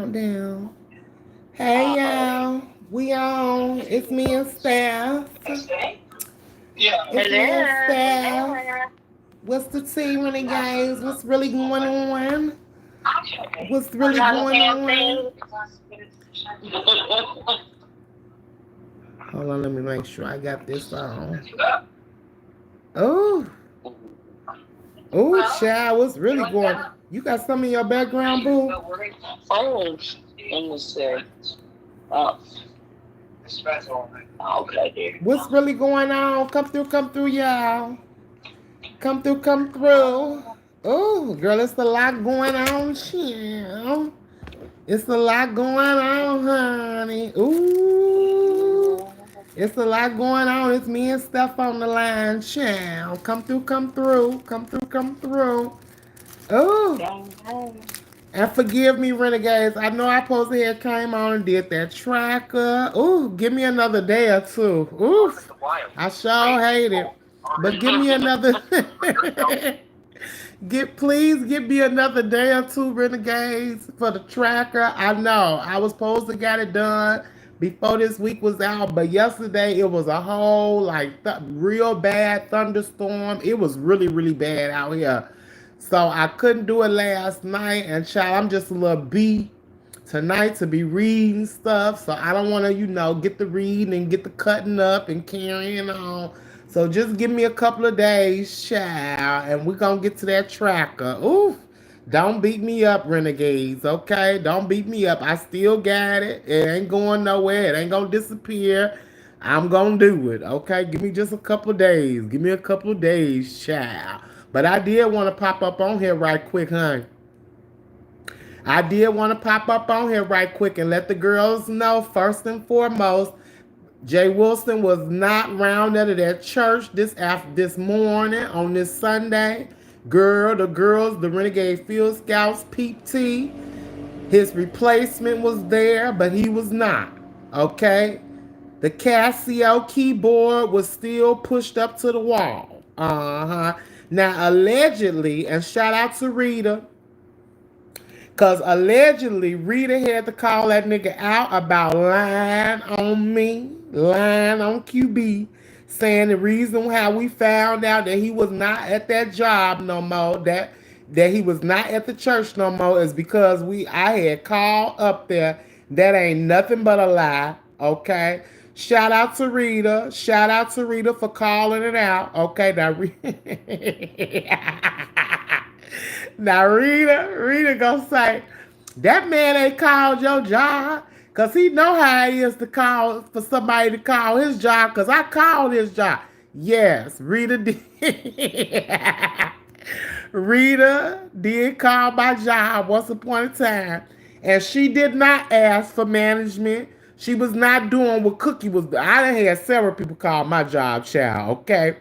countdown. Hey y'all, we on. It's me and Steph. It's me and Steph. What's the tea, Renegades? What's really going on? What's really going on? Hold on, let me make sure I got this on. Oh, oh, child, what's really going on? You got some in your background, boo? Oh, let me see. Oh, okay, dear. What's really going on? Come through, y'all. Come through. Oh, girl, it's a lot going on, child. It's a lot going on, honey. Ooh. It's a lot going on. It's me and Steph on the line, child. Come through, come through. Come through. Oh. And forgive me, Renegades. I know I supposed to have came on and did that tracker. Ooh, give me another day or two. Oof. I sure hate it. But give me another please give me another day or two, Renegades, for the tracker. I know I was supposed to get it done before this week was out, but yesterday it was a whole real bad thunderstorm. It was really bad out here, so I couldn't do it last night. And child, I'm just a little beat tonight to be reading stuff, so I don't want to get the reading and get the cutting up and carrying on. So just give me a couple of days, child, and we're going to get to that tracker. Ooh, don't beat me up, Renegades, okay? Don't beat me up. I still got it. It ain't going nowhere. It ain't going to disappear. I'm going to do it, okay? Give me just a couple of days. Give me a couple of days, child. But I did want to pop up on here right quick, honey. I did want to pop up on here right quick and let the girls know, first and foremost, Jay Wilson was not rounded at that church this morning on this Sunday. The girls, the Renegade Field Scouts, PT, his replacement was there, but he was not. Okay? The Casio keyboard was still pushed up to the wall. Now, allegedly, and shout out to Rita, because allegedly, Rita had to call that nigga out about lying on me, lying on QB, saying the reason how we found out that he was not at that job no more, that he was not at the church no more, is because I had called up there. That ain't nothing but a lie, okay? Shout out to Rita. Shout out to Rita for calling it out. Okay, now Now Rita gonna say, that man ain't called your job, because he know how it is to call for somebody to call his job, because I called his job. Yes, Rita did. Rita did call my job once upon a time, and she did not ask for management. She was not doing what Cookie was doing. I done had several people call my job, child, okay?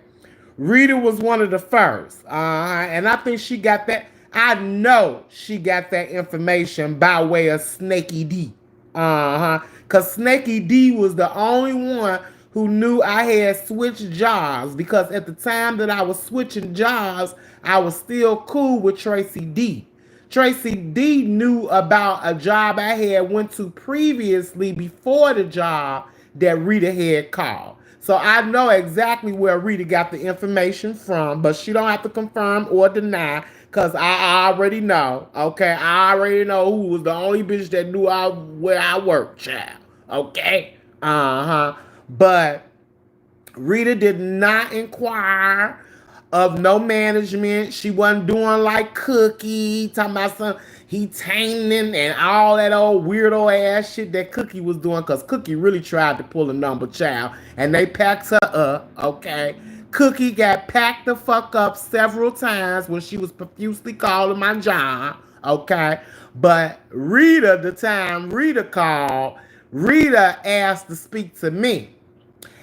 Rita was one of the first, and I think she got that. I know she got that information by way of Snaky D. Because Snaky D was the only one who knew I had switched jobs, because at the time that I was switching jobs, I was still cool with Tracy D. Tracy D knew about a job I had went to previously before the job that Rita had called. So I know exactly where Rita got the information from, but she don't have to confirm or deny, because I already know, okay? I already know who was the only bitch that knew where I worked, child, okay? But Rita did not inquire of no management. She wasn't doing like Cookie, talking about some he tainting and all that old weirdo ass shit that Cookie was doing, because Cookie really tried to pull a number, child, and they packed her up, okay? Cookie got packed the fuck up several times when she was profusely calling my job, okay? But Rita, the time Rita called, Rita asked to speak to me.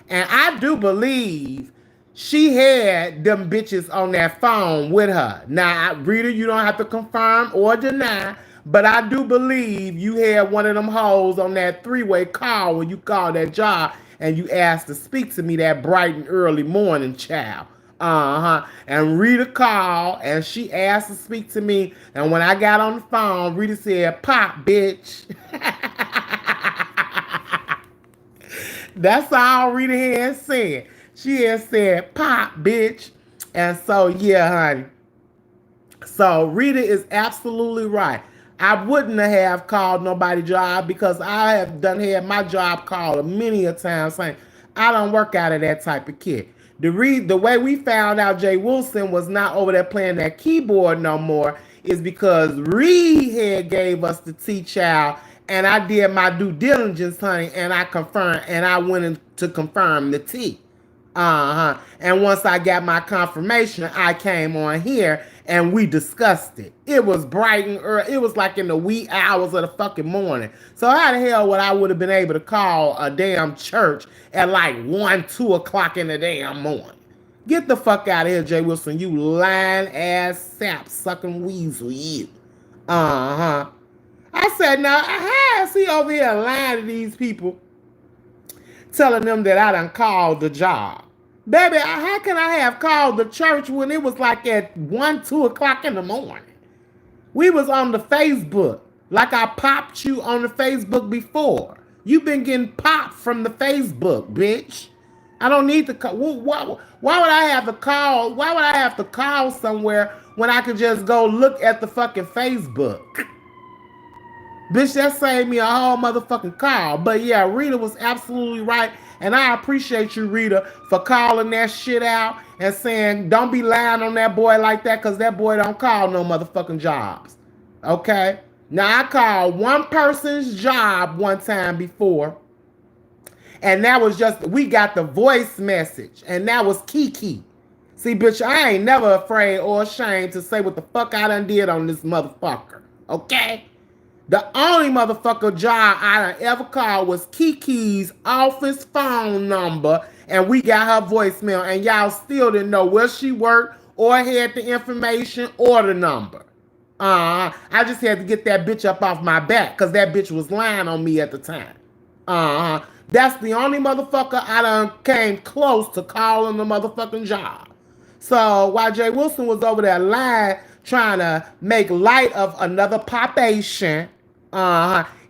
And I do believe she had them bitches on that phone with her. Now, Rita, you don't have to confirm or deny, but I do believe you had one of them hoes on that three-way call when you called that job and you asked to speak to me that bright and early morning, child. And Rita called and she asked to speak to me. And when I got on the phone, Rita said, "Pop, bitch." That's all Rita had said. She had said, "Pop, bitch." And so, yeah, honey. So Rita is absolutely right. I wouldn't have called nobody job because I have done had my job called many a time saying I don't work out of that type of kid. The way we found out Jay Wilson was not over there playing that keyboard no more is because Reed had gave us the T-child and I did my due diligence, honey, and I confirmed and I went in to confirm the T. And once I got my confirmation, I came on here and we discussed it. It was bright and early. It was like in the wee hours of the fucking morning. So how the hell would I would have been able to call a damn church at like 1, 2 o'clock in the damn morning? Get the fuck out of here, Jay Wilson. You lying ass sap sucking weasel, you. I said, now, how is he over here lying to these people, telling them that I done called the job? Baby, how can I have called the church when it was like at 1, 2 o'clock in the morning? We was on the Facebook, like I popped you on the Facebook before. You've been getting popped from the Facebook, bitch. I don't need to call. Why would I have to call? Why would I have to call somewhere when I could just go look at the fucking Facebook? Bitch, that saved me a whole motherfucking call. But yeah, Rita was absolutely right. And I appreciate you, Rita, for calling that shit out and saying, don't be lying on that boy like that because that boy don't call no motherfucking jobs. Okay? Now, I called one person's job one time before. And that was just, we got the voice message. And that was Kiki. See, bitch, I ain't never afraid or ashamed to say what the fuck I done did on this motherfucker. Okay? The only motherfucker job I done ever called was Kiki's office phone number, and we got her voicemail, and y'all still didn't know where she worked or had the information or the number. I just had to get that bitch up off my back because that bitch was lying on me at the time. That's the only motherfucker I done came close to calling the motherfucking job. So while Jay Wilson was over there lying, trying to make light of another popation,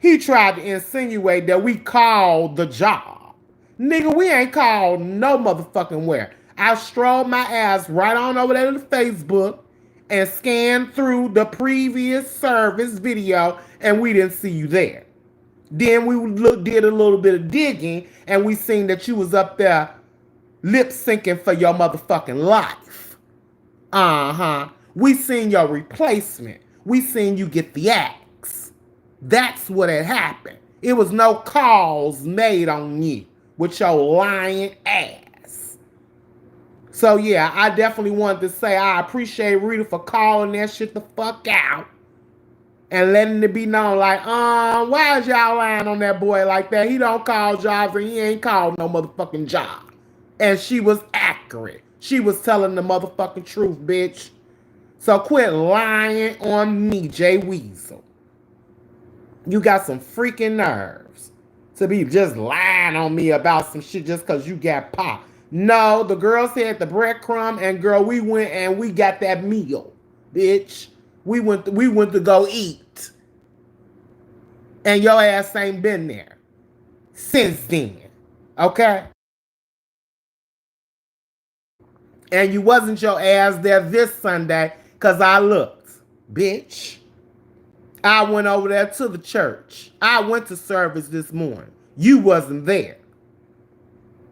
he tried to insinuate that we called the job. Nigga, we ain't called no motherfucking where. I strolled my ass right on over there to Facebook and scanned through the previous service video, and we didn't see you there. Then we did a little bit of digging, and we seen that you was up there lip syncing for your motherfucking life. We seen your replacement. We seen you get the axe. That's what had happened. It was no calls made on you with your lying ass. So yeah, I definitely wanted to say I appreciate Rita for calling that shit the fuck out and letting it be known like, why is y'all lying on that boy like that? He don't call jobs and he ain't called no motherfucking job. And she was accurate. She was telling the motherfucking truth, bitch. So quit lying on me, Jay Weasel. You got some freaking nerves to be just lying on me about some shit just because you got popped. No, the girl said the breadcrumb, and girl, we went and we got that meal, bitch. We went to go eat. And your ass ain't been there since then. Okay? And you wasn't your ass there this Sunday because I looked, bitch. I went over there to the church. I went to service this morning. You wasn't there.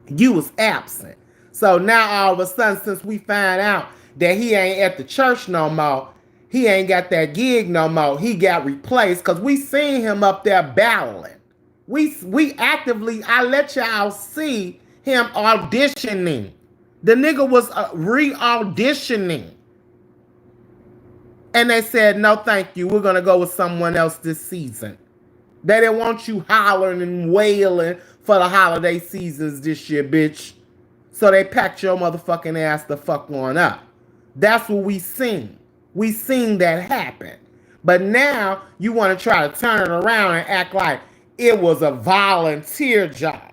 You was absent. So now all of a sudden, since we find out that he ain't at the church no more, he ain't got that gig no more. He got replaced because we seen him up there battling. We actively, I let y'all see him auditioning. The nigga was re-auditioning. And they said, no, thank you. We're going to go with someone else this season. They didn't want you hollering and wailing for the holiday seasons this year, bitch. So they packed your motherfucking ass the fuck on up. That's what we seen. We seen that happen. But now you want to try to turn it around and act like it was a volunteer job.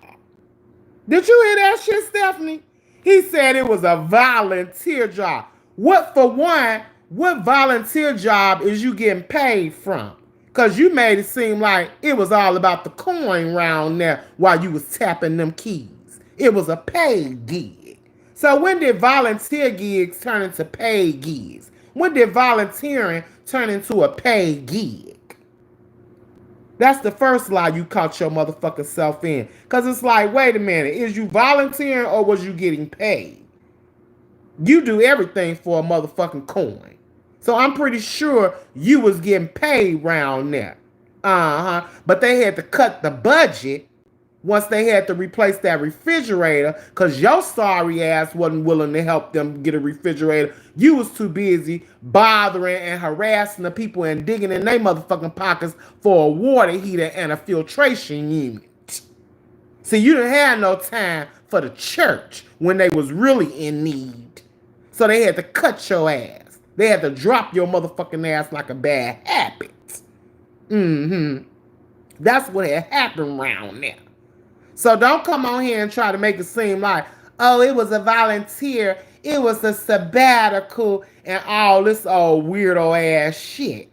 Did you hear that shit, Stephanie? He said it was a volunteer job. What, for one, what volunteer job is you getting paid from? Because you made it seem like it was all about the coin round there while you was tapping them keys. It was a paid gig. So when did volunteer gigs turn into paid gigs? When did volunteering turn into a paid gig? That's the first lie you caught your motherfucking self in. Because it's like, wait a minute, is you volunteering or was you getting paid? You do everything for a motherfucking coin. So I'm pretty sure you was getting paid round there. But they had to cut the budget once they had to replace that refrigerator because your sorry ass wasn't willing to help them get a refrigerator. You was too busy bothering and harassing the people and digging in their motherfucking pockets for a water heater and a filtration unit. See, you didn't have no time for the church when they was really in need. So they had to cut your ass. They had to drop your motherfucking ass like a bad habit. That's what had happened around there. So don't come on here and try to make it seem like, oh, it was a volunteer, it was a sabbatical, and all this old weirdo ass shit.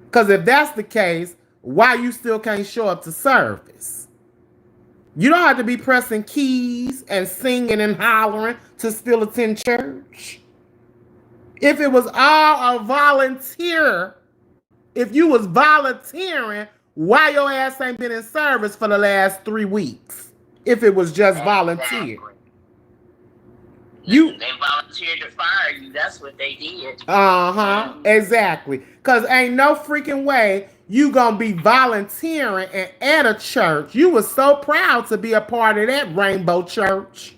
Because if that's the case, why you still can't show up to service? You don't have to be pressing keys and singing and hollering to still attend church. If it was all a volunteer, if you was volunteering, why your ass ain't been in service for the last 3 weeks? If it was just volunteer. They volunteered to fire you. That's what they did. Exactly. Because ain't no freaking way you gonna be volunteering and at a church. You was so proud to be a part of that rainbow church.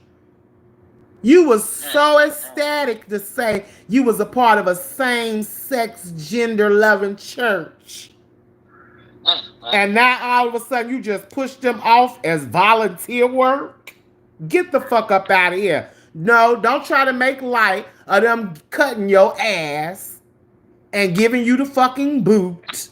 You was so ecstatic to say you was a part of a same-sex, gender-loving church. And now all of a sudden you just push them off as volunteer work? Get the fuck up out of here. No, don't try to make light of them cutting your ass and giving you the fucking boot.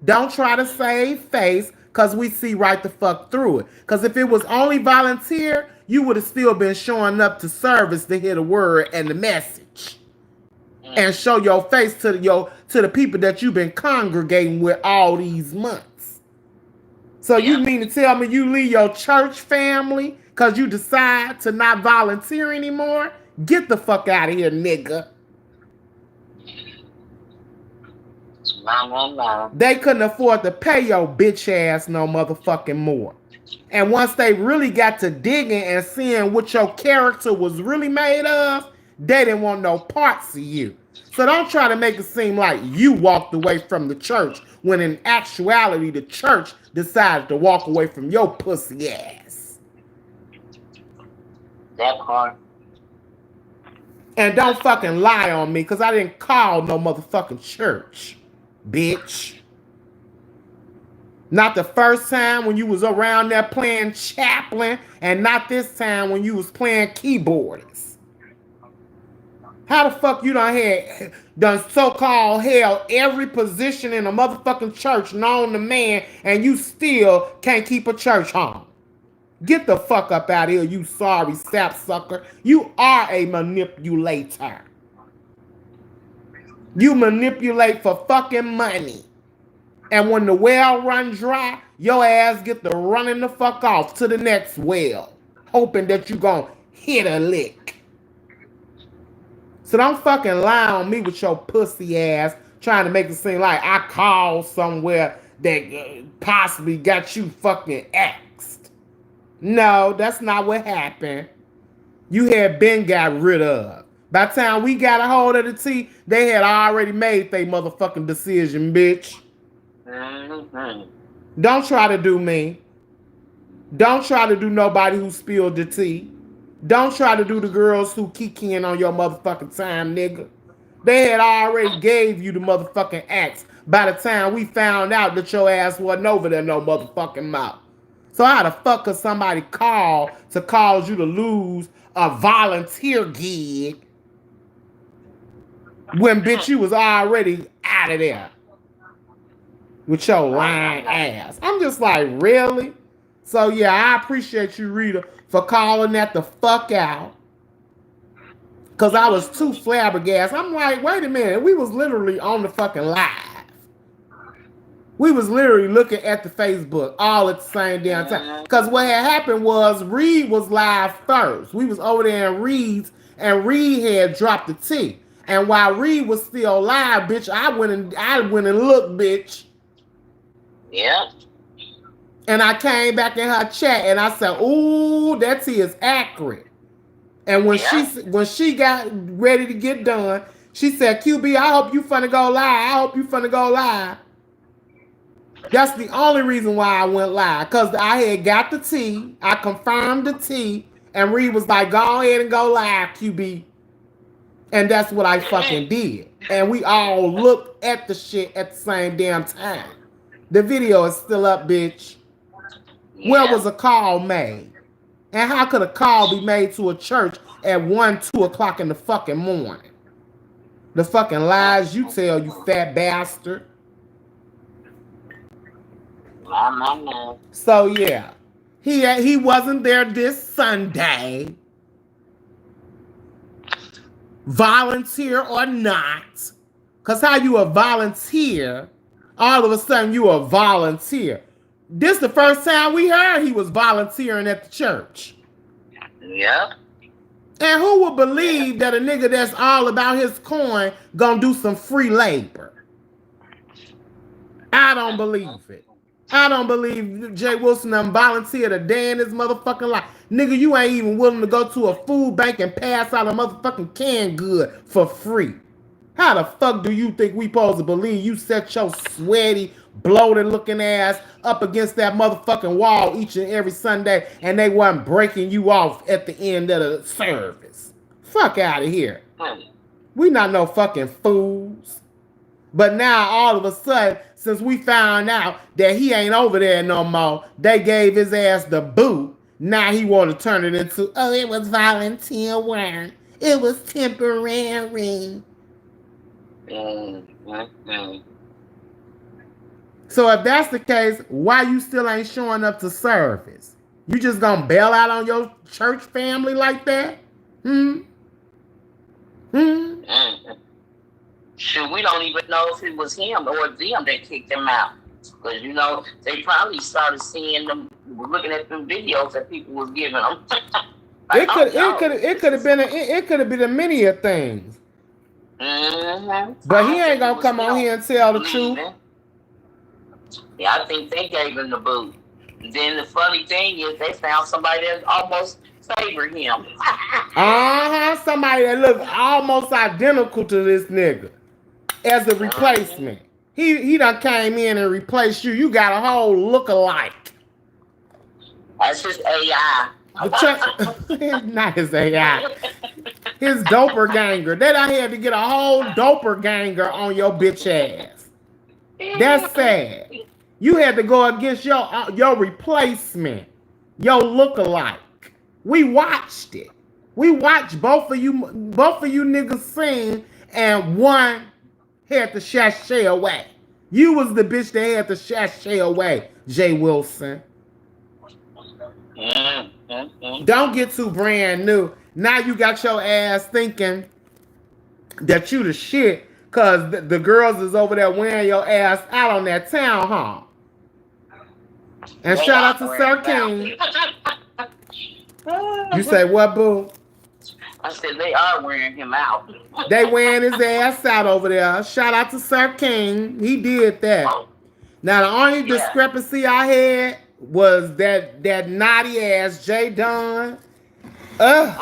Don't try to save face because we see right the fuck through it. Because if it was only volunteer, you would have still been showing up to service to hear the word and the message. And show your face to the people that you've been congregating with all these months. So you mean to tell me you leave your church family because you decide to not volunteer anymore? Get the fuck out of here, nigga. They couldn't afford to pay your bitch ass no motherfucking more. And once they really got to digging and seeing what your character was really made of, they didn't want no parts of you. So don't try to make it seem like you walked away from the church when in actuality the church decided to walk away from your pussy ass. That part. And don't fucking lie on me because I didn't call no motherfucking church, bitch. Not the first time when you was around there playing Chaplin, and not this time when you was playing keyboardist. How the fuck you done so-called held every position in a motherfucking church known to man, and you still can't keep a church home? Get the fuck up out of here, you sorry sapsucker. You are a manipulator. You manipulate for fucking money. And when the well run dry, your ass get to running the fuck off to the next well, hoping that you gonna hit a lick. So don't fucking lie on me with your pussy ass trying to make it seem like I called somewhere that possibly got you fucking axed. No, that's not what happened. You had been got rid of. By the time we got a hold of the tea, they had already made their motherfucking decision, bitch. Don't try to do me. Don't try to do nobody who spilled the tea. Don't try to do the girls who kikiing on your motherfucking time, nigga. They had already gave you the motherfucking axe by the time we found out that your ass wasn't over there no motherfucking mouth. So how the fuck could somebody call to cause you to lose a volunteer gig when, bitch, you was already out of there with your lying ass? I'm just like, really? So yeah, I appreciate you, Rita, for calling that the fuck out. Cause I was too flabbergasted. I'm like, wait a minute, we was literally on the fucking live. We was literally looking at the Facebook all at the same damn time. Cause what had happened was Reed was live first. We was over there in Reed's, and Reed had dropped the T. And while Reed was still live, bitch, I went and looked, bitch. Yeah. And I came back in her chat and I said, ooh, that T is accurate. And when she got ready to get done, she said, QB, I hope you finna go live. I hope you finna go live. That's the only reason why I went live. Because I had got the T. I confirmed the T. And Reed was like, go ahead and go live, QB. And that's what I fucking did. And we all looked at the shit at the same damn time. The video is still up, bitch. Where was a call made? And how could a call be made to a church at 1, 2 o'clock in the fucking morning? The fucking lies you tell, you fat bastard. So yeah, he wasn't there this Sunday. Volunteer or not. Because how you a volunteer, all of a sudden you a volunteer. This the first time we heard he was volunteering at the church. Yeah. And who would believe that a nigga that's all about his coin gonna do some free labor? I don't believe it. I don't believe Jay Wilson done volunteered a day in his motherfucking life. Nigga, you ain't even willing to go to a food bank and pass out a motherfucking canned good for free. How the fuck do you think we supposed to believe you set your sweaty, bloated looking ass up against that motherfucking wall each and every Sunday and they wasn't breaking you off at the end of the service? Fuck out of here. We not no fucking fools. But now all of a sudden, since we found out that he ain't over there no more, they gave his ass the boot. Now he want to turn it into, oh, it was volunteer work. It was temporary. So if that's the case, why you still ain't showing up to service? You just gonna bail out on your church family like that? Shoot, we don't even know if it was him or them that kicked him out. Because, you know, they probably started seeing them, looking at them videos that people was giving them. It could have been a many of things. But he ain't gonna come on here and tell the truth. Yeah, I think they gave him the boot. Then the funny thing is they found somebody that almost favored him. Somebody that looked almost identical to this nigga as a replacement. He done came in and replaced you. You got a whole look-alike. That's his AI. Not his AI. His doppelganger. They done had to get a whole doppelganger on your bitch ass. That's sad. You had to go against your replacement, your look-alike. We watched it. We watched both of you niggas sing, and one had to sashay away. You was the bitch that had to sashay away, Jay Wilson. Don't get too brand new. Now you got your ass thinking that you the shit because the girls is over there wearing your ass out on that town hall. And shout out to Sir King. You say what, boo? I said they are wearing him out. They wearing his ass out over there. Shout out to Sir King. He did that. Now the only discrepancy I had was that naughty ass J Don. Now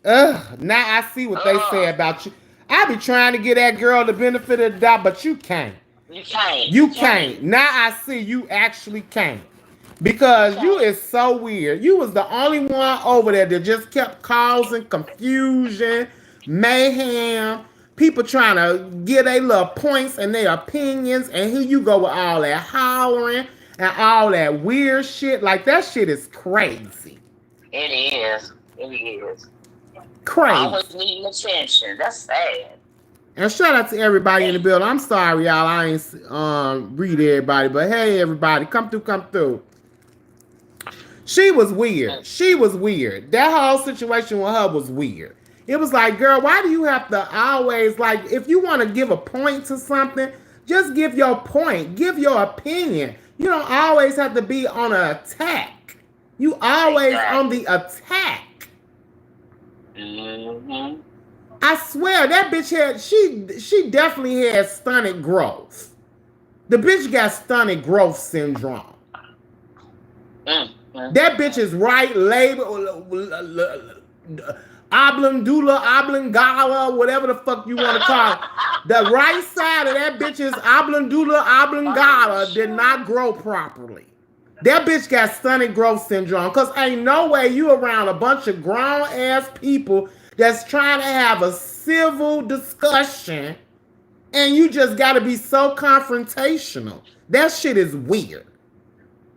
I see what they say about you. I be trying to get that girl the benefit of the doubt, but you can't. You can't. Now I see you actually can't. Because you is so weird. You was the only one over there that just kept causing confusion, mayhem, people trying to get their little points and their opinions, and here you go with all that hollering and all that weird shit. Like, that shit is crazy. It is. It is. Crazy. Always needing attention. That's sad. And shout out to everybody in the building. I'm sorry, y'all. I ain't read everybody, but hey, everybody, come through. She was weird. She was weird. That whole situation with her was weird. It was like, girl, why do you have to always, like, if you want to give a point to something, just give your point. Give your opinion. You don't always have to be on an attack. You always on the attack. Mm-hmm. I swear, that bitch had, she definitely had stunted growth. The bitch got stunted growth syndrome. That bitch is right label, oblongula, oblongala, whatever the fuck you want to call it. The right side of that bitch's oblongula, oblongala did not grow properly. That bitch got stunted growth syndrome, because ain't no way you around a bunch of grown-ass people that's trying to have a civil discussion and you just got to be so confrontational. That shit is weird.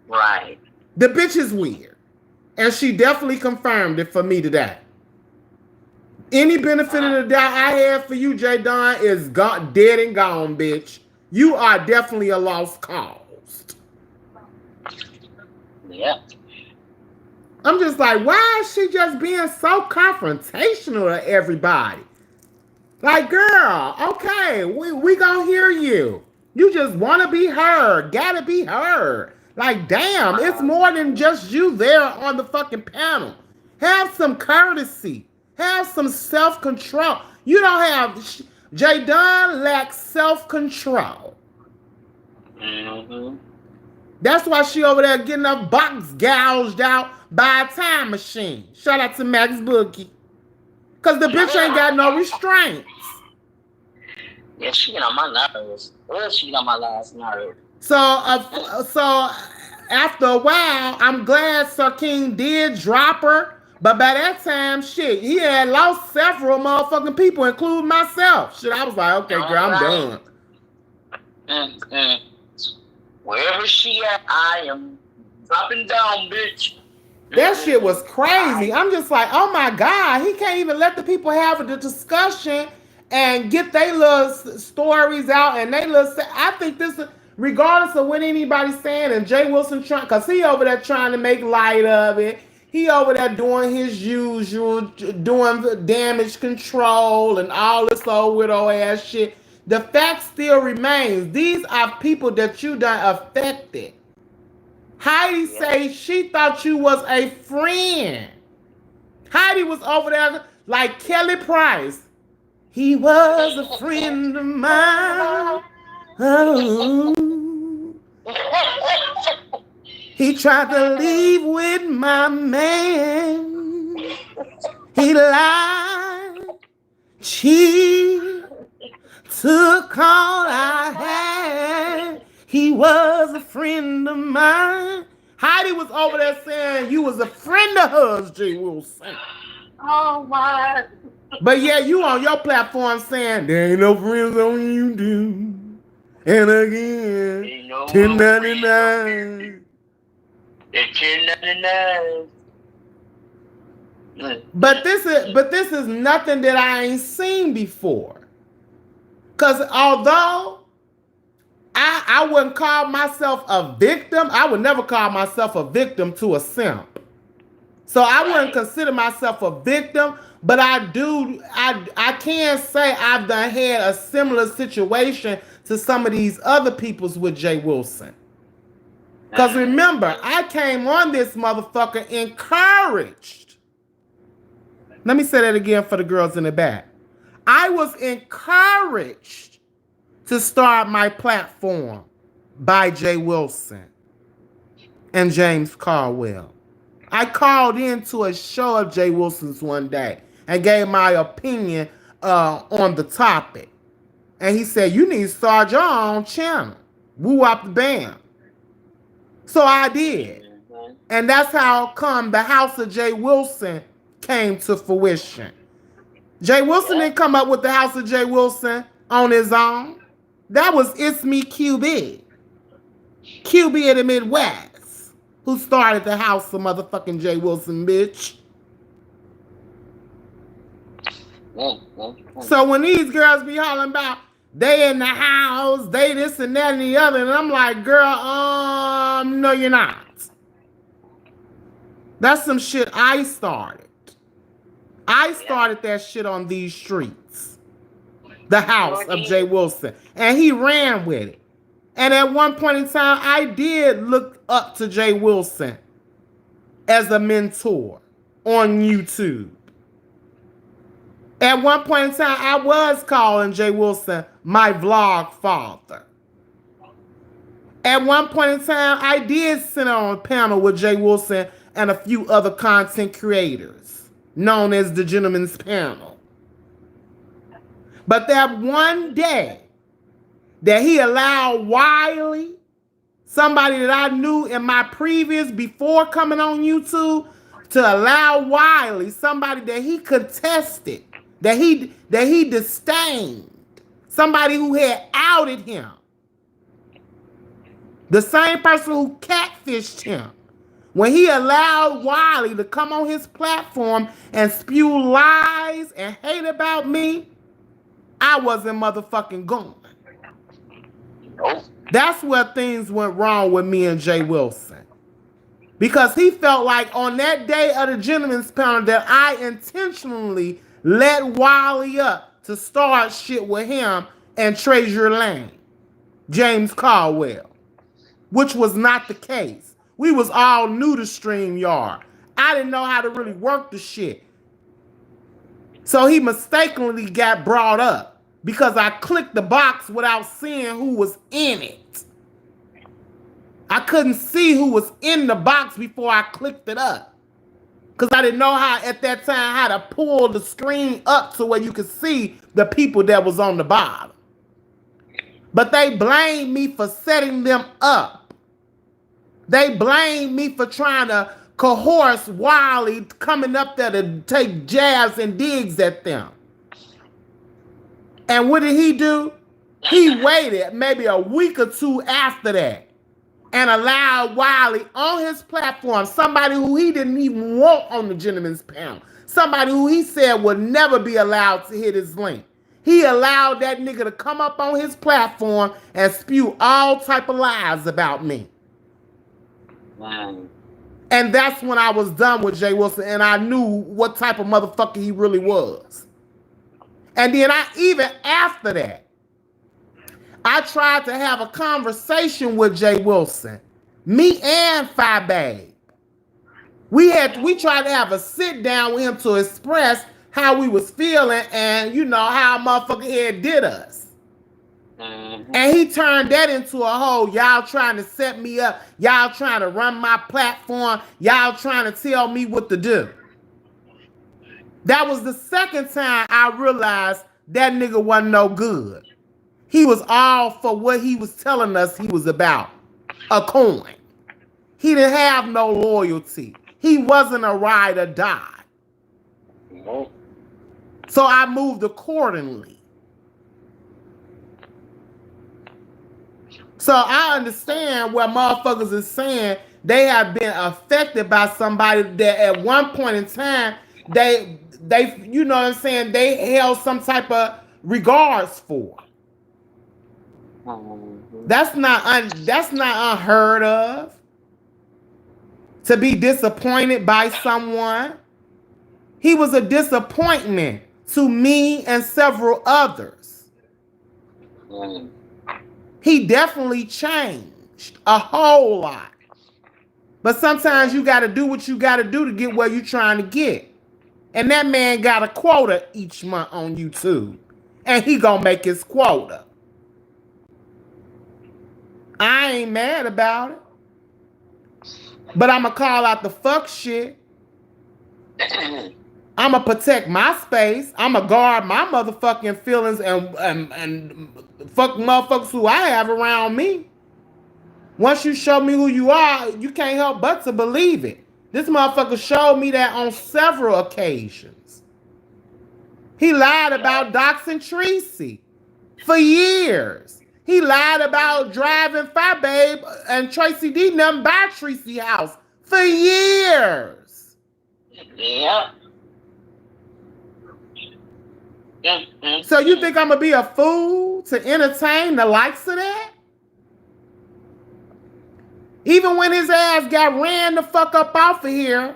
Right. The bitch is weird. And she definitely confirmed it for me today. Any benefit of the doubt I had for you, J. Don, is dead and gone, bitch. You are definitely a lost cause. Yeah. I'm just like, why is she just being so confrontational to everybody? Like, girl, okay, we gonna hear you. You just want to be heard. Gotta be heard. Like, damn, it's more than just you there on the fucking panel. Have some courtesy. Have some self-control. You don't have... J. Don lacks self-control. Mm-hmm. That's why she over there getting her box gouged out by a time machine. Shout out to Max Boogie. Because the bitch ain't got no restraints. Yeah, she get on my nerves. Well, she get on my last nerve. So after a while, I'm glad Sir King did drop her. But by that time, shit, he had lost several motherfucking people, including myself. Shit, I was like, okay, girl, I'm done. Wherever she at, I am dropping down, bitch. That shit was crazy. I'm just like, oh my God, he can't even let the people have the discussion and get their little stories out and they little. I think this, regardless of what anybody's saying, and Jay Wilson trying, cause he over there trying to make light of it. He over there doing his usual, doing the damage control and all this old widow ass shit. The fact still remains. These are people that you done affected. Heidi say she thought you was a friend. Heidi was over there like Kelly Price. He was a friend of mine. Oh. He tried to leave with my man. He lied. She took all I had. He was a friend of mine. Heidi was over there saying you was a friend of hers, J. Wilson. Oh my. But yeah, you on your platform saying there ain't no friends on you do. And again, No 10.99. It's 10.99. But this is nothing that I ain't seen before. Cause although I wouldn't call myself a victim, I would never call myself a victim to a simp. So I wouldn't consider myself a victim, but I can say I've done had a similar situation to some of these other peoples with Jay Wilson. Because remember, I came on this motherfucker encouraged. Let me say that again for the girls in the back. I was encouraged to start my platform by Jay Wilson and James Caldwell. I called into a show of Jay Wilson's one day and gave my opinion on the topic. And he said, you need to start your own channel. Woo up the band. So I did. And that's how come the House of Jay Wilson came to fruition. Jay Wilson didn't come up with the House of Jay Wilson on his own. That was ItsMeQB. QB of the Midwest, who started the House of motherfucking Jay Wilson, bitch. So when these girls be hollering about they in the house, they this and that and the other, and I'm like, girl, no, you're not. That's some shit I started. I started that shit on these streets. The house of Jay Wilson. And he ran with it. And at one point in time, I did look up to Jay Wilson as a mentor on YouTube. At one point in time, I was calling Jay Wilson my vlog father. At one point in time, I did sit on a panel with Jay Wilson and a few other content creators, known as the Gentleman's Panel. But that one day that he allowed Wiley, somebody that I knew in my previous, before coming on YouTube, to allow Wiley, somebody that he contested, that he disdained, somebody who had outed him, the same person who catfished him, when he allowed Wiley to come on his platform and spew lies and hate about me, I wasn't motherfucking going. That's where things went wrong with me and Jay Wilson. Because he felt like on that day of the Gentleman's Panel that I intentionally let Wiley up to start shit with him and Treasure Lane, James Caldwell, which was not the case. We was all new to StreamYard. I didn't know how to really work the shit. So he mistakenly got brought up because I clicked the box without seeing who was in it. I couldn't see who was in the box before I clicked it up. Because I didn't know how, at that time, how to pull the screen up to where you could see the people that was on the bottom. But they blamed me for setting them up. They blamed me for trying to coerce Wiley coming up there to take jabs and digs at them. And what did he do? He waited maybe a week or two after that and allowed Wiley on his platform, somebody who he didn't even want on the Gentleman's Panel, somebody who he said would never be allowed to hit his link. He allowed that nigga to come up on his platform and spew all type of lies about me. Wow. And that's when I was done with Jay Wilson and I knew what type of motherfucker he really was. And then even after that, I tried to have a conversation with Jay Wilson, me and Phi Babe. We tried to have a sit down with him to express how we was feeling and, you know, how motherfucker had did us. Mm-hmm. And he turned that into a whole, y'all trying to set me up, y'all trying to run my platform, y'all trying to tell me what to do. That was the second time I realized that nigga wasn't no good. He was all for what he was telling us he was about, a coin. He didn't have no loyalty. He wasn't a ride or die. Nope. So I moved accordingly. So I understand what motherfuckers is saying. They have been affected by somebody that at one point in time, they you know what I'm saying, they held some type of regards for. That's not unheard of. To be disappointed by someone. He was a disappointment to me and several others. He definitely changed a whole lot. But sometimes you got to do what you got to do to get where you're trying to get. And that man got a quota each month on YouTube. And he gonna make his quota. I ain't mad about it. But I'm going to call out the fuck shit. I'm going to protect my space. I'm going to guard my motherfucking feelings and fuck motherfuckers who I have around me. Once you show me who you are, you can't help but to believe it. This motherfucker showed me that on several occasions. He lied about doxing Tracy for years. He lied about driving Phi Babe and Tracy D nothing by Tracy house for years. Yeah. So you think I'm going to be a fool to entertain the likes of that? Even when his ass got ran the fuck up off of here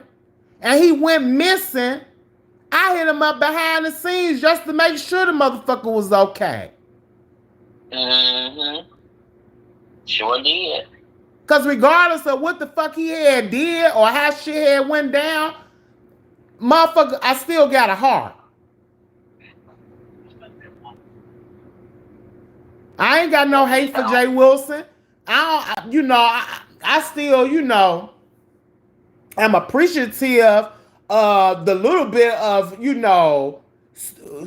and he went missing, I hit him up behind the scenes just to make sure the motherfucker was okay. Mm-hmm. Sure did. Because regardless of what the fuck he had did or how shit had went down, motherfucker, I still got a heart. I ain't got no hate for Jay Wilson. I still, am appreciative of the little bit of,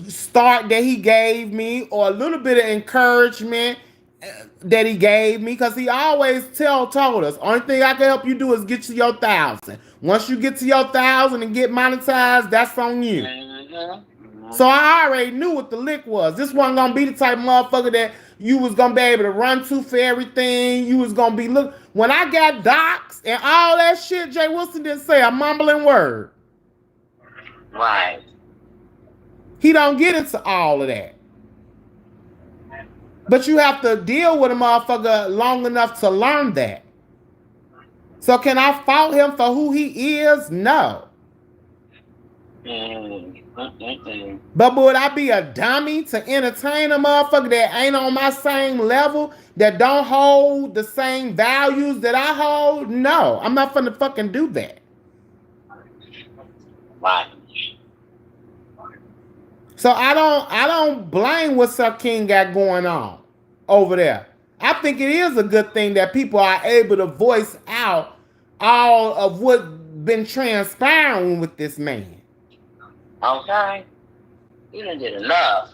start that he gave me or a little bit of encouragement that he gave me, because he always told us, only thing I can help you do is get to your 1,000. Once you get to your 1,000 and get monetized, that's on you. Mm-hmm. So I already knew what the lick was. This wasn't gonna be the type of motherfucker that you was gonna be able to run to for everything. You was gonna be when I got docs and all that shit, Jay Wilson didn't say a mumbling word. Right. He don't get into all of that. But you have to deal with a motherfucker long enough to learn that. So can I fault him for who he is? No. But would I be a dummy to entertain a motherfucker that ain't on my same level, that don't hold the same values that I hold? No, I'm not finna fucking do that. Right. So I don't blame what Sir King got going on over there. I think it is a good thing that people are able to voice out all of what been transpiring with this man. Okay. You done did enough.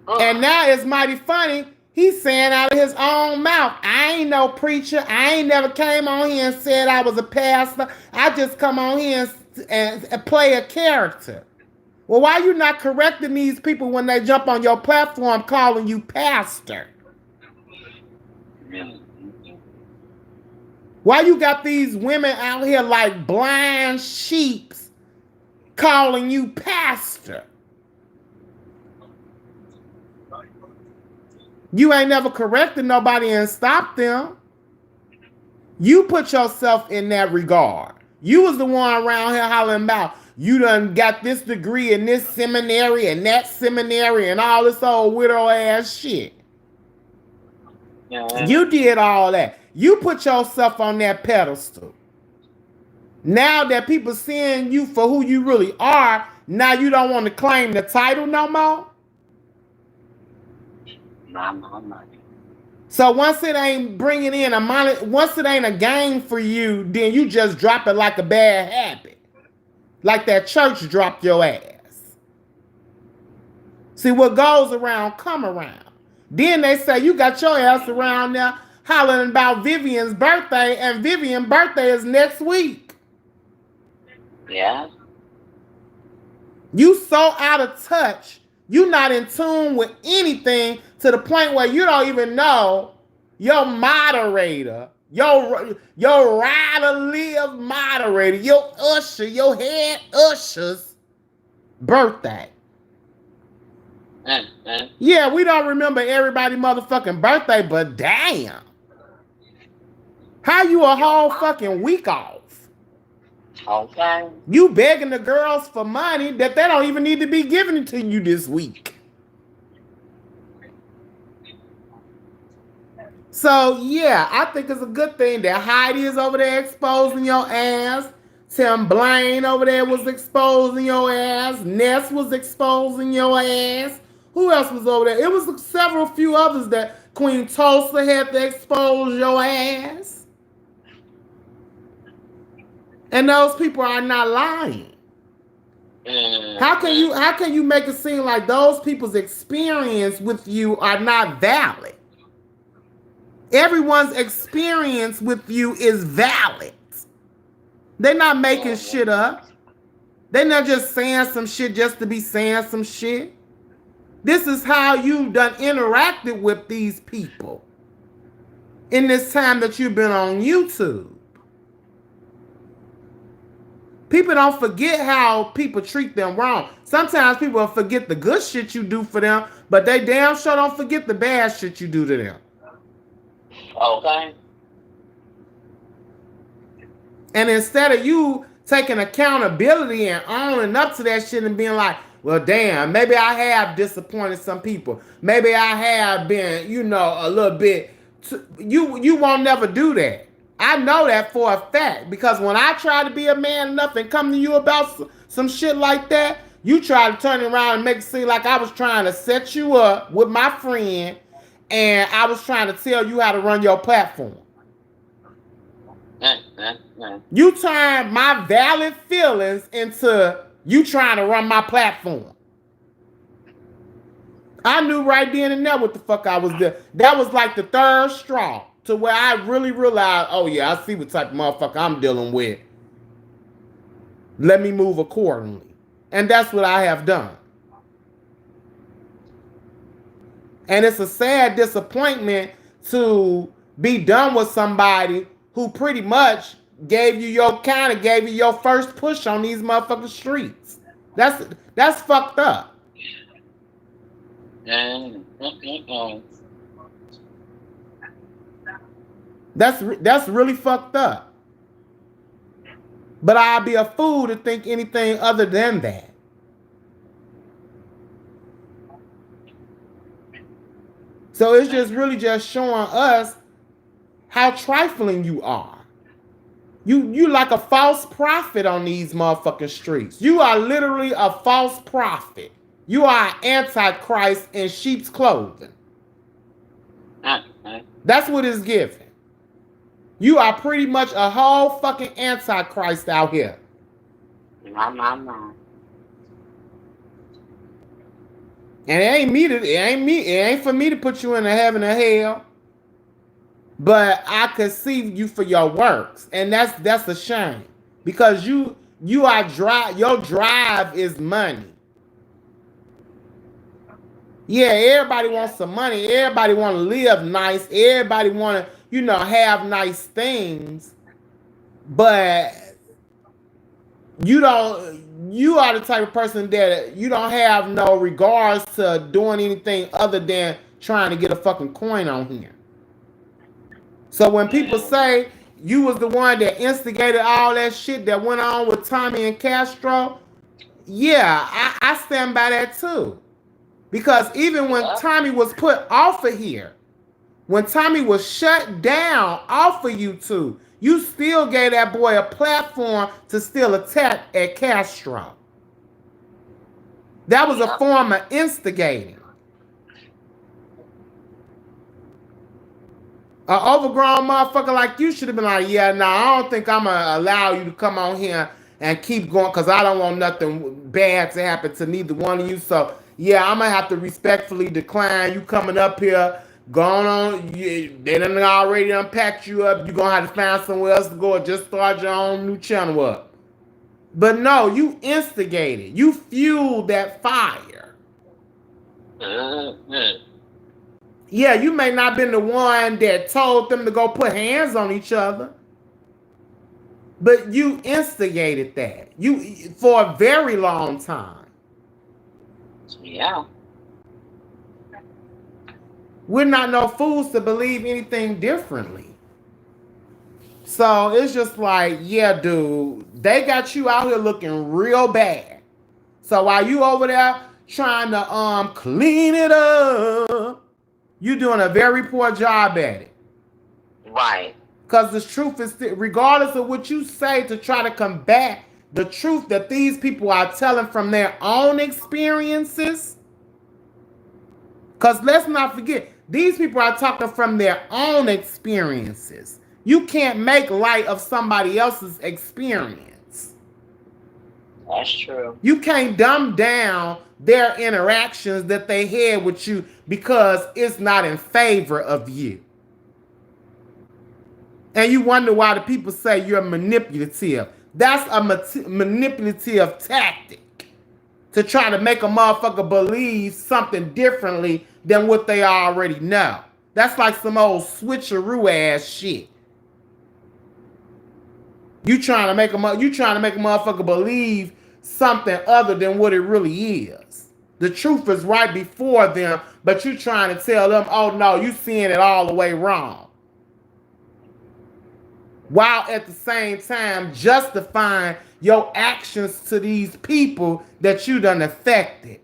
Ugh. And now it's mighty funny. He's saying out of his own mouth, I ain't no preacher. I ain't never came on here and said I was a pastor. I just come on here and play a character. Well, why you not correcting these people when they jump on your platform calling you pastor? Why you got these women out here like blind sheeps calling you pastor? You ain't never corrected nobody and stopped them. You put yourself in that regard. You was the one around here hollering about, you done got this degree in this seminary and that seminary and all this old widow ass shit. Yeah. You did all that. You put yourself on that pedestal. Now that people seeing you for who you really are, now you don't want to claim the title no more? No. So once it ain't bringing in once it ain't a gang for you, then you just drop it like a bad habit. Like that church dropped your ass. See, what goes around, come around. Then they say you got your ass around there hollering about Vivian's birthday, and Vivian's birthday is next week. Yeah. You so out of touch. You not in tune with anything to the point where you don't even know your moderator, your ride or live moderator, your usher, your head usher's birthday. Yeah, we don't remember everybody motherfucking birthday, but damn. How you a whole fucking week off? Okay. You begging the girls for money that they don't even need to be giving it to you this week. So, yeah, I think it's a good thing that Heidi is over there exposing your ass. Tim Blaine over there was exposing your ass. Ness was exposing your ass. Who else was over there? It was several few others that Queen Tulsa had to expose your ass. And those people are not lying. How can you make it seem like those people's experience with you are not valid? Everyone's experience with you is valid. They're not making shit up. They're not just saying some shit just to be saying some shit. This is how you done interacted with these people in this time that you've been on YouTube. People don't forget how people treat them wrong. Sometimes people forget the good shit you do for them, but they damn sure don't forget the bad shit you do to them. Okay. And instead of you taking accountability and owning up to that shit and being like, well, damn, maybe I have disappointed some people. Maybe I have been, you know, a little bit. You won't never do that. I know that for a fact, because when I try to be a man enough and come to you about some shit like that, you try to turn around and make it seem like I was trying to set you up with my friend and I was trying to tell you how to run your platform. You turn my valid feelings into you trying to run my platform. I knew right then and there what the fuck I was doing. That was like the third straw to where I really realized, oh yeah, I see what type of motherfucker I'm dealing with. Let me move accordingly. And that's what I have done. And it's a sad disappointment to be done with somebody who pretty much gave you your first push on these motherfucking streets. That's fucked up. That's really fucked up. But I'd be a fool to think anything other than that. So it's just really just showing us how trifling you are. You like a false prophet on these motherfucking streets. You are literally a false prophet. You are an antichrist in sheep's clothing. That's what it's giving. You are pretty much a whole fucking antichrist out here. And it ain't for me to put you in a heaven or hell. But I could see you for your works. And that's a shame. Because you are your drive is money. Yeah, everybody wants some money. Everybody want to live nice. Everybody want to, you know, have nice things. But you are the type of person that you don't have no regards to doing anything other than trying to get a fucking coin on here. So when people say you was the one that instigated all that shit that went on with Tommy and Castro, yeah, I stand by that too. Because even when Tommy was put off of here, when Tommy was shut down off of YouTube, you still gave that boy a platform to still attack at Castro. That was a form of instigating. An overgrown motherfucker like you should have been like, yeah, nah, I don't think I'm going to allow you to come on here and keep going because I don't want nothing bad to happen to neither one of you. So, yeah, I'm going to have to respectfully decline you coming up here, going on. They done already unpacked you up. You're going to have to find somewhere else to go or just start your own new channel up. But no, you instigated. You fueled that fire. Yeah, you may not have been the one that told them to go put hands on each other. But you instigated that. You for a very long time. Yeah. We're not no fools to believe anything differently. So it's just like, yeah, dude, they got you out here looking real bad. So while you over there trying to clean it up, you're doing a very poor job at it. Right. Because the truth is, regardless of what you say to try to combat the truth that these people are telling from their own experiences. Because let's not forget, these people are talking from their own experiences. You can't make light of somebody else's experience. That's true. You can't dumb down their interactions that they had with you because it's not in favor of you. And you wonder why the people say you're manipulative. That's a manipulative tactic to try to make a motherfucker believe something differently than what they already know. That's like some old switcheroo ass shit. You trying to make a motherfucker believe something other than what it really is. The truth is right before them, but you trying to tell them, oh no, you seeing it all the way wrong. while at the same time justifying your actions to these people that you done affected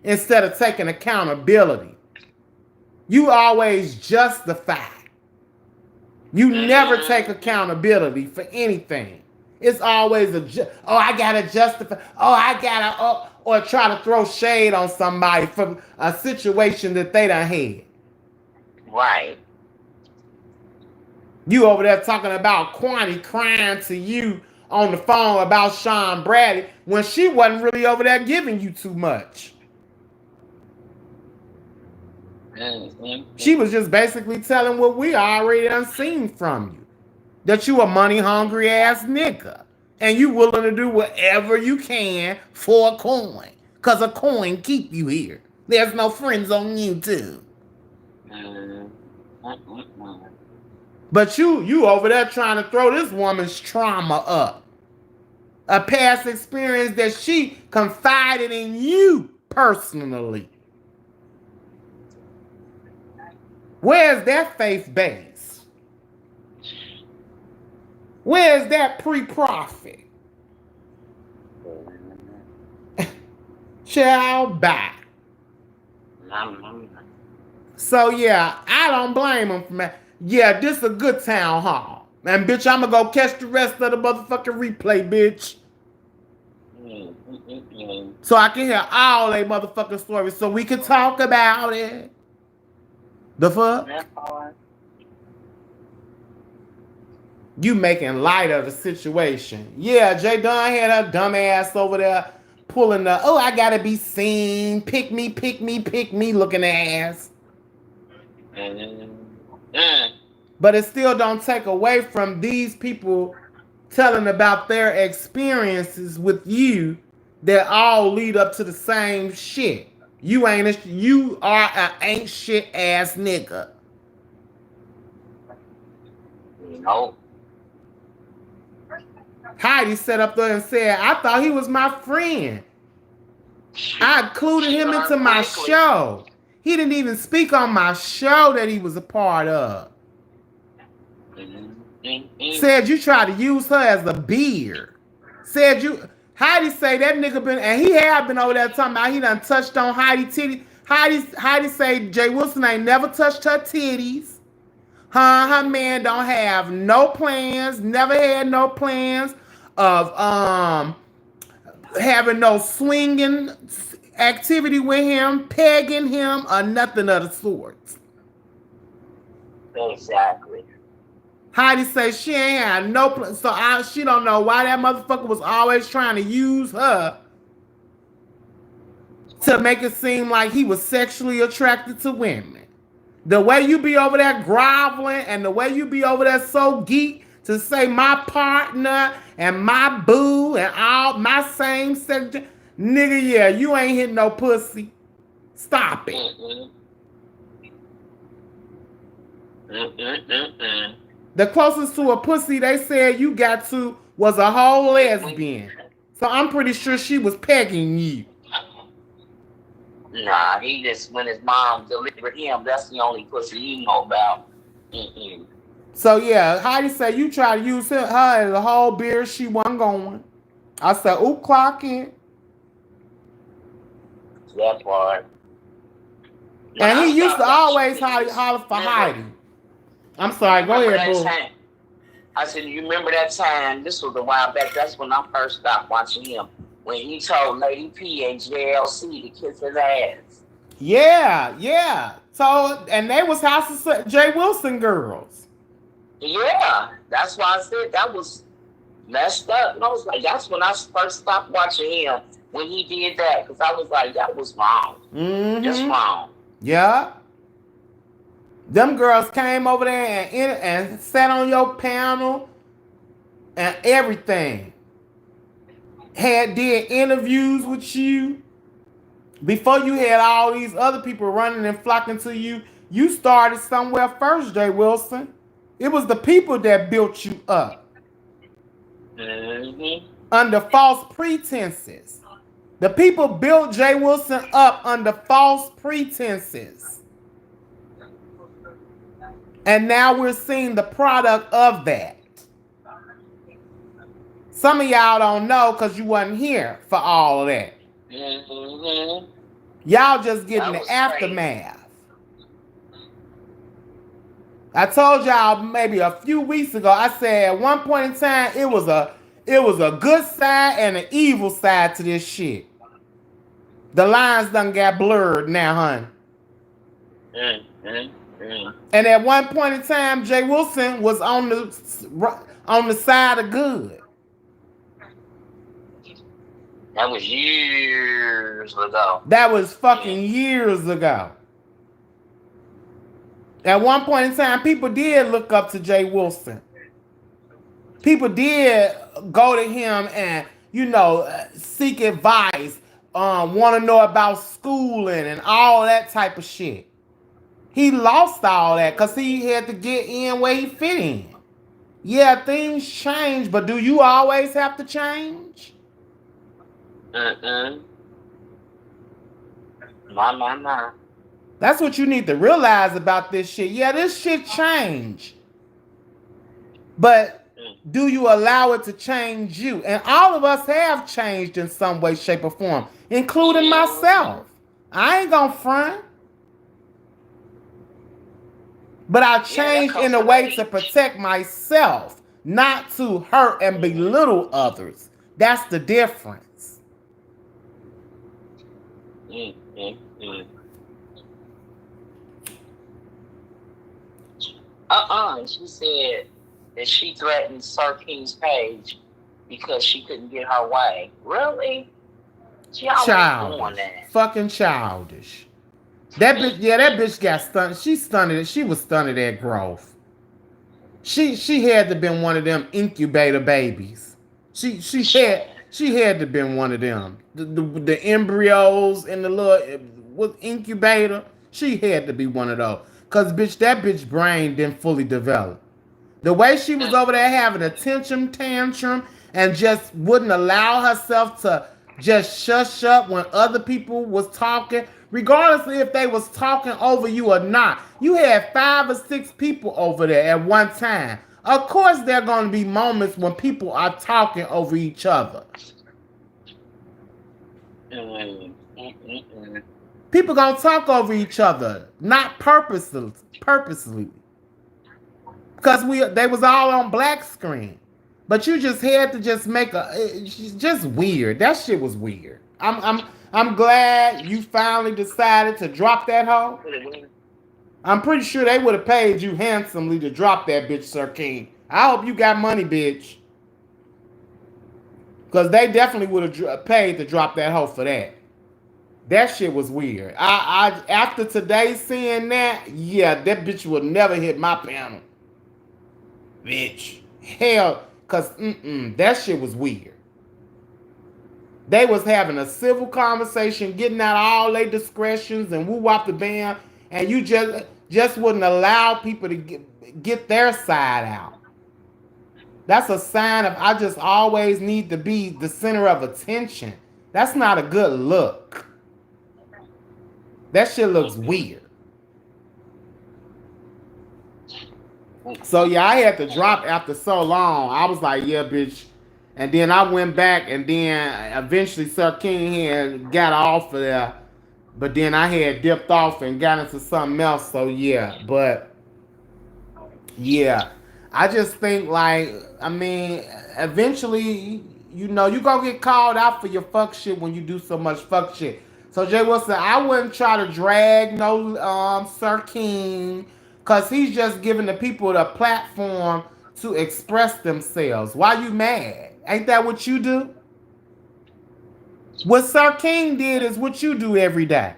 instead of taking accountability. You always justify. You never take accountability for anything. It's always I gotta justify. Or try to throw shade on somebody for a situation that they done had. Right. You over there talking about Kwani crying to you on the phone about Sean Bradley when she wasn't really over there giving you too much. She was just basically telling what we already done seen from you. That you a money hungry ass nigga. And you willing to do whatever you can for a coin. Cause a coin keep you here. There's no friends on YouTube. But you over there trying to throw this woman's trauma up. A past experience that she confided in you personally. Where's that faith base? Where's that pre-profit? Child, bye. So yeah, I don't blame him for that. Yeah, this is a good town hall. And bitch, I'ma go catch the rest of the motherfucking replay, bitch. So I can hear all they motherfucking stories so we can talk about it. The fuck? You making light of the situation. Yeah, J Dunn had her dumb ass over there pulling the, I gotta be seen, pick me looking ass. But it still don't take away from these people telling about their experiences with you that all lead up to the same shit. You are an ain't shit ass nigga. No. Heidi sat up there and said, I thought he was my friend. I included him into my show. He didn't even speak on my show that he was a part of. Said you tried to use her as a beard. Heidi say that nigga been, and he had been over there talking about he done touched on Heidi titties. Heidi say Jay Wilson ain't never touched her titties. Her man don't have no plans, never had no plans of having no swinging activity with him, pegging him, or nothing of the sort. Exactly. Heidi say she ain't had no plans, so she don't know why that motherfucker was always trying to use her to make it seem like he was sexually attracted to women. The way you be over there groveling and the way you be over there so geek to say my partner and my boo and all my same sex, nigga, yeah, you ain't hitting no pussy. Stop it. The closest to a pussy they said you got to was a whole lesbian. So I'm pretty sure she was pegging you. Nah, he just, when his mom delivered him, that's the only pussy he know about. So yeah, Heidi say you try to use her as a whole beer, she wasn't going. I said, oop, clock in. That part. And he used to always holler for Heidi. I'm sorry, go ahead, boo. I said, you remember that time? This was a while back. That's when I first stopped watching him. When he told Lady P and JLC to kiss his ass. Yeah. So, and they was House of Jay Wilson girls. Yeah, that's why I said that was messed up. And I was like, that's when I first stopped watching him, when he did that. Because I was like, that was wrong. Mm-hmm. Just wrong. Yeah. Them girls came over there and sat on your panel and everything. Did interviews with you. Before you had all these other people running and flocking to you, you started somewhere first, Jay Wilson. It was the people that built you up. Mm-hmm. Under false pretenses. The people built Jay Wilson up under false pretenses. And now we're seeing the product of that. Some of y'all don't know because you wasn't here for all of that. Mm-hmm. Y'all just getting the aftermath. I told y'all maybe a few weeks ago, I said at one point in time it was a good side and an evil side to this shit. The lines done got blurred now, honey. And at one point in time, Jay Wilson was on the side of good. That was years ago. That was fucking years ago. At one point in time, people did look up to Jay Wilson. People did go to him and, seek advice, want to know about schooling and all that type of shit. He lost all that because he had to get in where he fit in. Yeah, things change, but do you always have to change? My. That's what you need to realize about this shit. Yeah, this shit changed. But do you allow it to change you? And all of us have changed in some way, shape, or form, including myself. I ain't gonna front. But I changed in a way to protect myself, not to hurt and belittle others. That's the difference. She said that she threatened Sir King's page because she couldn't get her way. Really? She always doing that. Fucking childish. That bitch got stunned. She stunned it. She was stunned at growth. She had to been one of them incubator babies. She had to been one of them. The embryos in the little with incubator. She had to be one of those. Cause that bitch brain didn't fully develop. The way she was over there having a tantrum and just wouldn't allow herself to just shush up when other people was talking, regardless of if they was talking over you or not. You had 5 or 6 people over there at one time. Of course, there are going to be moments when people are talking over each other. People going to talk over each other, not purposely. Because they was all on black screen. But you just had to just make it's just weird. That shit was weird. I'm glad you finally decided to drop that hoe. I'm pretty sure they would have paid you handsomely to drop that bitch, Sir King. I hope you got money, bitch. Because they definitely would have paid to drop that hoe for that. That shit was weird. I after today seeing that, yeah, that bitch would never hit my panel. Bitch. Hell, because that shit was weird. They was having a civil conversation, getting out all their discretions and woo-wop the band, and you just wouldn't allow people to get their side out. That's a sign of I just always need to be the center of attention. That's not a good look. That shit looks weird. So yeah, I had to drop after so long. I was like, yeah, bitch. And then I went back, and then eventually Sir King had got off of there. But then I had dipped off and got into something else. So yeah, but yeah, I just think eventually, you gonna get called out for your fuck shit when you do so much fuck shit. So Jay Wilson, I wouldn't try to drag no Sir King, because he's just giving the people the platform to express themselves. Why you mad? Ain't that what you do? What Sir King did is what you do every day.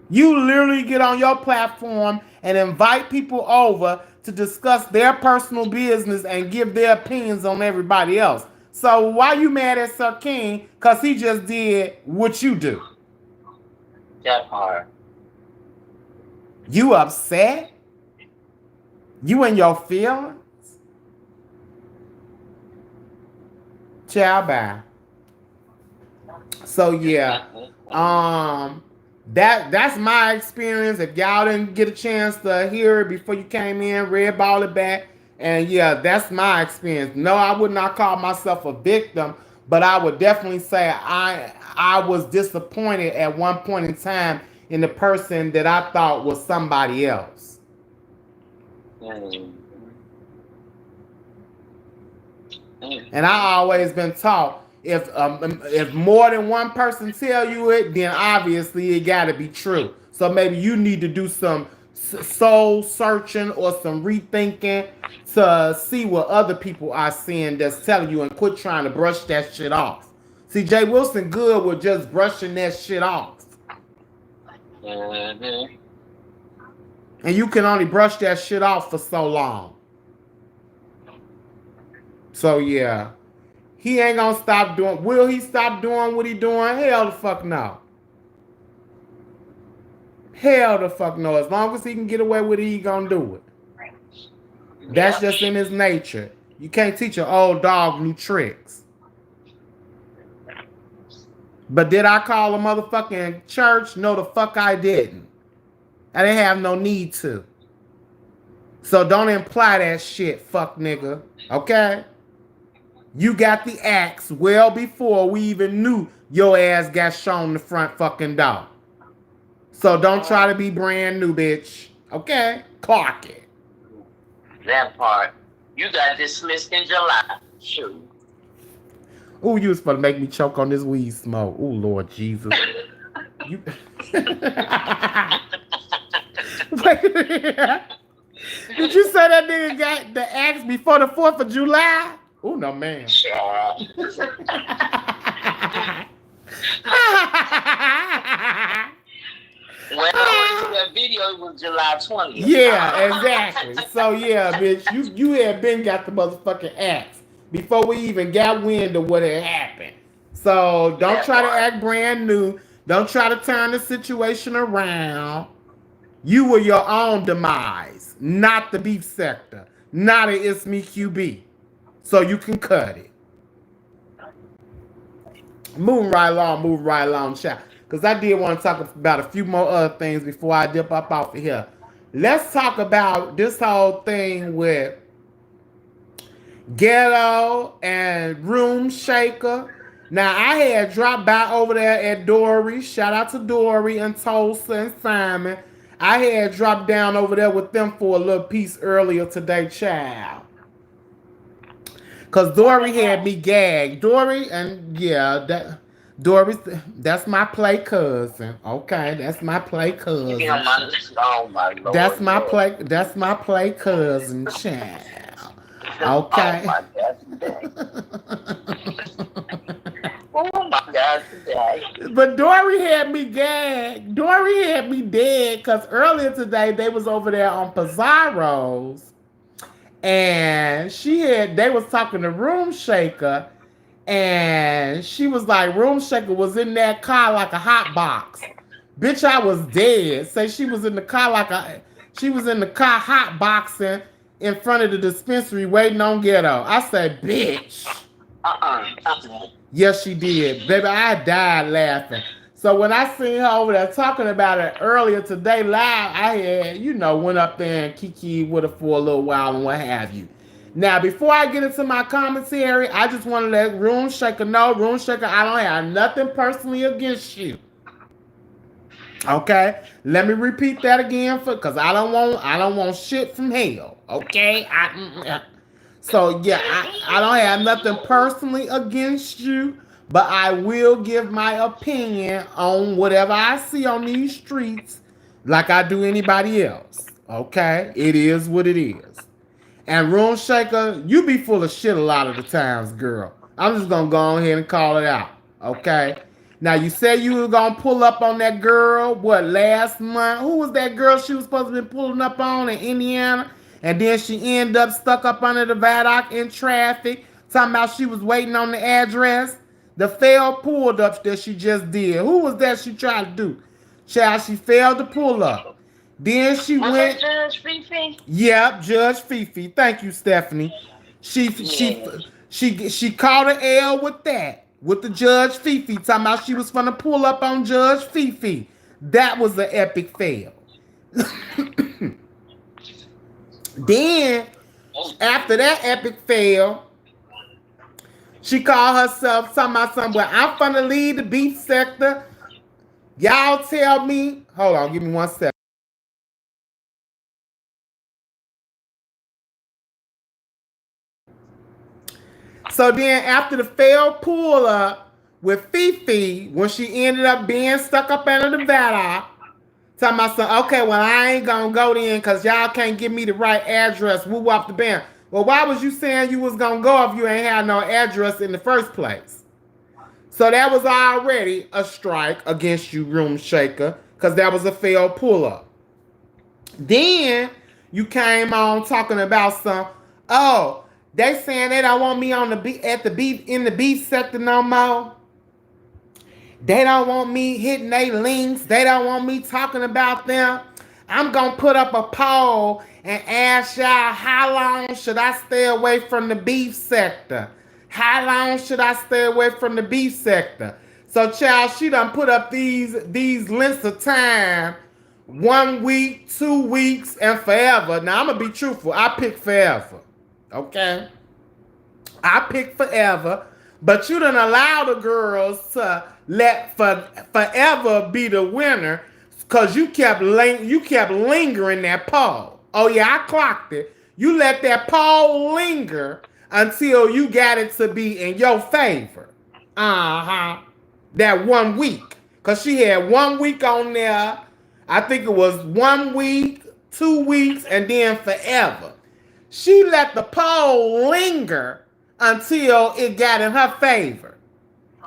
You literally get on your platform and invite people over to discuss their personal business and give their opinions on everybody else. So why you mad at Sir King? Because he just did what you do. That hard. You upset? You in your feelings? Ciao, bye. So yeah, that's my experience. If y'all didn't get a chance to hear it before you came in, red ball it back. And yeah, that's my experience. No, I would not call myself a victim, but I would definitely say I was disappointed at one point in time in the person that I thought was somebody else. Mm. And I always been taught if more than one person tell you it, then obviously it got to be true. So maybe you need to do some soul searching or some rethinking to see what other people are seeing that's telling you, and quit trying to brush that shit off. See, Jay Wilson good with just brushing that shit off. Mm-hmm. And you can only brush that shit off for so long. So yeah. He ain't gonna stop doing. Will he stop doing what he doing? Hell the fuck no. Hell the fuck no. As long as he can get away with it, he gonna do it. That's just in his nature. You can't teach an old dog new tricks. But did I call a motherfucking church? No, the fuck I didn't. I didn't have no need to. So don't imply that shit, fuck nigga. Okay? You got the axe well before we even knew your ass got shown the front fucking door. So don't try to be brand new, bitch. Okay? Clock it. That part. You got dismissed in July. Shoot. Ooh, you was supposed to make me choke on this weed smoke. Ooh, Lord Jesus. You... Wait, did you say that nigga got the axe before the 4th of July? Ooh, no, man. When I went to that video, it was July 20th. Yeah, exactly. So yeah, bitch, you had been got the motherfucking axe before we even got wind of what had happened. So don't try to act brand new. Don't try to turn the situation around. You were your own demise, not the beef sector, not an ItsMeQB. So you can cut it. Moving right along, chat. Because I did want to talk about a few more other things before I dip up off of here. Let's talk about this whole thing with Ghetto and Room Shaker. Now, I had dropped by over there at Dory. Shout out to Dory and Tulsa and Simon. I had dropped down over there with them for a little piece earlier today, child. Because Dory had me gagged. Dory, and yeah, Dory, that's my play cousin. Okay, that's my play cousin. Oh my Lord. That's my play cousin, child. Okay. Oh my God, today. But Dory had me gagged. Dory had me dead because earlier today they was over there on Pizarro's. And they was talking to Room Shaker, and she was like, Room Shaker was in that car like a hot box. Bitch, I was dead. Say she was in the car she was in the car hot boxing in front of the dispensary waiting on Ghetto. I said, bitch. Yes, she did. Baby, I died laughing. So when I seen her over there talking about it earlier today live, I had, went up there and kiki with her for a little while and what have you. Now, before I get into my commentary, I just want to let Room Shaker know, Room Shaker, I don't have nothing personally against you. Okay? Let me repeat that again because I don't want shit from hell. Okay? So yeah, I don't have nothing personally against you. But I will give my opinion on whatever I see on these streets like I do anybody else. Okay? It is what it is. And Room Shaker, you be full of shit a lot of the times, girl. I'm just going to go ahead and call it out. Okay? Now, you said you were going to pull up on that girl, last month? Who was that girl she was supposed to be pulling up on in Indiana? And then she ended up stuck up under the viaduct in traffic, talking about she was waiting on the address. The failed pulled up that she just did. Who was that she tried to do? Child, she failed to pull up. Then she went. Judge Fifi? Yep, Judge Fifi. Thank you, Stephanie. She caught an L with that. With the Judge Fifi. Talking about she was gonna pull up on Judge Fifi. That was an epic fail. Then After that epic fail, she called herself talking about something. Well, I'm finna lead the beef sector. Y'all tell me. Hold on, give me 1 second. So then after the failed pull up with Fifi, when she ended up being stuck up under the vat, talking about some, okay, well, I ain't gonna go then because y'all can't give me the right address. Woo off the band. Well, why was you saying you was gonna go if you ain't had no address in the first place? So that was already a strike against you, Room Shaker, because that was a failed pull up. Then you came on talking about some, oh, they saying they don't want me on in the beef sector no more. They don't want me hitting their links. They don't want me talking about them. I'm gonna put up a poll and ask y'all, how long should I stay away from the beef sector? How long should I stay away from the beef sector? So, child, she done put up these lengths of time, 1 week, 2 weeks, and forever. Now, I'm gonna be truthful. I pick forever. Okay? I pick forever, but you done allow the girls to let forever be the winner because you kept lingering that poll. Oh yeah, I clocked it. You let that poll linger until you got it to be in your favor. That 1 week, because she had 1 week on there. I think it was 1 week, 2 weeks, and then forever. She let the poll linger until it got in her favor.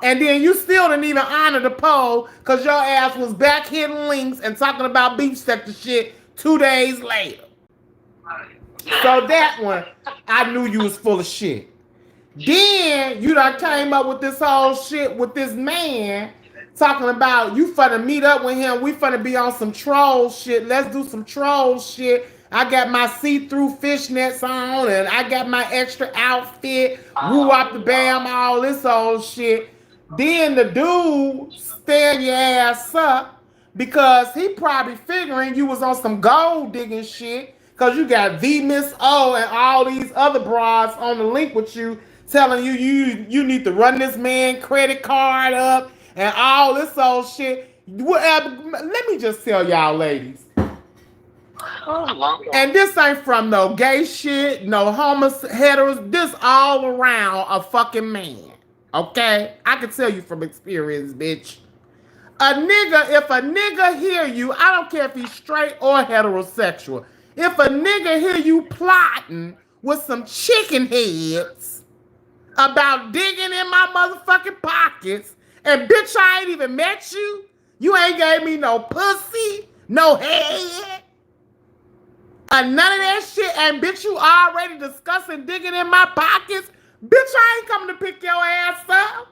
And then you still didn't even honor the poll because your ass was back hitting links and talking about beef sector shit 2 days later. So that one, I knew you was full of shit. Then you done came up with this whole shit with this man talking about you finna meet up with him. We finna be on some troll shit. Let's do some troll shit. I got my see-through fishnets on and I got my extra outfit. Woo up the bam, all this old shit. Then the dude stand your ass up because he probably figuring you was on some gold digging shit because you got V Miss O and all these other broads on the link with you telling you need to run this man credit card up and all this old shit. Let me just tell y'all ladies. And this ain't from no gay shit, no heteros. This all around a fucking man. Okay? I can tell you from experience, bitch. If a nigga hear you, I don't care if he's straight or heterosexual. If a nigga hear you plotting with some chicken heads about digging in my motherfucking pockets, and bitch, I ain't even met you. You ain't gave me no pussy, no head, none of that shit, and bitch, you already discussing digging in my pockets. Bitch, I ain't coming to pick your ass up.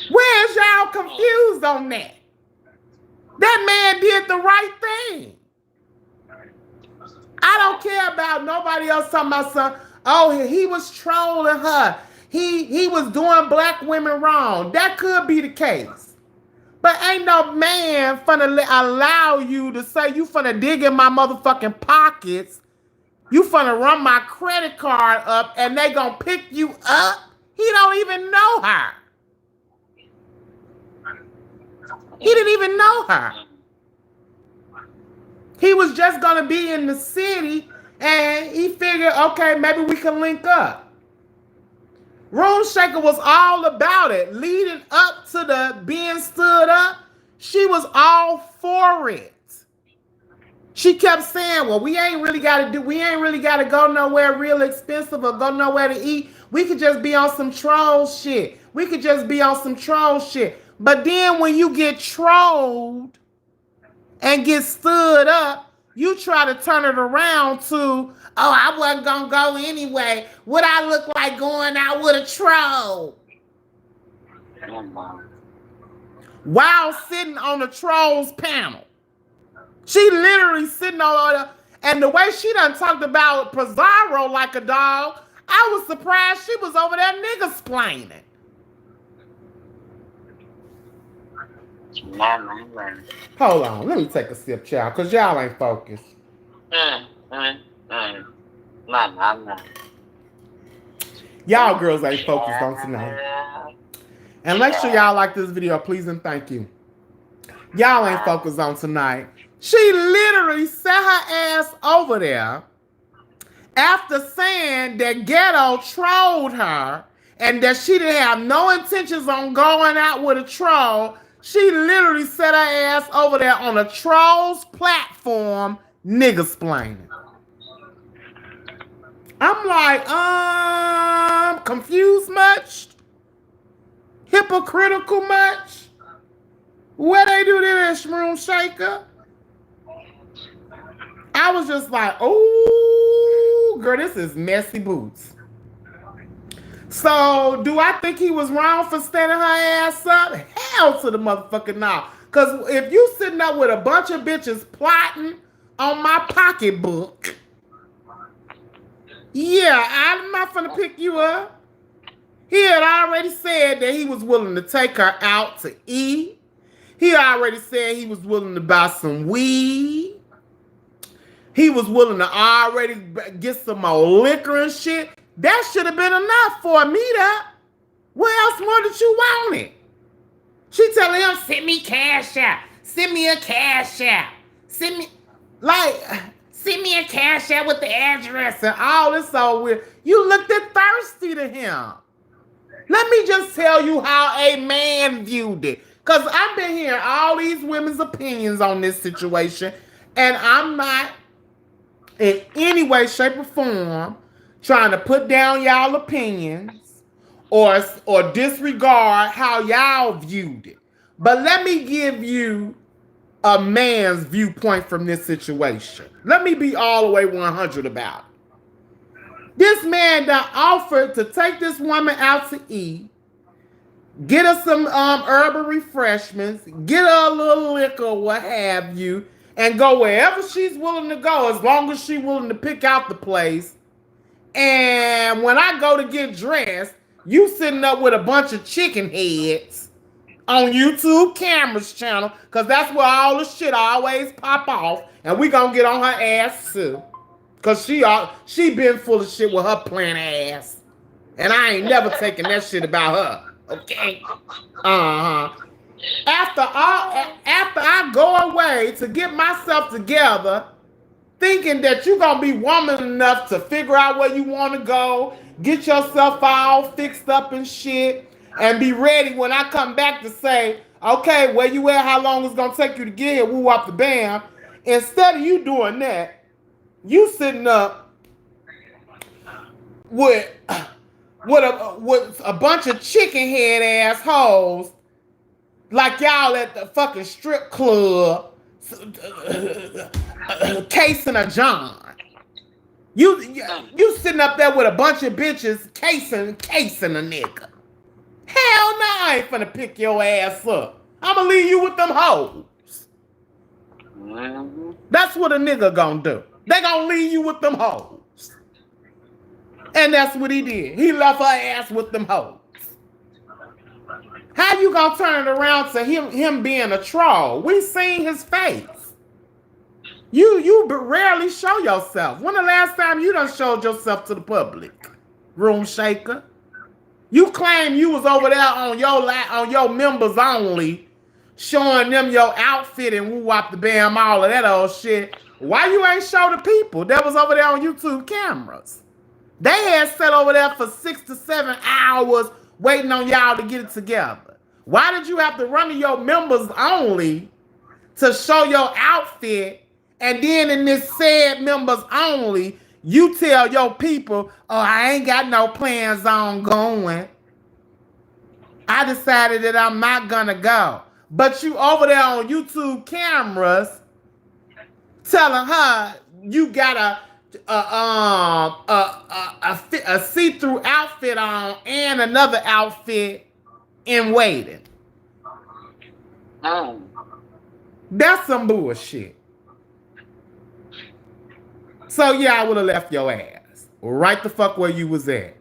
Where's y'all confused on that? That man did the right thing. I don't care about nobody else talking about something. Oh, he was trolling her. He was doing black women wrong. That could be the case. But ain't no man finna allow you to say you finna dig in my motherfucking pockets. You finna run my credit card up and they gonna pick you up. He don't even know her. He didn't even know her. He was just gonna be in the city and he figured, okay, maybe we can link up. Room Shaker was all about it. Leading up to the being stood up, she was all for it. She kept saying, well, we ain't really gotta go nowhere real expensive or go nowhere to eat. We could just be on some troll shit. But then when you get trolled and get stood up, you try to turn it around to, oh, I wasn't gonna go anyway. What I look like going out with a troll? While sitting on the trolls panel. She literally sitting on her, and the way she done talked about Pizarro like a dog, I was surprised she was over there niggas-splaining. Hold on, let me take a sip, child, because y'all ain't focused. Nah. Y'all girls ain't focused on tonight. And make sure y'all like this video, please and thank you. Y'all ain't focused on tonight. She literally set her ass over there after saying that Ghetto trolled her and that she didn't have no intentions on going out with a troll. She literally set her ass over there on a troll's platform, niggasplaining. I'm like, confused much? Hypocritical much? Where they do this, Shroom Shaker? I was just like, oh, girl, this is messy boots. So, do I think he was wrong for standing her ass up? Hell to the motherfucking no. Because if you sitting up with a bunch of bitches plotting on my pocketbook, yeah, I'm not finna pick you up. He had already said that he was willing to take her out to eat. He already said he was willing to buy some weed. He was willing to already get some more liquor and shit. That should have been enough for a meetup. What else more did you want it? She telling him, send me cash out. Send me a cash out. Send me a cash out with the address and all this so weird. You looked at thirsty to him. Let me just tell you how a man viewed it. Because I've been hearing all these women's opinions on this situation. And I'm not in any way, shape, or form trying to put down y'all opinions or disregard how y'all viewed it. But let me give you a man's viewpoint from this situation. Let me be all the way 100 about it. This man done offered to take this woman out to eat, get her some herbal refreshments, get her a little liquor, what have you, and go wherever she's willing to go as long as she's willing to pick out the place. And when I go to get dressed, you sitting up with a bunch of chicken heads on YouTube Camera's channel, because that's where all the shit always pop off, and we gonna get on her ass too. Because she been full of shit with her plain ass. And I ain't never taken that shit about her. Okay? After I go away to get myself together, thinking that you're going to be woman enough to figure out where you want to go, get yourself all fixed up and shit, and be ready when I come back to say, okay, where you at, how long it's going to take you to get here, woo up the bam. Instead of you doing that, you sitting up with a bunch of chicken head assholes like y'all at the fucking strip club casing a John. You sitting up there with a bunch of bitches casing a nigga. Hell no, I ain't finna pick your ass up. I'ma leave you with them hoes. That's what a nigga gonna do. They gonna leave you with them hoes. And that's what he did. He left her ass with them hoes. How you gonna turn it around to him being a troll? We seen his face. You rarely show yourself. When the last time you done showed yourself to the public? Room shaker. You claim you was over there on your members only, showing them your outfit and woo-wop the bam, all of that old shit. Why you ain't show the people that was over there on YouTube cameras? They had sat over there for 6 to 7 hours waiting on y'all to get it together. Why did you have to run to your members only to show your outfit, and then in this said members only, you tell your people, oh, I ain't got no plans on going. I decided that I'm not gonna go. But you over there on YouTube cameras telling her you got a see-through outfit on and another outfit in waiting. That's some bullshit. So yeah, I would have left your ass right the fuck where you was at.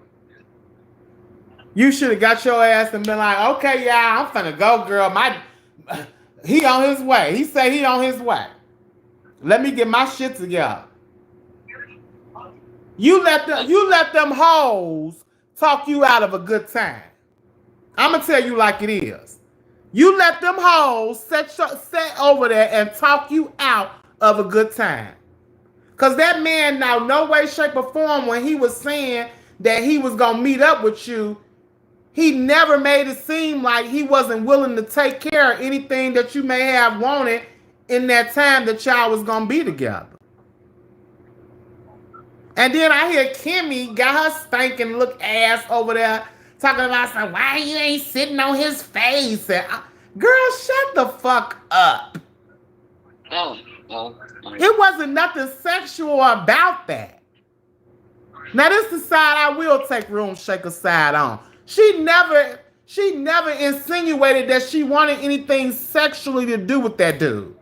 You should have got your ass and been like, okay, yeah, I'm finna go, girl. He on his way. He say he on his way. Let me get my shit together. You let them hoes talk you out of a good time. I'm gonna tell you like it is. You let them hoes set over there and talk you out of a good time. Cause that man now, no way, shape, or form, when he was saying that he was gonna meet up with you, he never made it seem like he wasn't willing to take care of anything that you may have wanted in that time that y'all was gonna be together. And then I hear Kimmy got her stinking look ass over there talking about some, why you ain't sitting on his face? And girl, shut the fuck up. It wasn't nothing sexual about that. Now this is the side I will take Room Shaker side on. She never insinuated that she wanted anything sexually to do with that dude.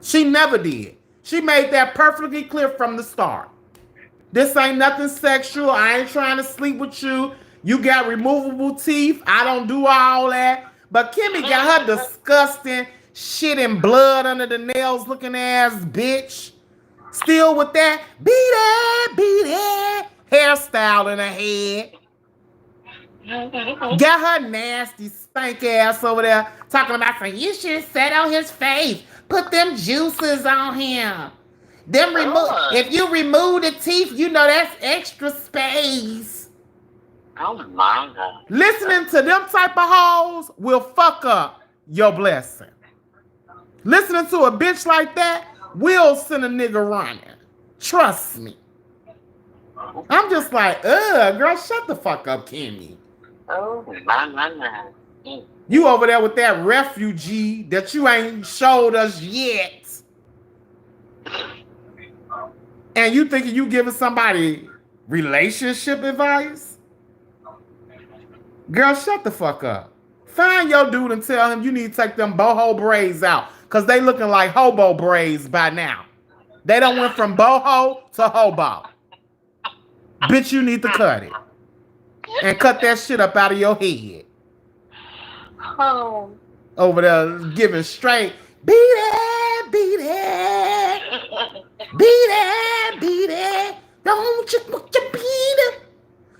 She never did. She made that perfectly clear from the start. This ain't nothing sexual. I ain't trying to sleep with you. You got removable teeth. I don't do all that. But Kimmy got her disgusting shit and blood under the nails looking ass bitch. Still with that beat it hairstyle in her head. Got her nasty stank ass over there talking about saying, you should set on his face. Put them juices on him. If you remove the teeth, you know that's extra space. Oh my God. Listening to them type of hoes will fuck up your blessing. Listening to a bitch like that will send a nigga running. Trust me. I'm just like, girl, shut the fuck up, Kimmy. Oh my. You over there with that refugee that you ain't showed us yet. And you thinking you giving somebody relationship advice? Girl, shut the fuck up. Find your dude and tell him you need to take them boho braids out. Because they looking like hobo braids by now. They done went from boho to hobo. Bitch, you need to cut it. And cut that shit up out of your head. Oh. Over there giving straight, beat it. Beat it. Don't you beat it.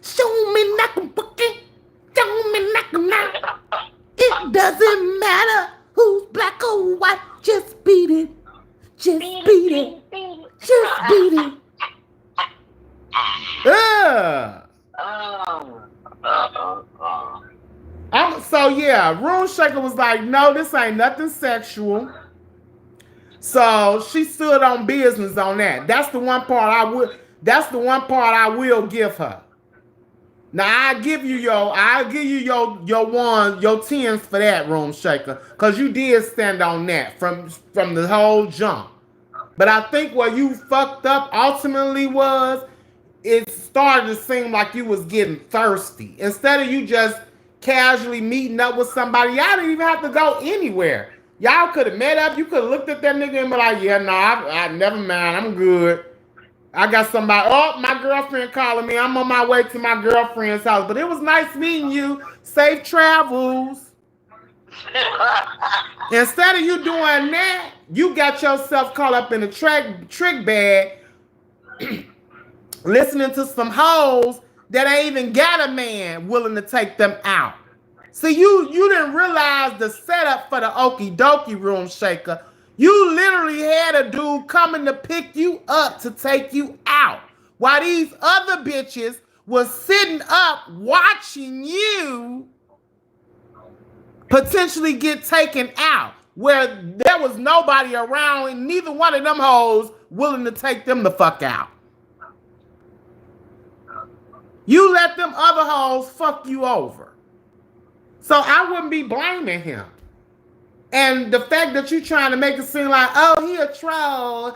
Show me knock bucket. Show me knock. It doesn't matter who's black or white. Just beat it. Just beat it. Just beat it. So yeah, Room Shaker was like, no, this ain't nothing sexual. So she stood on business on that. That's the one part I will give her. Now I'll give you your 10s for that, Room Shaker, because you did stand on that from the whole jump. But I think what you fucked up ultimately was it started to seem like you was getting thirsty. Instead of you just casually meeting up with somebody, y'all didn't even have to go anywhere. Y'all could have met up. You could have looked at that nigga and be like, yeah, no, I never mind. I'm good. I got somebody. Oh, my girlfriend calling me. I'm on my way to my girlfriend's house. But it was nice meeting you. Safe travels. Instead of you doing that, you got yourself caught up in a trick bag listening to some hoes that ain't even got a man willing to take them out. See, you didn't realize the setup for the okie dokie, Room Shaker. You literally had a dude coming to pick you up to take you out, while these other bitches was sitting up watching you potentially get taken out, where there was nobody around and neither one of them hoes willing to take them the fuck out. You let them other hoes fuck you over. So I wouldn't be blaming him. And the fact that you trying to make it seem like, oh, he a troll.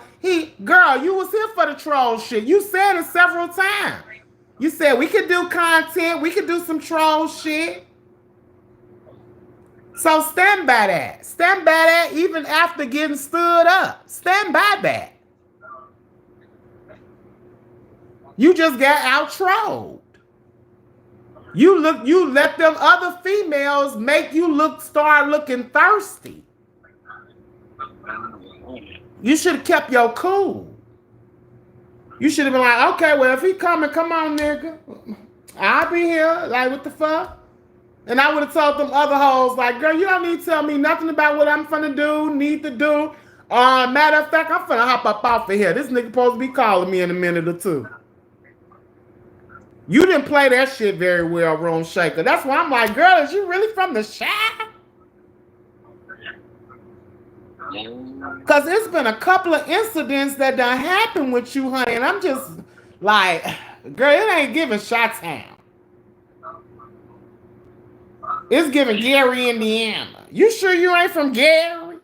Girl, you was here for the troll shit. You said it several times. You said we could do content. We could do some troll shit. So stand by that. Stand by that even after getting stood up. Stand by that. You just got out trolled. You let them other females make you start looking thirsty. You should have kept your cool. You should have been like, okay, well, if he coming, come on, nigga. I'll be here. Like, what the fuck? And I would have told them other hoes, like, girl, you don't need to tell me nothing about what I'm finna do, need to do. Matter of fact, I'm finna hop up off of here. This nigga supposed to be calling me in a minute or two. You didn't play that shit very well, Room Shaker. That's why I'm like, girl, is you really from the shack? Because it's been a couple of incidents that done happened with you, honey, and I'm just like, girl, it ain't giving Chi-Town. It's giving Gary, Indiana. You sure you ain't from Gary?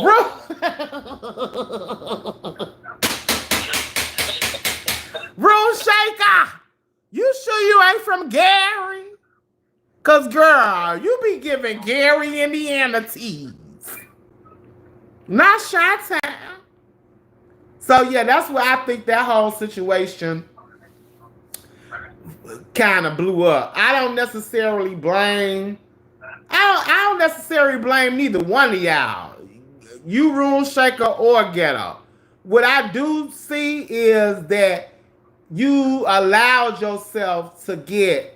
Bro. Room Shaker, you sure you ain't from Gary? Cause girl, you be giving Gary, Indiana teas. Not Chi-Town. So yeah, that's where I think that whole situation kind of blew up. I don't necessarily blame neither one of y'all. You, Room Shaker, or Ghetto. What I do see is that you allowed yourself to get,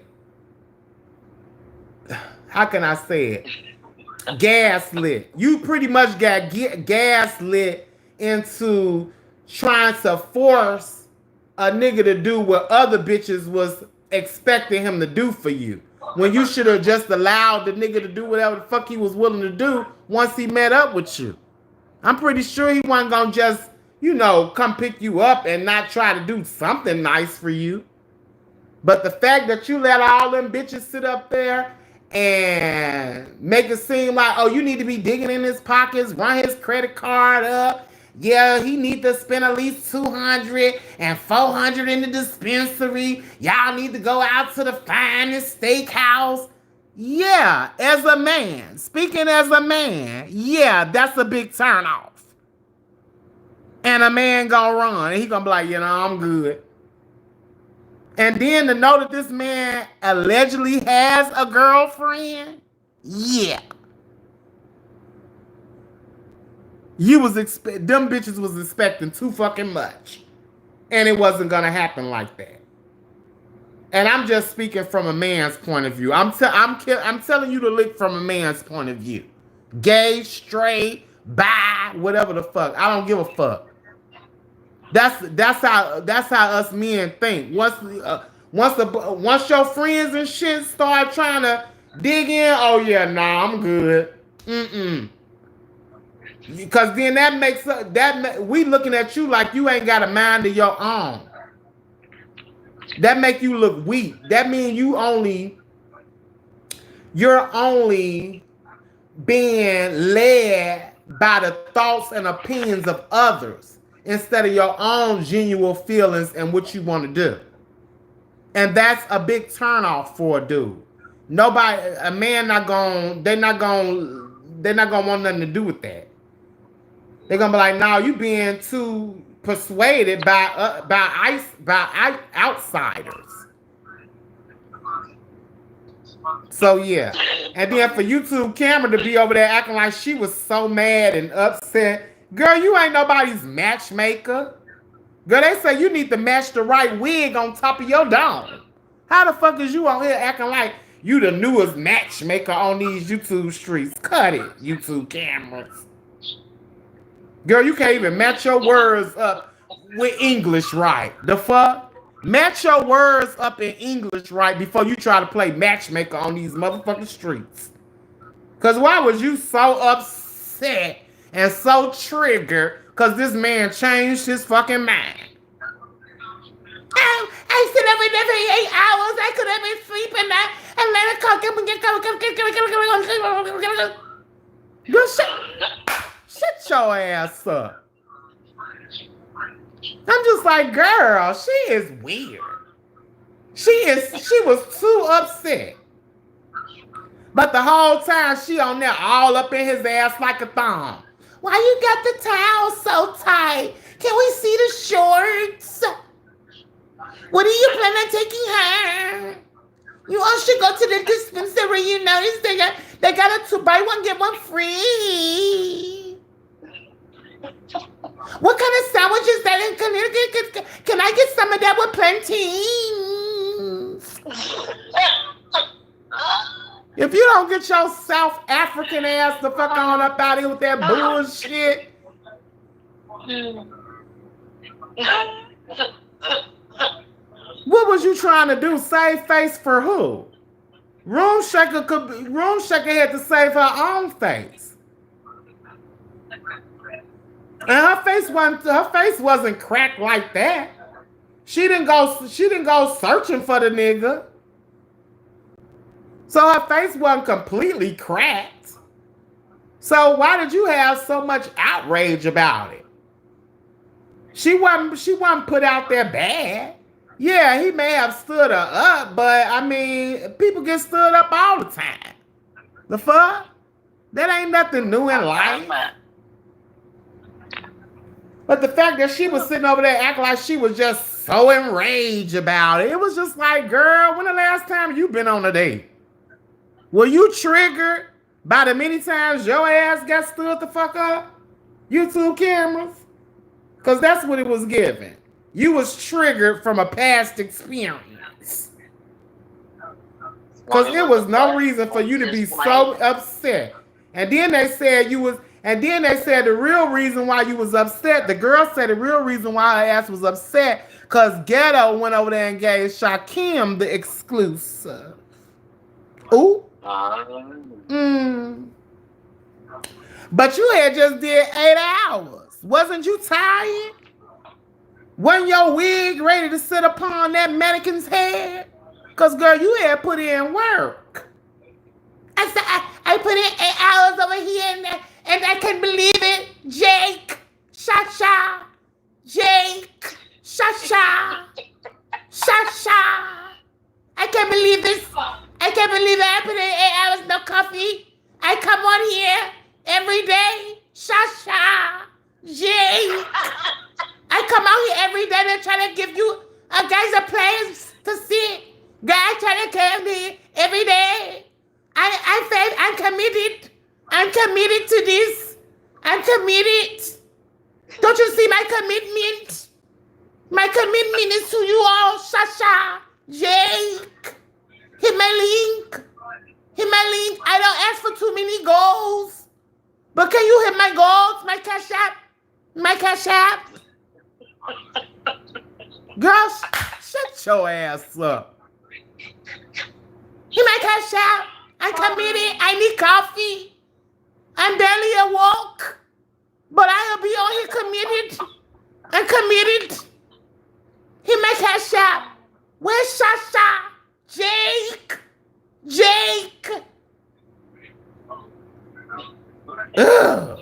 how can I say it? Gaslit. You pretty much got gaslit into trying to force a nigga to do what other bitches was expecting him to do for you. When you should have just allowed the nigga to do whatever the fuck he was willing to do once he met up with you. I'm pretty sure he wasn't gonna just, come pick you up and not try to do something nice for you. But the fact that you let all them bitches sit up there and make it seem like, oh, you need to be digging in his pockets, run his credit card up. Yeah, he need to spend at least $200 and $400 in the dispensary. Y'all need to go out to the finest steakhouse. Yeah, as a man, speaking as a man, yeah, that's a big turn off. And a man gonna run, and he gonna be like, I'm good. And then to know that this man allegedly has a girlfriend, yeah. Them bitches was expecting too fucking much. And it wasn't gonna happen like that. And I'm just speaking from a man's point of view. I'm telling you to look from a man's point of view. Gay, straight, bi, whatever the fuck. I don't give a fuck. That's how us men think. Once your friends and shit start trying to dig in, oh yeah, nah, I'm good. Because then that makes we looking at you like you ain't got a mind of your own. That make you look weak. That means you're only being led by the thoughts and opinions of others instead of your own genuine feelings and what you want to do. And that's a big turnoff for a dude. A man they're not gonna want nothing to do with that. They're gonna be like, no, you being too persuaded by outsiders. So yeah. And then for YouTube camera to be over there acting like she was so mad and upset. Girl, you ain't nobody's matchmaker. Girl, they say you need to match the right wig on top of your dome. How the fuck is you on here acting like you the newest matchmaker on these YouTube streets? Cut it, YouTube cameras. Girl, you can't even match your words up with English right. The fuck? Match your words up in English right before you try to play matchmaker on these motherfucking streets. Because why was you so upset and so triggered because this man changed his fucking mind? I sit up in there for 8 hours. I could have been sleeping now and let it cook. Girl, shut your ass up. I'm just like, girl, she is weird. She was too upset. But the whole time she on there all up in his ass like a thumb. Why you got the towel so tight? Can we see the shorts? What are you planning on taking her? You all should go to the dispensary. You notice they got a 2 buy 1 get 1 free. What kind of sandwiches that can I get some of that with plantains? If you don't get your South African ass the fuck on up out of here with that bullshit. What was you trying to do? Save face for who? Room Shaker had to save her own face. And her face wasn't cracked like that. She didn't go searching for the nigga. So her face wasn't completely cracked. So why did you have so much outrage about it? She wasn't put out there bad. Yeah, he may have stood her up, but I mean, people get stood up all the time. The fuck? That ain't nothing new in life. But the fact that she was sitting over there acting like she was just so enraged about it, it was just like, girl, when the last time you been on a date? Were you triggered by the many times your ass got stood the fuck up? YouTube cameras? Because that's what it was given. You was triggered from a past experience. Because there was no reason for you to be so upset. And then they said the real reason why you was upset, the girl said the real reason why her ass was upset, because Ghetto went over there and gave Shakim the exclusive. Ooh. But you had just did 8 hours. Wasn't you tired? Wasn't your wig ready to sit upon that mannequin's head? Because, girl, you had put in work. I put in 8 hours over here and I can't believe it. Jake. Sha-sha. Jake. Sha-sha. Sha-sha. I can't believe this. I can't believe it. I put in 8 hours, no coffee. I come on here every day. Sha-sha. Jake. I come out here every day and try to give you guys a place to sit. Guys try to come here every day. I'm committed. I'm committed to this. I'm committed. Don't you see my commitment? My commitment is to you all, Sasha, Jake. Hit my link. Hit my link. I don't ask for too many goals. But can you hit my goals, my cash app? My cash app? Girl, shut your ass up. Hit my cash app. I'm committed. I need coffee. I'm barely awoke. But I'll be on here committed. I'm committed. Hit my cash app. Where's Sasha? Jake. Jake. Ugh.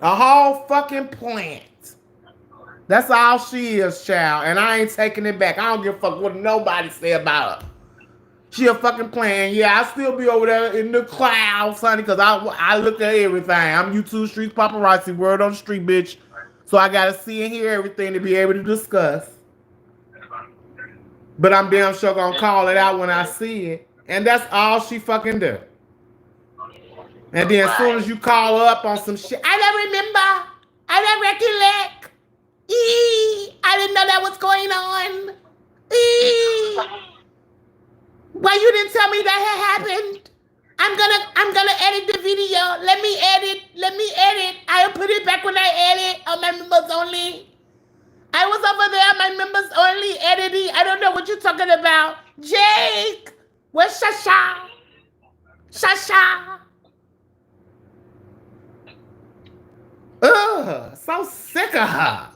A whole fucking plant. That's all she is, child. And I ain't taking it back. I don't give a fuck what nobody say about her. She a fucking plant. Yeah, I still be over there in the clouds, honey, because I look at everything. I'm YouTube Street Paparazzi, word on the street, bitch. So I got to see and hear everything to be able to discuss. But I'm damn sure going to call it out when I see it. And that's all she fucking do. And then as soon as you call her up on some shit, I don't remember. I don't recollect. I didn't know that was going on. Why you didn't tell me that had happened? I'm gonna edit the video. Let me edit. I'll put it back when I edit on my members only. I was over there on my members only editing. I don't know what you're talking about. Jake, where's Sasha? Sasha. Ugh, so sick of her.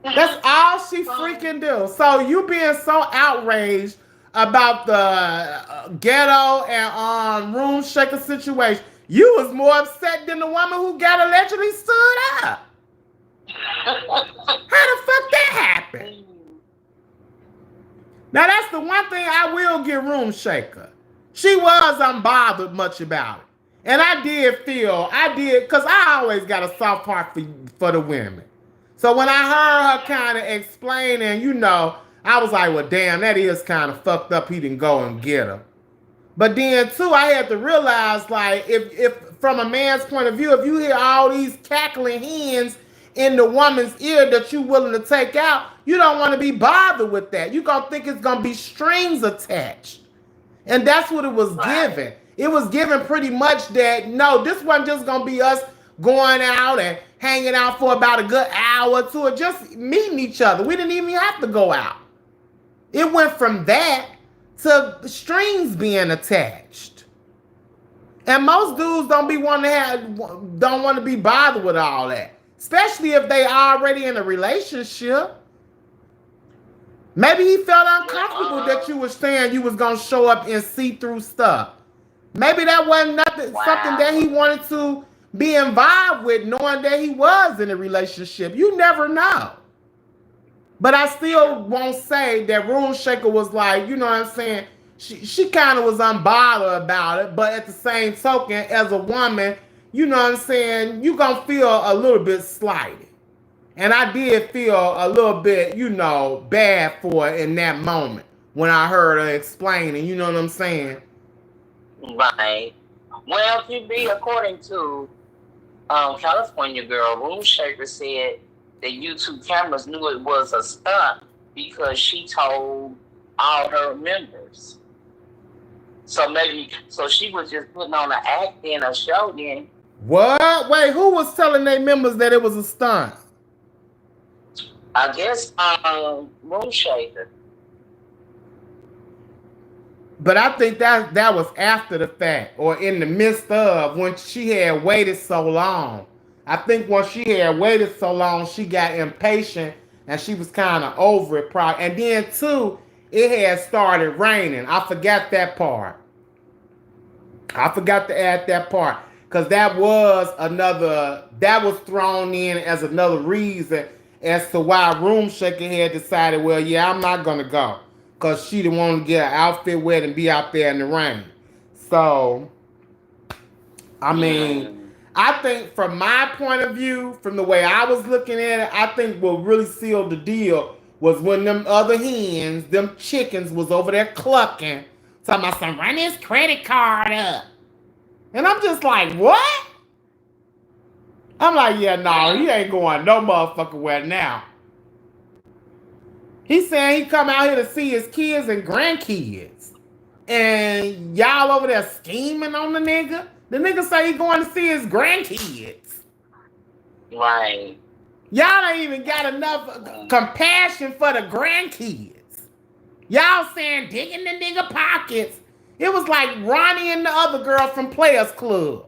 That's all she freaking do. So you being so outraged about the Ghetto and room shaker situation, you was more upset than the woman who got allegedly stood up. How the fuck that happened? Now that's the one thing I will give room shaker. She was unbothered much about it. And I did, because I always got a soft heart for the women. So when I heard her kind of explaining, I was like, well, damn, that is kind of fucked up. He didn't go and get her. But then too, I had to realize, like, if from a man's point of view, if you hear all these cackling hens in the woman's ear that you willing to take out, you don't want to be bothered with that. You gonna think it's gonna be strings attached. And that's what it was given. It was given pretty much that, no, this wasn't just going to be us going out and hanging out for about a good hour or two or just meeting each other. We didn't even have to go out. It went from that to strings being attached. And most dudes don't want to be bothered with all that, especially if they already in a relationship. Maybe he felt uncomfortable that you were saying you was gonna show up in see-through stuff. Maybe that wasn't something that he wanted to be involved with, knowing that he was in a relationship. You never know. But I still won't say that Room Shaker was like, you know what I'm saying? She kind of was unbothered about it, but at the same token, as a woman, you know what I'm saying, you gonna feel a little bit slighted. And I did feel a little bit, you know, bad for it in that moment when I heard her explaining, you know what I'm saying? Right. Well, QB, according to California girl, Room Shaker said that YouTube cameras knew it was a stunt because she told all her members. So she was just putting on an act in a show then. What? Wait, who was telling their members that it was a stunt? I guess Room Shaker. But I think that was after the fact or in the midst of when she had waited so long. I think once she had waited so long, she got impatient and she was kind of over it. Probably. And then too, it had started raining. I forgot that part. I forgot to add that part because that was thrown in as another reason as to why Room Shaker had decided, well, yeah, I'm not going to go. Because she didn't want to get her outfit wet and be out there in the rain. So, I mean, I think from my point of view, from the way I was looking at it, I think what really sealed the deal was when them other hens, them chickens was over there clucking, talking about some, run his credit card up. And I'm just like, what? I'm like, yeah, no, he ain't going no motherfucking where now. He's saying he come out here to see his kids and grandkids. And y'all over there scheming on the nigga. The nigga say he going to see his grandkids. Right. Y'all ain't even got enough compassion for the grandkids. Y'all saying dig in the nigga pockets. It was like Ronnie and the other girl from Players Club.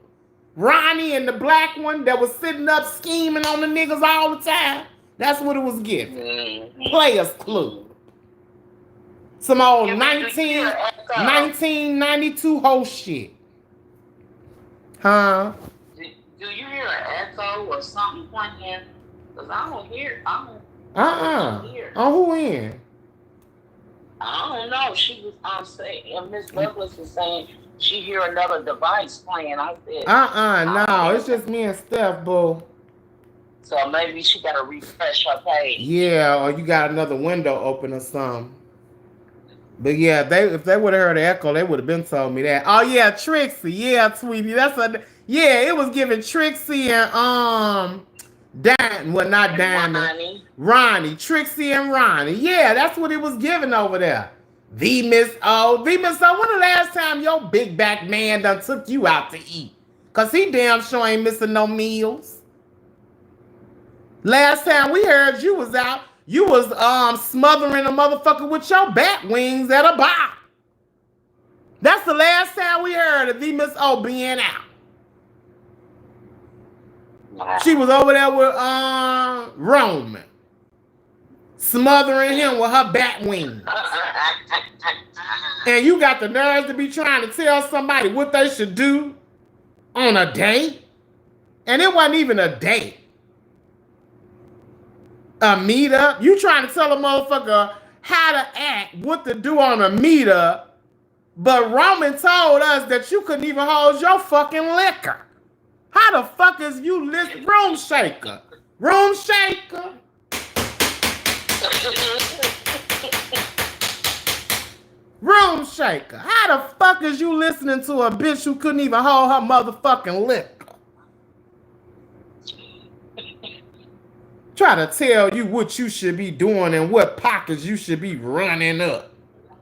Ronnie and the black one that was sitting up scheming on the niggas all the time. That's what it was giving. Players Club. Some old 1992 whole shit. Huh? Do you hear an echo or something playing? Because I don't hear. I don't hear. On who end? I don't know. She was saying, Miss Douglas was saying she hear another device playing. I said, no, it's just me and Steph, boo. So maybe she got to refresh her page. Yeah, or you got another window open or something. But yeah, if they would have heard the echo, they would have been told me that. Oh yeah, Trixie. Yeah, Tweety. It was giving Trixie and Ronnie. Trixie and Ronnie. Yeah, that's what it was giving over there. The Miss O. When the last time your big back man done took you out to eat? Cause he damn sure ain't missing no meals. Last time we heard you was out, you was smothering a motherfucker with your bat wings at a bar. That's the last time we heard of the Miss O being out. She was over there with Roman, smothering him with her bat wings. And you got the nerves to be trying to tell somebody what they should do on a date? And it wasn't even a date. A meetup? You trying to tell a motherfucker how to act, what to do on a meetup, but Roman told us that you couldn't even hold your fucking liquor. How the fuck is you Room Shaker? Room Shaker? Room shaker. How the fuck is you listening to a bitch who couldn't even hold her motherfucking liquor? Try to tell you what you should be doing and what pockets you should be running up.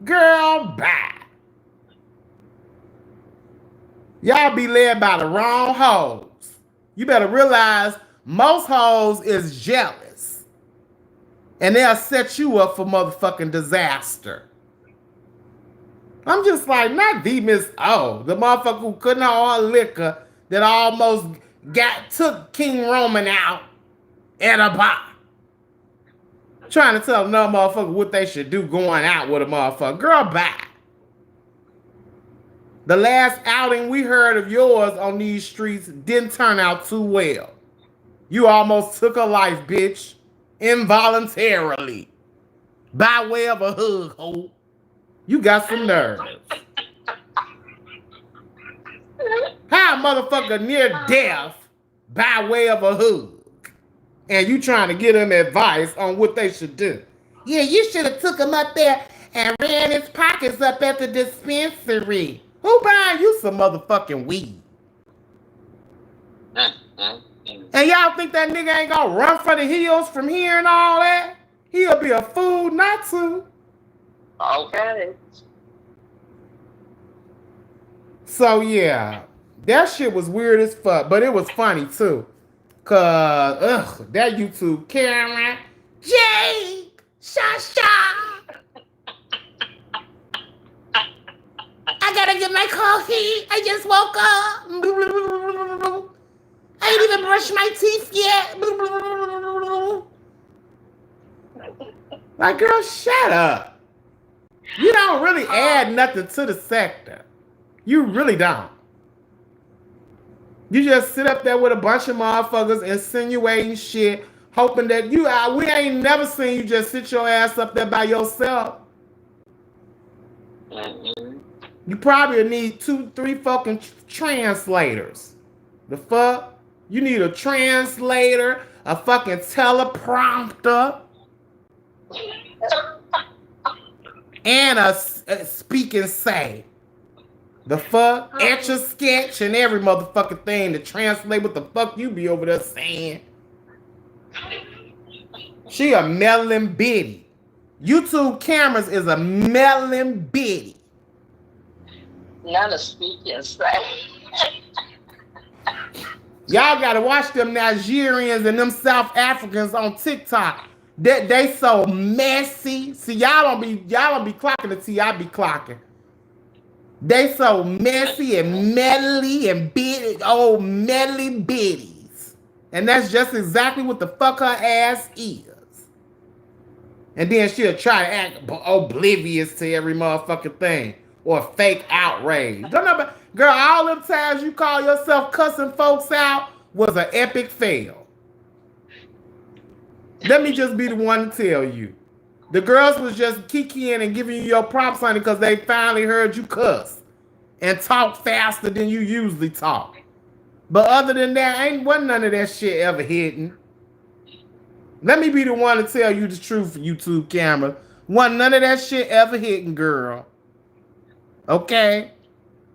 Girl, bye. Y'all be led by the wrong hoes. You better realize most hoes is jealous. And they'll set you up for motherfucking disaster. I'm just like, not the Miss O, the motherfucker who couldn't hold her liquor that almost took King Roman out at a bar. Trying to tell another motherfucker what they should do going out with a motherfucker. Girl, bye. The last outing we heard of yours on these streets didn't turn out too well. You almost took a life, bitch. Involuntarily. By way of a hug, ho. You got some nerves. How a motherfucker near death by way of a hug? And you trying to give them advice on what they should do. Yeah, you should have took him up there and ran his pockets up at the dispensary. Who buying you some motherfucking weed? And y'all think that nigga ain't gonna run for the hills from here and all that? He'll be a fool not to. Okay. So yeah, that shit was weird as fuck, but it was funny too. Cause that YouTube camera, Jake, Shasha. I gotta get my coffee. I just woke up. I ain't even brushed my teeth yet. Like, girl, shut up. You don't really add nothing to the sector. You really don't. You just sit up there with a bunch of motherfuckers insinuating shit, hoping that we ain't never seen you just sit your ass up there by yourself. You probably need 2-3 fucking translators. The fuck? You need a translator, a fucking teleprompter, and a speak and say. The fuck? Etch a sketch and every motherfucking thing to translate what the fuck you be over there saying. She a melon bitty. YouTube cameras is a melon bitty. Not a speak and say. Y'all gotta watch them Nigerians and them South Africans on TikTok. They so messy. See, y'all don't be clocking the T, I be clocking. They so messy and meddly and bitty, old meddly bitties. And that's just exactly what the fuck her ass is. And then she'll try to act oblivious to every motherfucking thing. Or fake outrage. Don't know about, girl, all them times you call yourself cussing folks out was an epic fail. Let me just be the one to tell you. The girls was just kikiing and giving you your props, honey, because they finally heard you cuss and talk faster than you usually talk. But other than that, wasn't none of that shit ever hitting. Let me be the one to tell you the truth, YouTube camera. Wasn't none of that shit ever hitting, girl. Okay?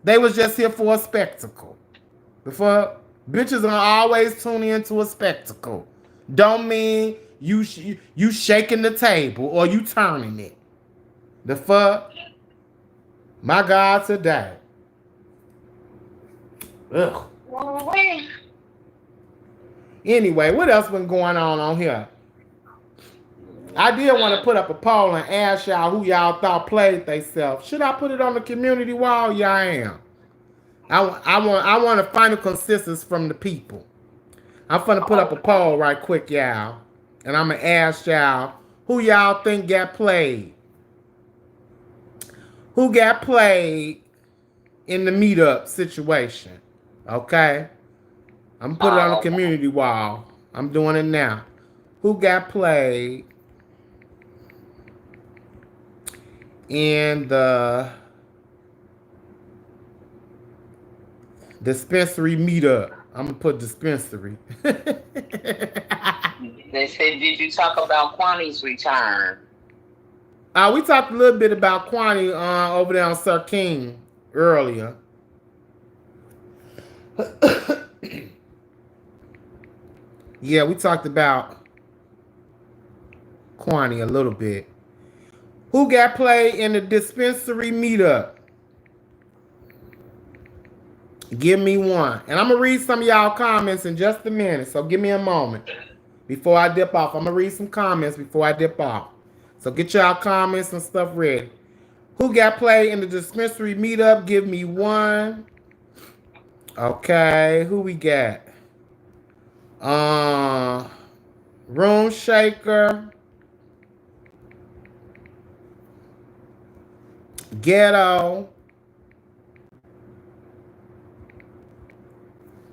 They was just here for a spectacle. The fuck? Bitches are always tuning into a spectacle. Don't mean you shaking the table or you turning it. The fuck? My God, today. Ugh. Anyway, what else been going on here? I did want to put up a poll and ask y'all who y'all thought played themselves. Should I put it on the community wall? Yeah, I am. I want a final consensus from the people. I'm finna put up a poll right quick, y'all. And I'm gonna ask y'all who y'all think got played. Who got played in the meetup situation? Okay? I'm gonna put it on the community wall. I'm doing it now. Who got played in the dispensary meetup? I'm gonna put dispensary. They said, did you talk about Kwani's return? We talked a little bit about Kwani over there on Sir King earlier. Yeah, we talked about Kwani a little bit. Who got played in the dispensary meetup? Give me one. And I'm going to read some of y'all comments in just a minute. So give me a moment before I dip off. I'm going to read some comments before I dip off. So get y'all comments and stuff ready. Who got played in the dispensary meetup? Give me one. Okay. Who we got? Room Shaker. Ghetto.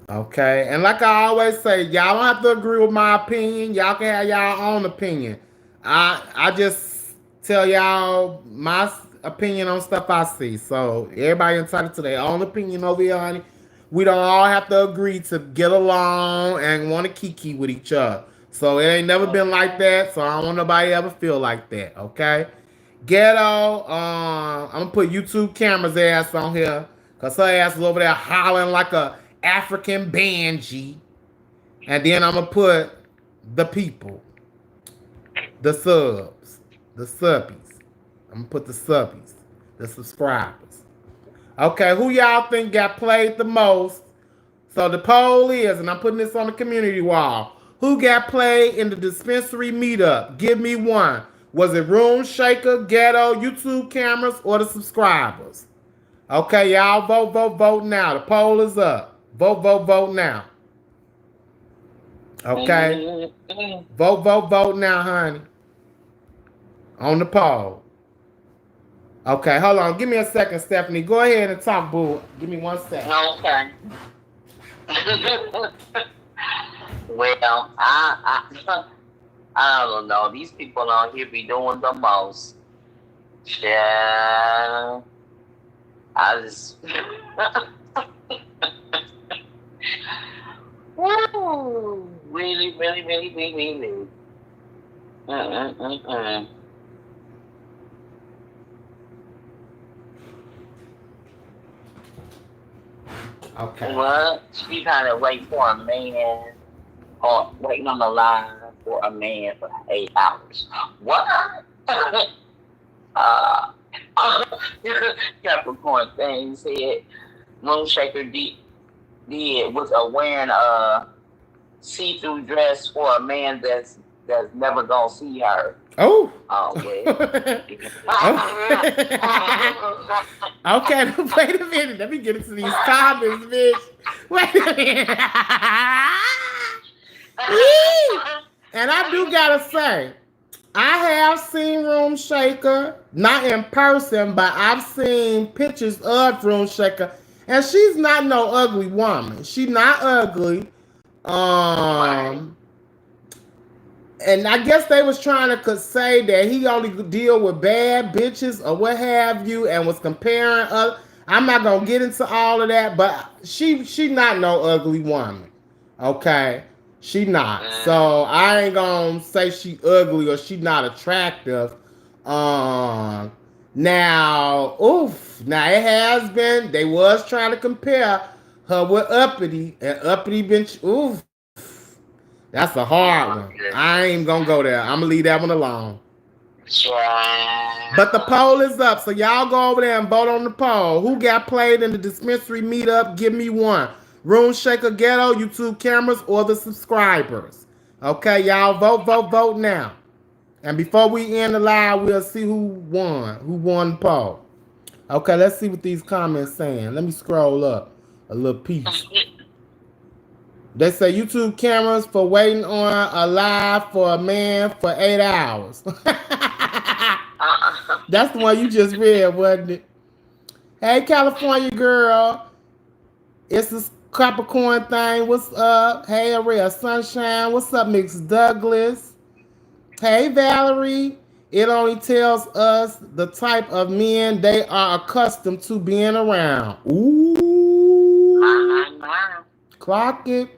Okay, and like I always say, y'all don't have to agree with my opinion. Y'all can have y'all own opinion. I just tell y'all my opinion on stuff I see. So everybody entitled to their own opinion over here, honey. We don't all have to agree to get along and want to kiki with each other. So it ain't never been like that. So I don't want nobody ever feel like that. Okay. Ghetto, I'm gonna put YouTube camera's ass on here because her ass is over there hollering like a African banshee. And then I'm gonna put the people, the subs, the subbies. I'm gonna put the subbies, the subscribers. Okay, who y'all think got played the most? So the poll is, and I'm putting this on the community wall. Who got played in the dispensary meetup? Give me one. Was it Room Shaker, Ghetto, YouTube cameras, or the subscribers? Okay, y'all vote, vote, vote now. The poll is up. Vote, vote, vote now. Okay? Vote, vote, vote now, honey. On the poll. Okay, hold on. Give me a second, Stephanie. Go ahead and talk, boo. Give me 1 second. Okay. Well, I don't know. These people on here be doing the most. Yeah. I just. Woo! Really, really, really, really, really. Okay. What? She kind of wait for a man, or waiting on the line for a man for 8 hours. What? Capricorn thing said Moonshaker did was wearing a see-through dress for a man that's never gonna see her. Oh. Well. Okay, wait a minute. Let me get into these comments, bitch. Wait a minute. And I do gotta say, I have seen Room Shaker, not in person, but I've seen pictures of Room Shaker, and she's not no ugly woman. She's not ugly. And I guess they was trying to say that he only deal with bad bitches or what have you, and was comparing other. I'm not gonna get into all of that, but she not no ugly woman. Okay, she not. So I ain't gonna say she ugly or she not attractive. Now, now it has been. They was trying to compare her with Uppity, and Uppity been That's a hard one. I ain't gonna go there. I'm gonna leave that one alone. But the poll is up, so y'all go over there and vote on the poll. Who got played in the dispensary meetup? Give me one. Room Shaker, Ghetto, YouTube cameras, or the subscribers. Okay, y'all vote, vote, vote now. And before we end the live, we'll see who won the poll. Okay, let's see what these comments saying. Let me scroll up a little piece. They say YouTube cameras for waiting on a live for a man for 8 hours. That's the one you just read, wasn't it? Hey, California girl. It's this Capricorn thing. What's up? Hey, Ariel Sunshine. What's up, Mix Douglas? Hey, Valerie. It only tells us the type of men they are accustomed to being around. Ooh. Clock it.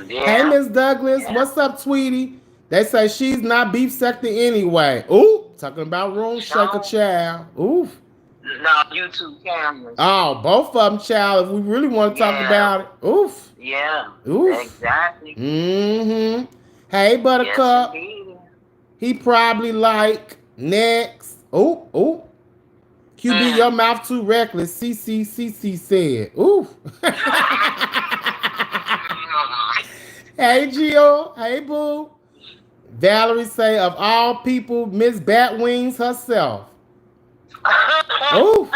Yeah. Hey, Miss Douglas. Yeah. What's up, Tweety? They say she's not beef sector anyway. Ooh, talking about Room Shaker, child. Oof. No, YouTube cameras. Oh, both of them, child. If we really want to talk about it. Oof. Yeah. Oof. Exactly. Mm-hmm. Hey, Buttercup. Yes, he probably like next. Oh. QB, your mouth too reckless. CC said. Oof. Hey, Gio. Hey, boo. Valerie say, of all people, Miss Batwings herself. Oof.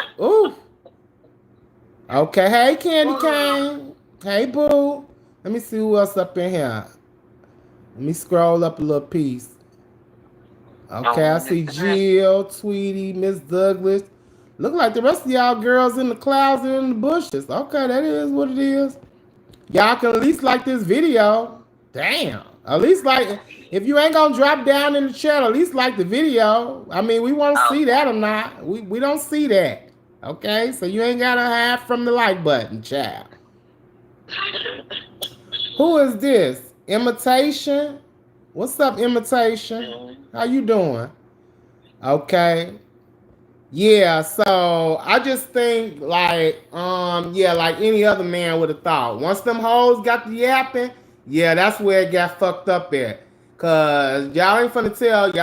Okay, hey, Candy Cane. Hey, boo. Let me see who else up in here. Let me scroll up a little piece. Okay, I see Jill, Tweety, Miss Douglas. Look like the rest of y'all girls in the clouds and in the bushes. Okay, that is what it is. Y'all can at least like this video. Damn. At least like, if you ain't gonna drop down in the chat, at least like the video. I mean, we won't see that or not. We don't see that. Okay, so you ain't gotta hide from the like button, child. Who is this? Imitation? What's up, Imitation? How you doing? Okay. Yeah, so I just think like any other man would have thought. Once them hoes got the yapping, yeah, that's where it got fucked up at. Cause y'all ain't finna tell,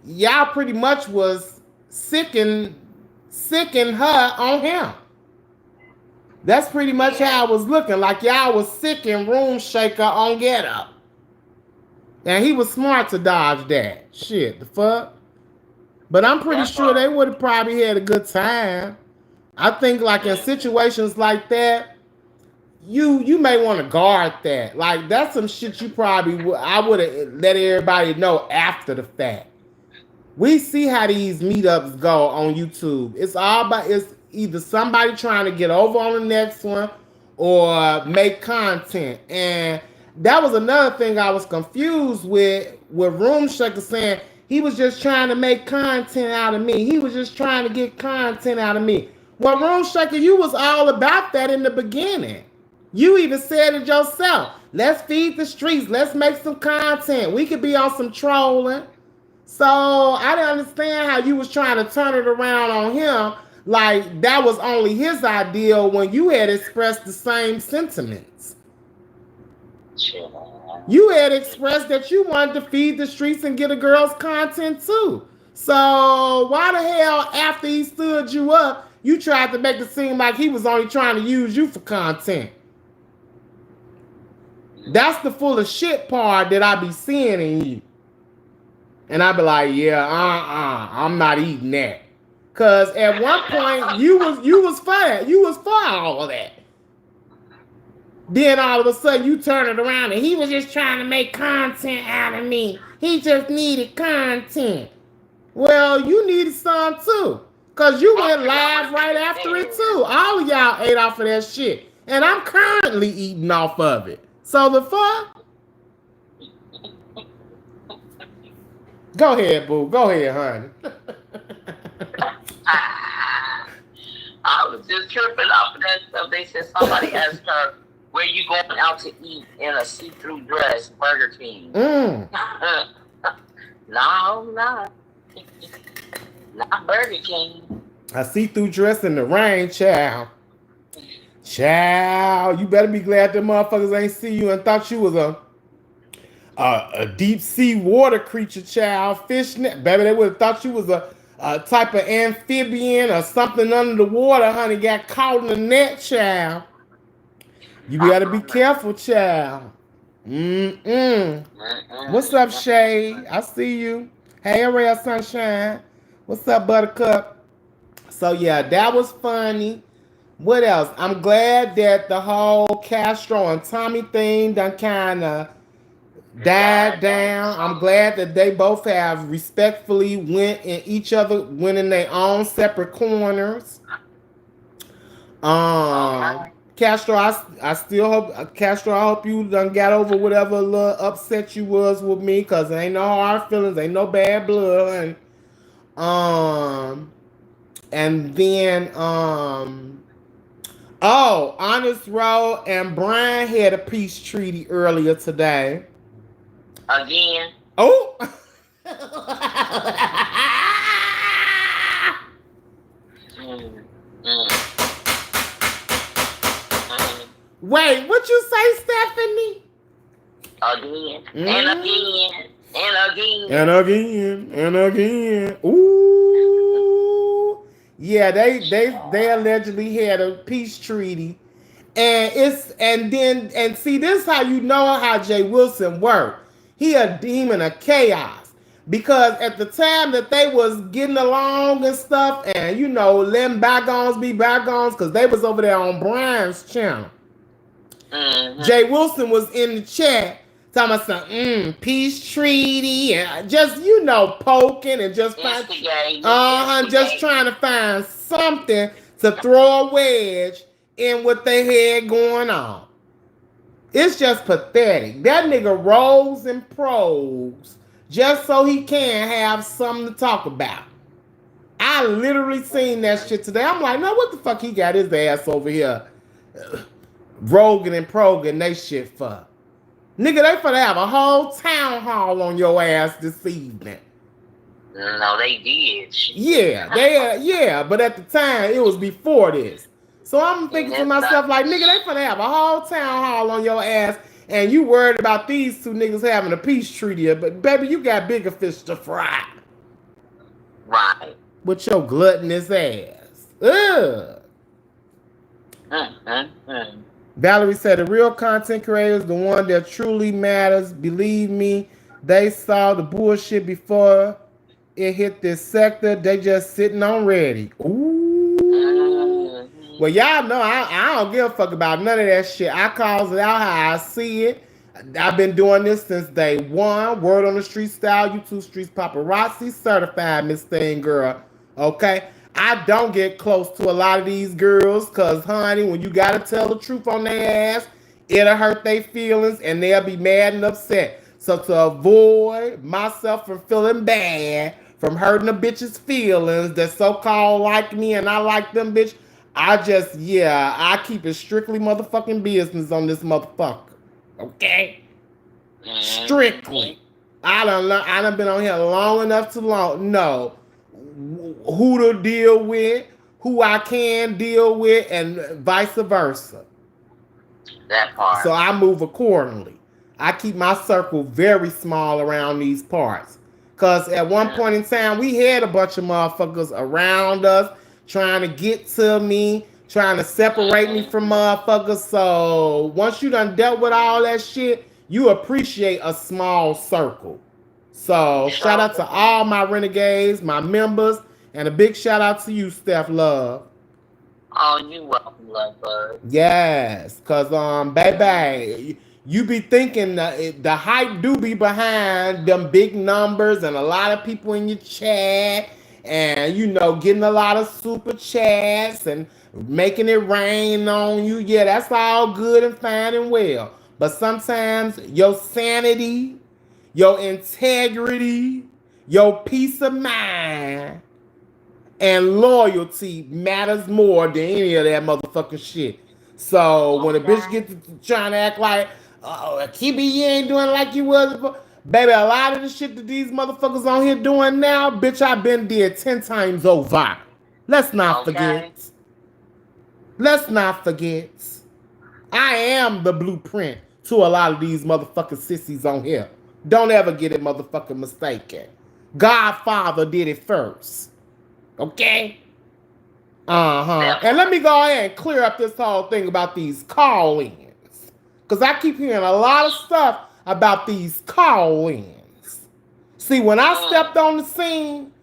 y'all pretty much was sicking her on him. That's pretty much how it was looking. Like y'all was sicking Room Shaker on Ghetto. And he was smart to dodge that. Shit, the fuck? But I'm pretty sure they would have probably had a good time. I think like in situations like that, you may want to guard that. Like that's some shit you probably I would have let everybody know after the fact. We see how these meetups go on YouTube. It's either somebody trying to get over on the next one or make content. And that was another thing I was confused with Room Shaker saying he was just trying to make content out of me. He was just trying to get content out of me. Well, Room Shaker, you was all about that in the beginning. You even said it yourself. Let's feed the streets. Let's make some content. We could be on some trolling. So I didn't understand how you was trying to turn it around on him. Like that was only his idea when you had expressed the same sentiments. You had expressed that you wanted to feed the streets and get a girl's content too. So why the hell, after he stood you up, you tried to make it seem like he was only trying to use you for content? That's the full of shit part that I be seeing in you. And I be like, yeah, I'm not eating that. Cause at one point you was for that. You was for all of that. Then all of a sudden you turn it around and he was just trying to make content out of me. He just needed content. Well, you needed some too. Cause you went live right after it too. All of y'all ate off of that shit. And I'm currently eating off of it. So the fuck? Go ahead, boo. Go ahead, honey. I was just tripping off of that stuff. They said somebody asked her, where you going out to eat in a see-through dress, Burger King? No, not Burger King. A see-through dress in the rain, child. Child, you better be glad them motherfuckers ain't see you and thought you was a deep sea water creature, child. Fishnet. Baby, they would have thought you was a type of amphibian or something under the water, honey. Got caught in the net, child. You gotta be careful, child. What's up, Shay? I see you. Hey, Ariel Sunshine. What's up, Buttercup? So, yeah, that was funny. What else? I'm glad that the whole Castro and Tommy thing done kind of died down. I'm glad that they both have respectfully went in their own separate corners. Castro, I still hope Castro. I hope you done got over whatever little upset you was with me, cause there ain't no hard feelings, ain't no bad blood, and then Honest Road and Brian had a peace treaty earlier today. Again. Oh. Wait, what you say, Stephanie? Again. And again. And again. And again. And again. Ooh. Yeah, they allegedly had a peace treaty. And see, this is how you know how Jay Wilson worked. He a demon of chaos. Because at the time that they was getting along and stuff, and letting bygones be bygones, because they was over there on Brian's channel. Jay Wilson was in the chat talking about some peace treaty and just poking and just trying to find something to throw a wedge in what they had going on. It's just pathetic. That nigga rolls and probes just so he can have something to talk about. I literally seen that shit today. I'm like, no, what the fuck he got his ass over here roguing and progging they shit for? Nigga, they finna have a whole town hall on your ass this evening. No, they did. Yeah, but at the time, it was before this. So I'm thinking to myself, like, nigga, they finna have a whole town hall on your ass, and you worried about these two niggas having a peace treaty, but baby, you got bigger fish to fry. Right. With your gluttonous ass. Ugh. Valerie said, the real content creators, the one that truly matters, believe me, they saw the bullshit before it hit this sector. They just sitting on ready. Ooh. Well, y'all know I don't give a fuck about none of that shit. I calls it out how I see it. I've been doing this since day one. Word on the street style, YouTube streets paparazzi, certified Miss Thing girl. Okay? I don't get close to a lot of these girls because, honey, when you got to tell the truth on their ass, it'll hurt their feelings and they'll be mad and upset. So to avoid myself from feeling bad, from hurting a bitch's feelings that so-called like me and I like them, bitch, I keep it strictly motherfucking business on this motherfucker. Okay? Strictly. I done been on here long enough to know who to deal with, who I can deal with, and vice versa. That part. So I move accordingly. I keep my circle very small around these parts. Because at one point in time, we had a bunch of motherfuckers around us trying to get to me, trying to separate me from motherfuckers. So once you done dealt with all that shit, you appreciate a small circle. So shout out to all my renegades, my members, and a big shout out to you, Steph Love. Oh, you welcome, love bud. Yes, because baby, you be thinking the hype do be behind them big numbers and a lot of people in your chat and getting a lot of super chats and making it rain on you. Yeah, that's all good and fine and well. But sometimes your sanity, your integrity, your peace of mind, and loyalty matters more than any of that motherfucking shit. So when a bitch gets to trying to act like, oh, QB, you ain't doing like you was before. Baby, a lot of the shit that these motherfuckers on here doing now, bitch, I've been did 10 times over. Let's not forget. Let's not forget. I am the blueprint to a lot of these motherfucking sissies on here. Don't ever get it motherfucking mistaken. Godfather did it first. Okay? And let me go ahead and clear up this whole thing about these call-ins. Because I keep hearing a lot of stuff about these call-ins. See, when I stepped on the scene,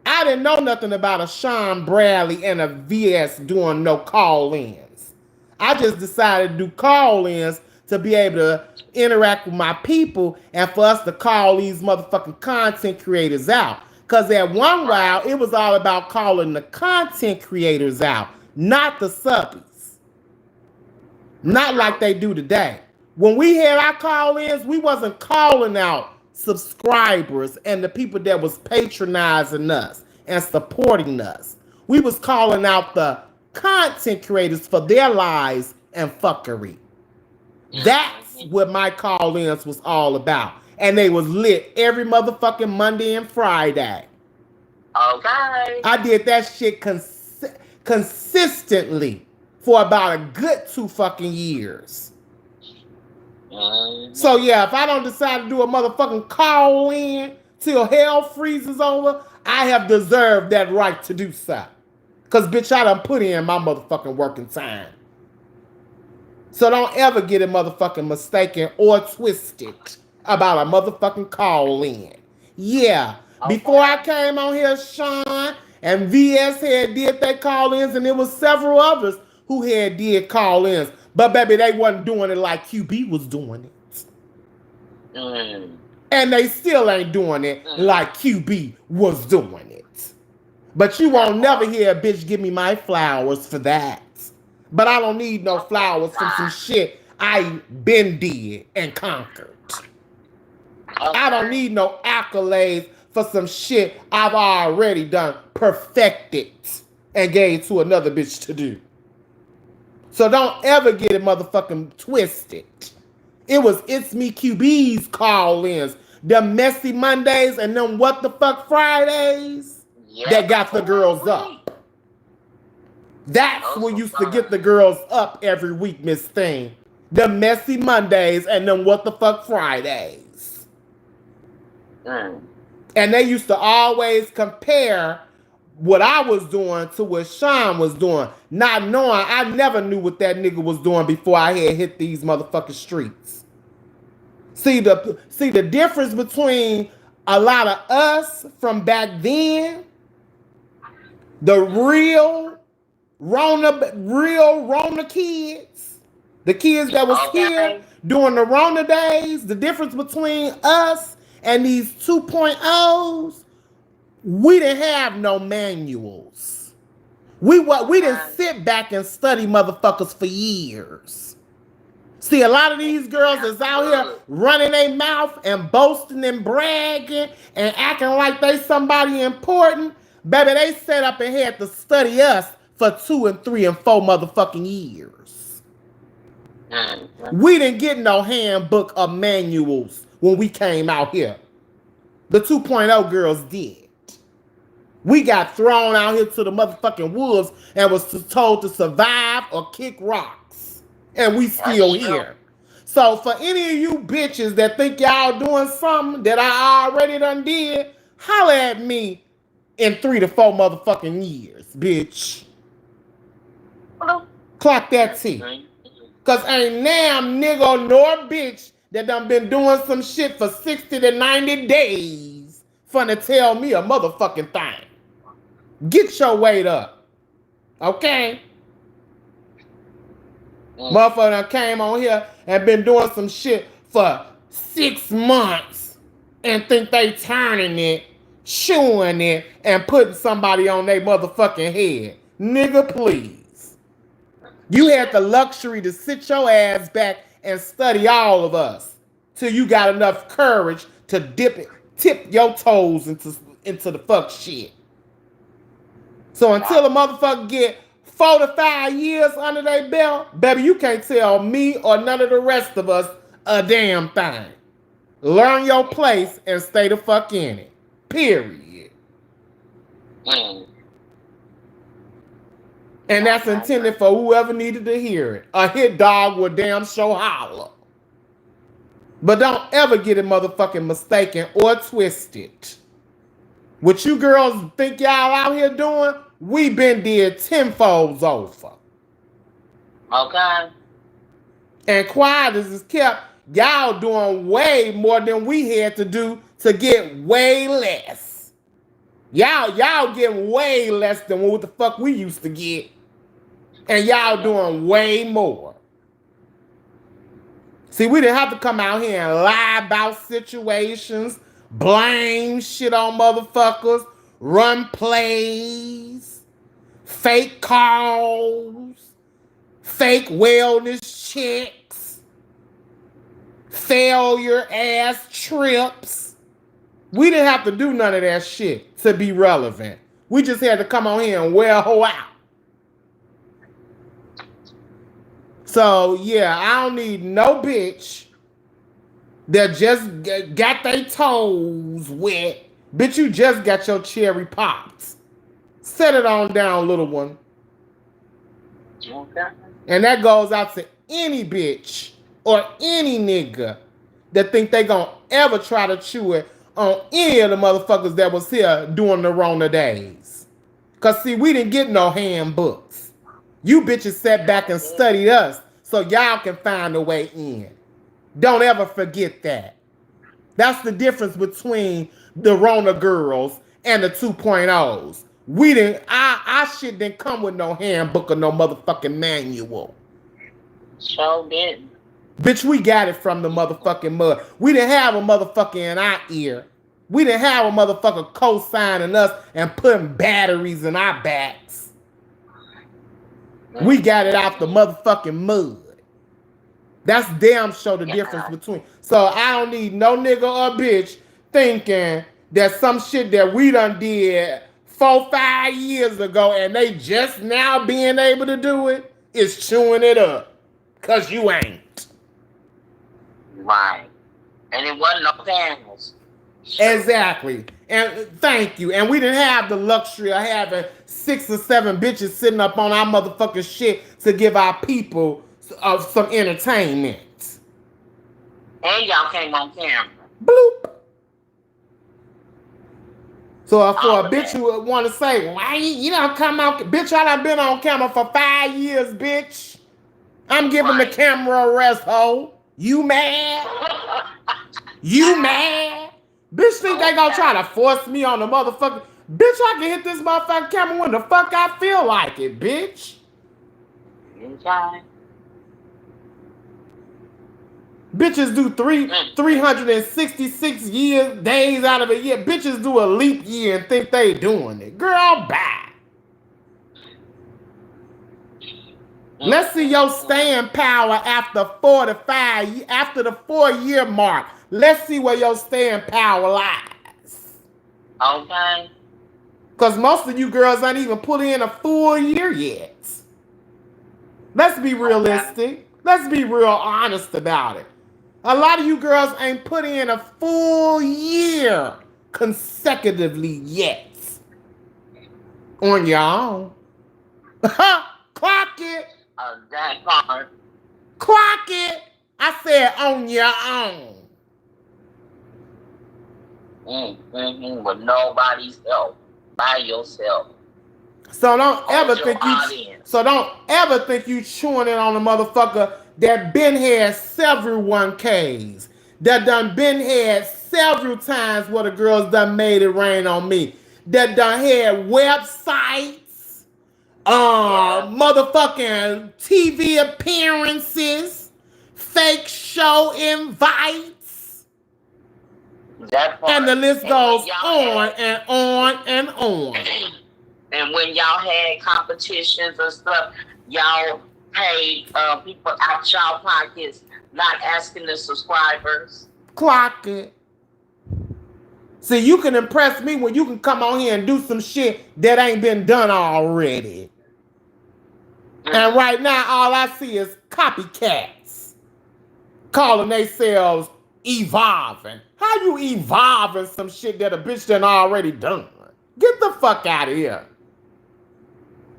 I didn't know nothing about a Sean Bradley and a VS doing no call-ins. I just decided to do call-ins to be able to interact with my people and for us to call these motherfucking content creators out. Because at one while, it was all about calling the content creators out, not the subbies. Not like they do today. When we had our call-ins, we wasn't calling out subscribers and the people that was patronizing us and supporting us. We was calling out the content creators for their lies and fuckery. That's what my call-ins was all about. And they was lit every motherfucking Monday and Friday. Okay. I did that shit consistently for about a good 2 fucking years. Mm-hmm. So yeah, if I don't decide to do a motherfucking call in till hell freezes over, I have deserved that right to do so. Cause bitch, I done put in my motherfucking working time. So don't ever get it motherfucking mistaken or twisted about a motherfucking call in. Yeah, before I came on here, Sean and VS had did their call ins, and there was several others who had did call ins. But baby, they wasn't doing it like QB was doing it. Mm. And they still ain't doing it like QB was doing it. But you won't never hear a bitch give me my flowers for that. But I don't need no flowers from some shit I been did and conquered. I don't need no accolades for some shit I've already done, perfected, and gave to another bitch to do. So don't ever get it motherfucking twisted. It was ItsMeQB's call-ins, the messy Mondays and them what the fuck Fridays that got the girls up. That's what used to get the girls up every week, Miss Thing. The messy Mondays and them what the fuck Fridays. Mm. And they used to always compare what I was doing to what Sean was doing, not knowing I never knew what that nigga was doing before I had hit these motherfucking streets. See the difference between a lot of us from back then, the real Rona kids, the kids that was here during the Rona days, the difference between us and these 2.0s, we didn't have no manuals. We didn't sit back and study motherfuckers for years. See, a lot of these girls is out here running their mouth and boasting and bragging and acting like they somebody important. Baby, they sat up and had to study us for 2 and 3 and 4 motherfucking years. We didn't get no handbook or manuals when we came out here. The 2.0 girls did. We got thrown out here to the motherfucking wolves and was told to survive or kick rocks. And we still here. So for any of you bitches that think y'all doing something that I already done did, holler at me in 3 to 4 motherfucking years, bitch. Clock that T. Cause ain't damn nigga nor bitch that done been doing some shit for 60 to 90 days finna tell me a motherfucking thing. Get your weight up. Okay? Motherfucker came on here and been doing some shit for 6 months and think they turning it, chewing it, and putting somebody on their motherfucking head. Nigga, please. You had the luxury to sit your ass back and study all of us till you got enough courage to tip your toes into the fuck shit. So until a motherfucker get 4 to 5 years under their belt, baby, you can't tell me or none of the rest of us a damn thing. Learn your place and stay the fuck in it. Period. And that's intended for whoever needed to hear it. A hit dog will damn sure holler. But don't ever get it motherfucking mistaken or twisted. What you girls think y'all out here doing, we been did tenfolds over. Okay. And quiet as it's kept, y'all doing way more than we had to do to get way less. Y'all getting way less than what the fuck we used to get. And y'all doing way more. See, we didn't have to come out here and lie about situations, blame shit on motherfuckers, run plays, fake calls, fake wellness checks, failure ass trips. We didn't have to do none of that shit to be relevant. We just had to come on here and wear a hoe out. So, yeah, I don't need no bitch that just got their toes wet. Bitch, you just got your cherry popped. Set it on down, little one. Okay. And that goes out to any bitch or any nigga that think they gonna ever try to chew it on any of the motherfuckers that was here during the Rona days. Cause see, we didn't get no handbooks. You bitches sat back and studied us so y'all can find a way in. Don't ever forget that. That's the difference between the Rona girls and the 2.0s. We didn't, our shit didn't come with no handbook or no motherfucking manual. So did. Bitch, we got it from the motherfucking mud. We didn't have a motherfucker in our ear. We didn't have a motherfucker co-signing us and putting batteries in our backs. We got it out the motherfucking mud. That's damn sure the difference between. So I don't need no nigga or bitch thinking that some shit that we done did 4-5 years ago and they just now being able to do it is chewing it up. Cause you ain't. Right. And it wasn't no panels. Exactly. And thank you. And we didn't have the luxury of having 6 or 7 bitches sitting up on our motherfucking shit to give our people some entertainment. And y'all came on camera. Bloop. So for a bitch who would want to say, why you don't come out? Bitch, I done been on camera for 5 years, bitch. I'm giving the camera a rest, ho. You mad? You mad? Bitch think they gonna try to force me on the motherfucker. Bitch, I can hit this motherfucking camera when the fuck I feel like it, bitch. Okay. Bitches do 366 days out of a year. Bitches do a leap year and think they doing it. Girl, bye. Let's see your staying power after 4 to 5, after the 4-year mark. Let's see where your staying power lies. Okay. Because most of you girls ain't even put in a full year yet. Let's be realistic. Okay. Let's be real honest about it. A lot of you girls ain't put in a full year consecutively yet. On your own. Clock it. That part. Clock it. I said on your own. With nobody's help. By yourself. So don't ever think you chewing it on a motherfucker that been had several 1Ks. That done been had several times where the girls done made it rain on me. That done had websites, motherfucking TV appearances, fake show invites. That part. And the list goes on and on and on. And when y'all had competitions and stuff, y'all paid people out y'all pockets, not asking the subscribers. Clock it. See, you can impress me when you can come on here and do some shit that ain't been done already. And right now, all I see is copycats calling themselves evolving. How you evolving some shit that a bitch done already done? Get the fuck out of here.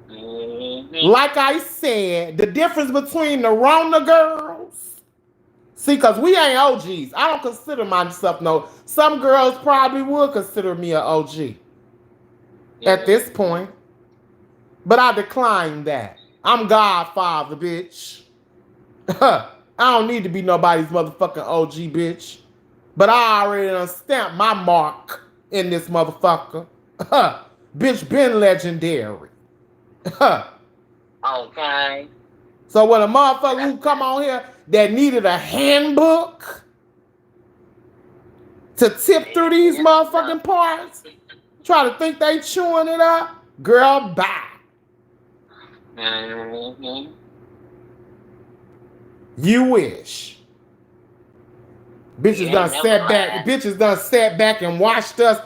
Like I said, the difference between the Rona girls, see, because we ain't OGs. I don't consider myself no. Some girls probably would consider me an OG at this point. But I decline that. I'm Godfather, bitch. I don't need to be nobody's motherfucking OG, bitch. But I already done stamped my mark in this motherfucker. Bitch been legendary. Okay. So when a motherfucker who come on here that needed a handbook to tip through these motherfucking parts, try to think they chewing it up, girl, bye. You wish. Bitches done sat back and watched us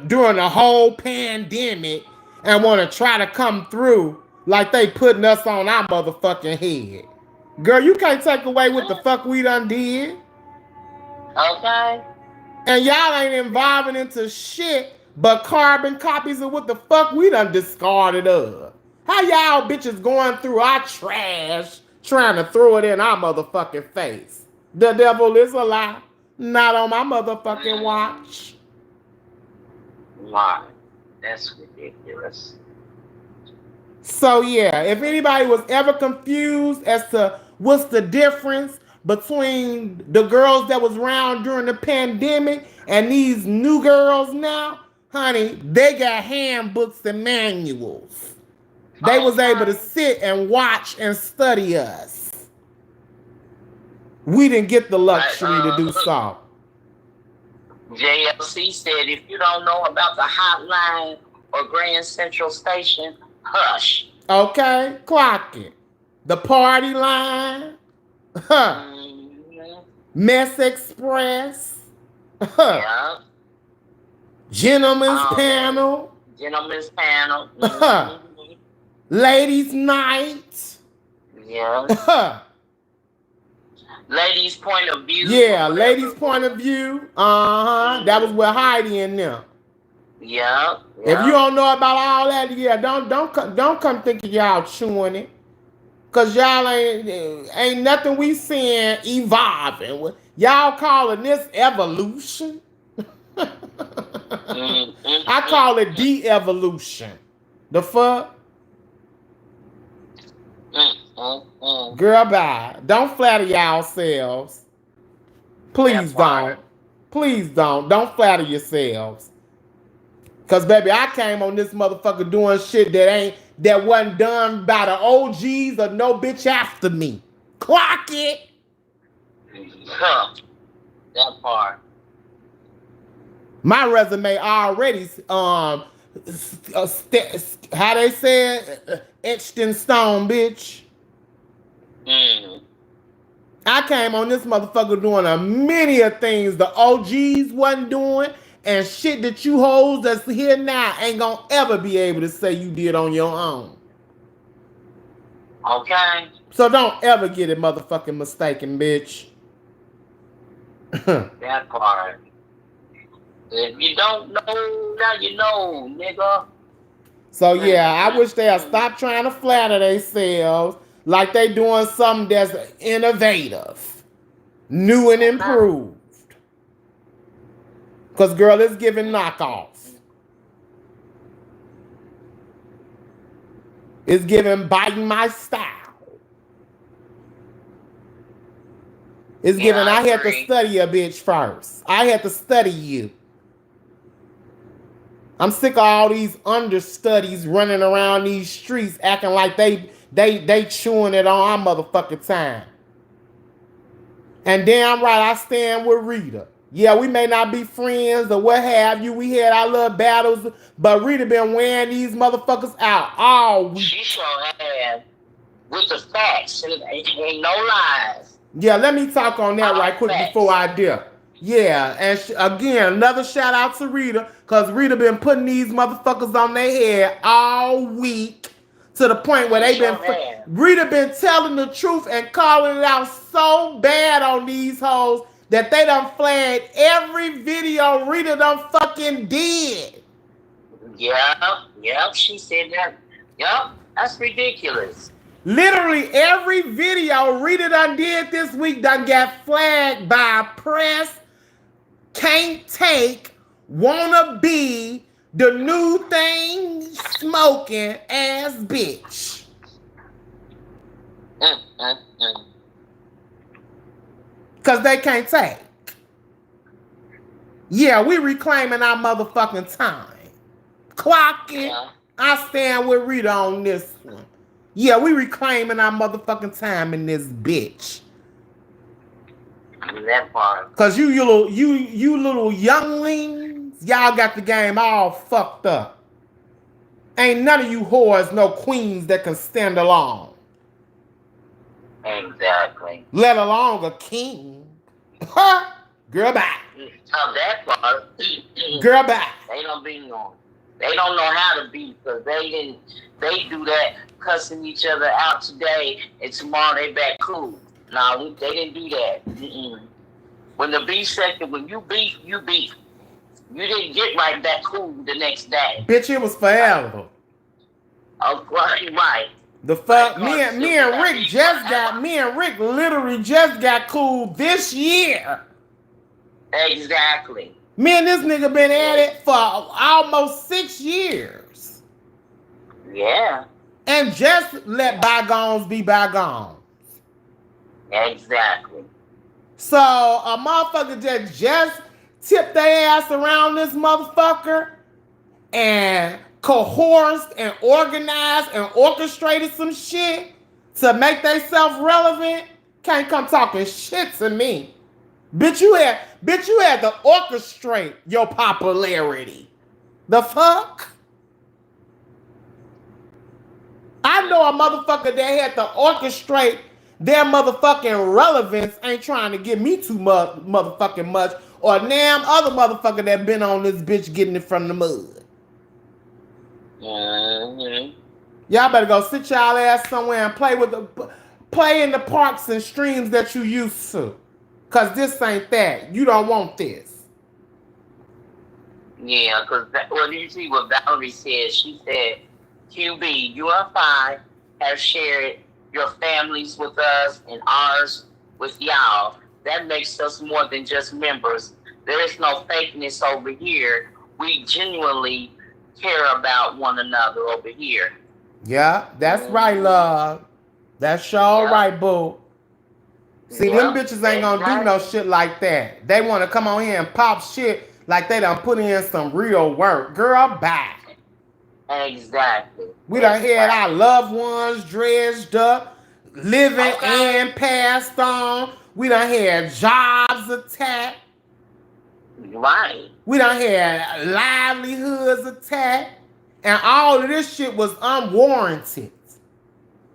during the whole pandemic and want to try to come through like they putting us on our motherfucking head. Girl, you can't take away what the fuck we done did. Okay. And y'all ain't involving into shit but carbon copies of what the fuck we done discarded of. How y'all bitches going through our trash trying to throw it in our motherfucking face? The devil is a lie. Not on my motherfucking watch. Why? That's ridiculous. So yeah, if anybody was ever confused as to what's the difference between the girls that was around during the pandemic and these new girls now, honey, they got handbooks and manuals. They was able to sit and watch and study us. We didn't get the luxury to do so. JLC said, if you don't know about the hotline or Grand Central Station, hush. Okay, clock it. The party line. Mess Express. Yeah. Gentlemen's panel. Gentlemen's panel. Ladies' night. Yeah. Ladies' point of view. Yeah, ladies' point of view. That was with Heidi and them. Yeah. If you don't know about all that, yeah, don't come thinking y'all chewing it. Cause y'all ain't nothing we seeing evolving. Y'all calling this evolution? I call it de-evolution. The fuck? Girl, bye. Don't flatter yourselves. Please don't. Please don't. Don't flatter yourselves. Cause baby, I came on this motherfucker doing shit that wasn't done by the OGs or no bitch after me. Clock it. That part. My resume already how they said etched in stone, bitch. I came on this motherfucker doing a many of things the OGs wasn't doing, and shit that you hoes that's here now ain't gonna ever be able to say you did on your own. Okay. So don't ever get it motherfucking mistaken, bitch. That part. If you don't know, now you know, nigga. So yeah, I wish they'd stop trying to flatter themselves like they doing something that's innovative, new and improved. Because girl, it's giving knockoff. It's giving biting my style. It's giving I had to study a bitch first. I had to study you. I'm sick of all these understudies running around these streets acting like they chewing it on our motherfucking time. And damn right, I stand with Rita. Yeah, we may not be friends or what have you. We had our little battles, but Rita been wearing these motherfuckers out all week. She sure had with the facts. Ain't no lies. Yeah, let me talk on that right quick before I dip. Yeah, and again, another shout out to Rita, because Rita been putting these motherfuckers on their head all week to the point where Rita been telling the truth and calling it out so bad on these hoes that they done flagged every video Rita done fucking did. Yeah, she said that. Yep, that's ridiculous. Literally every video Rita done did this week done got flagged by press, can't take, wanna be, the new thing smoking ass bitch. Cause they can't take. Yeah, we reclaiming our motherfucking time. Clock it. Yeah. I stand with Rita on this one. Yeah, we reclaiming our motherfucking time in this bitch. That part. Cause you little younglings, y'all got the game all fucked up. Ain't none of you whores no queens that can stand alone. Exactly. Let alone a king. Huh? Girl, bye. That part. Girl, bye. They don't know how to be, because they do that cussing each other out today, and tomorrow they back cool. No, they didn't do that. When the beef sector, when you beef, you beef. You didn't get right back cool the next day. Bitch, it was forever. Oh, right. The fuck, me and Rick literally just got cool this year. Exactly. Me and this nigga been at it for almost 6 years. Yeah. And just let bygones be bygones. Exactly. So a motherfucker just tipped their ass around this motherfucker and coerced and organized and orchestrated some shit to make themselves relevant. Can't come talking shit to me. Bitch, you had to orchestrate your popularity. The fuck? I know a motherfucker that had to orchestrate their motherfucking relevance ain't trying to give me too motherfucking much, or damn other motherfucker that been on this bitch getting it from the mud. Mm-hmm. Y'all better go sit y'all ass somewhere and play in the parks and streams that you used to. Cause this ain't that. You don't want this. Yeah, because well, you see what Valerie said. She said, QB, you and I have shared your families with us and ours with y'all. That makes us more than just members. There is no fakeness over here. We genuinely care about one another over here. Yeah, that's right, love. That's sure right, boo. See, them bitches ain't gonna do no shit like that. They want to come on here and pop shit like they done put in some real work. Girl, bye. Exactly. We done had our loved ones dredged up, living and passed on. We done had jobs attacked. Right. We done had livelihoods attacked. And all of this shit was unwarranted.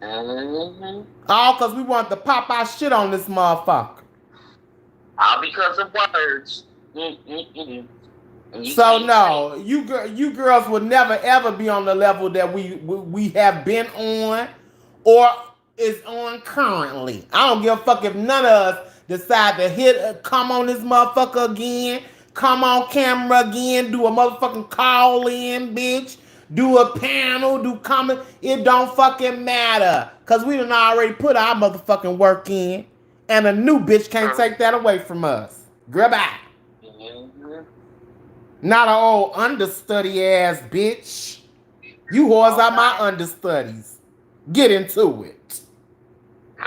Mm-hmm. All because we wanted to pop our shit on this motherfucker. All because of words. Mm-hmm. So no, you girls would never ever be on the level that we have been on or is on currently. I don't give a fuck if none of us decide to come on this motherfucker again, come on camera again, do a motherfucking call in, bitch. Do a panel, do comment. It don't fucking matter. Cause we done already put our motherfucking work in. And a new bitch can't take that away from us. Girl, bye. Mm-hmm. Not an old understudy ass bitch. You whores are my understudies. Get into it.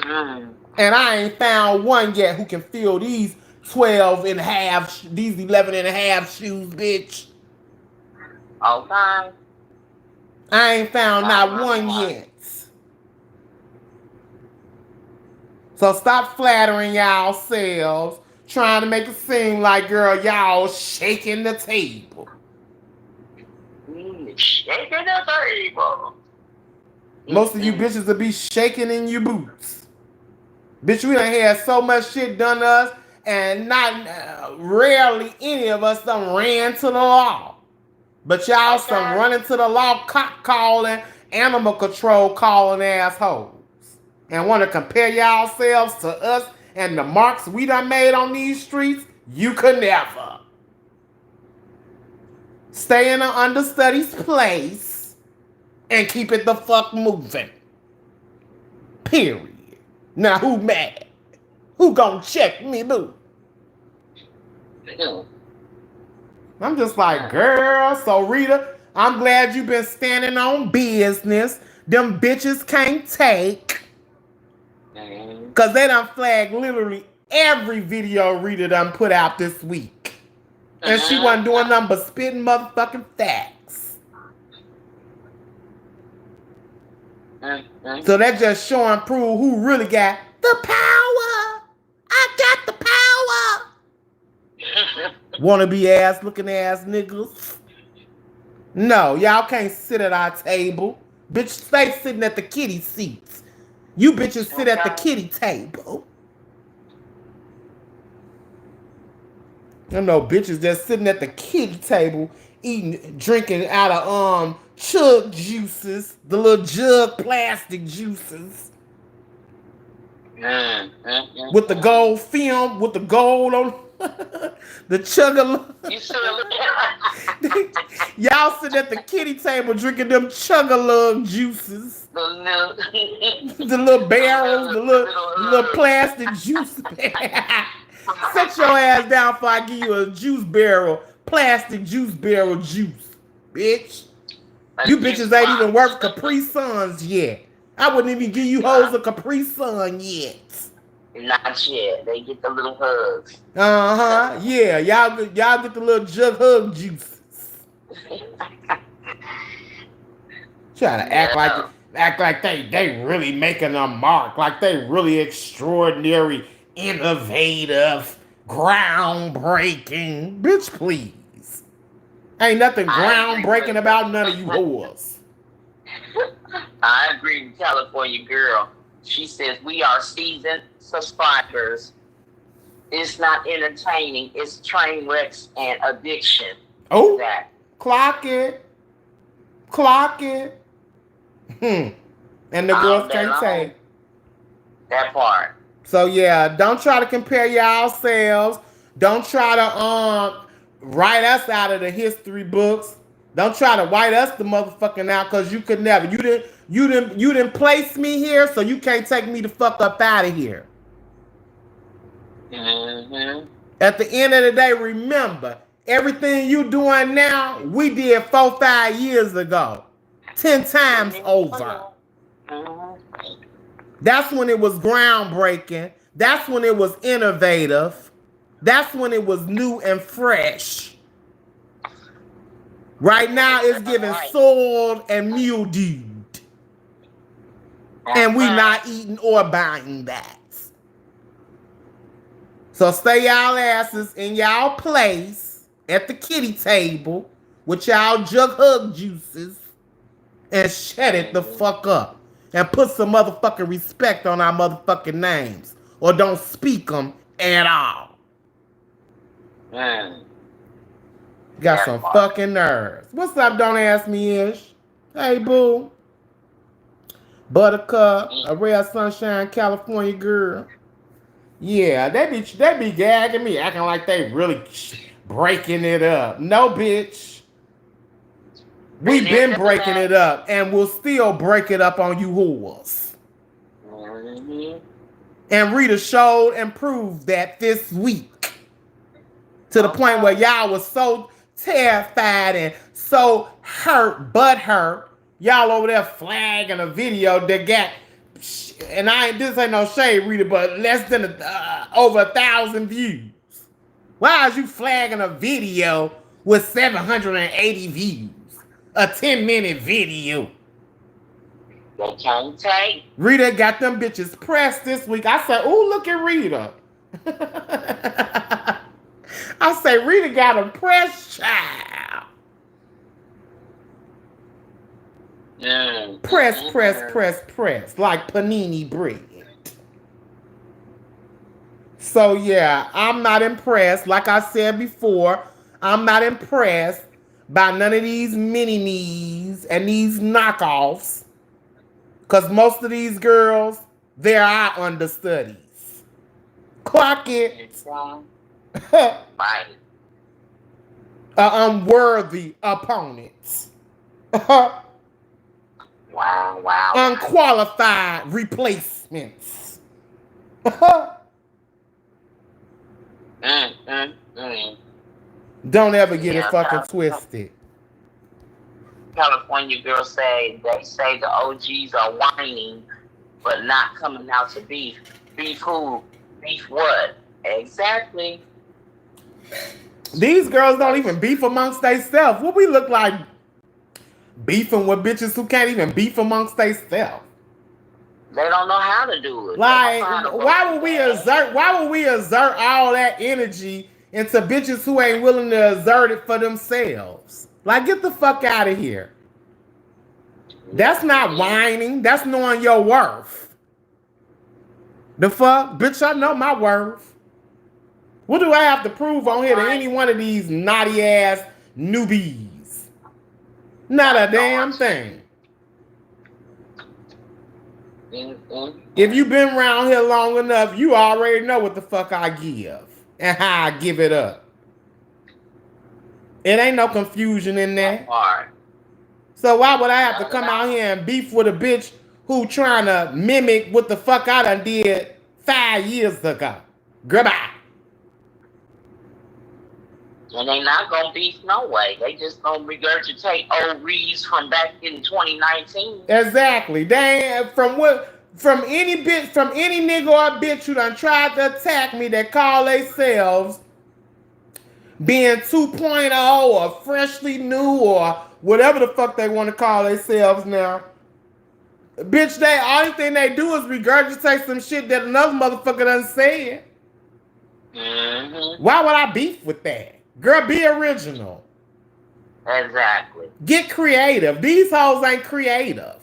And I ain't found one yet who can fill these 12 and a half, these 11 and a half shoes, bitch. Okay. I ain't found not one yet. So stop flattering y'all selves, trying to make it seem like, girl, y'all shaking the table. Shaking the table. Most of you bitches will be shaking in your boots. Bitch, we done had so much shit done to us, and not rarely any of us done ran to the law. But y'all some running to the law, cop calling, animal control calling assholes. And want to compare y'all selves to us and the marks we done made on these streets? You could never. Stay in an understudy's place and keep it the fuck moving. Period. Now who mad? Who gonna check me, boo? I'm just like, girl, so Rita, I'm glad you've been standing on business. Them bitches can't take. Because they done flagged literally every video Rita done put out this week. And she wasn't doing nothing but spitting motherfucking facts. So that just show and prove who really got the power. I got the power. Wannabe ass looking ass niggas. No, y'all can't sit at our table. Bitch, stay sitting at the kitty seats. You bitches sit at the kitty table. I know bitches just sitting at the kitty table eating, drinking out of chug juices, the little jug plastic juices. With the gold film, with the gold on. The chugga. You should have Y'all sitting at the kitty table drinking them chugga-lug juices. The little barrels, the little plastic juice barrel. Sit your ass down before I give you a juice barrel, plastic juice barrel juice, bitch. You bitches ain't even worth Capri Suns yet. I wouldn't even give you hoes a Capri Sun yet. Not yet. They get the little hugs. Yeah, y'all get the little jug hug juices. Trying to act like they really making a mark, like they really extraordinary, innovative, groundbreaking. Bitch, please. Ain't nothing groundbreaking about none of you whores. I agree with California girl. She says we are seasoned subscribers. It's not entertaining. It's train wrecks and addiction. Oh, that. Clock it. And the girls can't take that part. So yeah, don't try to compare yourselves. Don't try to write us out of the history books. Don't try to white us the motherfucking out, because you could never. You didn't place me here, so you can't take me the fuck up out of here. Mm-hmm. At the end of the day, remember, everything you doing now, we did 4-5 years ago. 10 times over. That's when it was groundbreaking. That's when it was innovative. That's when it was new and fresh. Right now, it's giving soiled and mildewed. And we not eating or buying that. So stay y'all asses in y'all place at the kitty table with y'all jug hug juices and shut it the fuck up. And put some motherfucking respect on our motherfucking names. Or don't speak them at all. Got some fucking nerves. What's up, don't ask me ish? Hey, boo. Buttercup, a real sunshine California girl. Yeah, they be gagging me, acting like they really breaking it up. No, bitch. We been breaking it up, and we'll still break it up on you whores. And Rita showed and proved that this week. To the point where y'all was so terrified and so hurt, y'all over there flagging a video that got, and this ain't no shade, Rita, but less than over 1,000 views. Why is you flagging a video with 780 views? A 10-minute video. They can't take. Rita got them bitches pressed this week. I said, ooh, look at Rita. I say, Rita got them pressed, child. Press, like panini bread. So yeah, I'm not impressed. Like I said before, I'm not impressed by none of these mini-me's and these knockoffs. Because most of these girls, they're our understudies. Clock it. Unworthy opponents. Wow. Unqualified replacements. Don't ever get it fucking twisted. California girls say the OGs are whining, but not coming out to beef. Beef who? Beef what? Exactly. These girls don't even beef amongst themselves. What we look like beefing with bitches who can't even beef amongst themselves? They don't know how to do it. Like, why would we exert all that energy into bitches who ain't willing to exert it for themselves? Like, get the fuck out of here. That's not whining. That's knowing your worth. The fuck? Bitch, I know my worth. What do I have to prove on here to any one of these naughty ass newbies? Not a damn thing. If you've been around here long enough, you already know what the fuck I give. and how I give it up. It ain't no confusion in that. So why would I have to come out here and beef with a bitch who trying to mimic what the fuck I done did 5 years ago? Goodbye. And they not gonna beef no way. They just gonna regurgitate old reads from back in 2019. Exactly. They ain't from any nigga or bitch who done tried to attack me that call themselves being 2.0 or freshly new or whatever the fuck they want to call themselves now. Bitch, they only thing they do is regurgitate some shit that another motherfucker done said. Mm-hmm. Why would I beef with that? Girl, be original. Exactly. Get creative. These hoes ain't creative.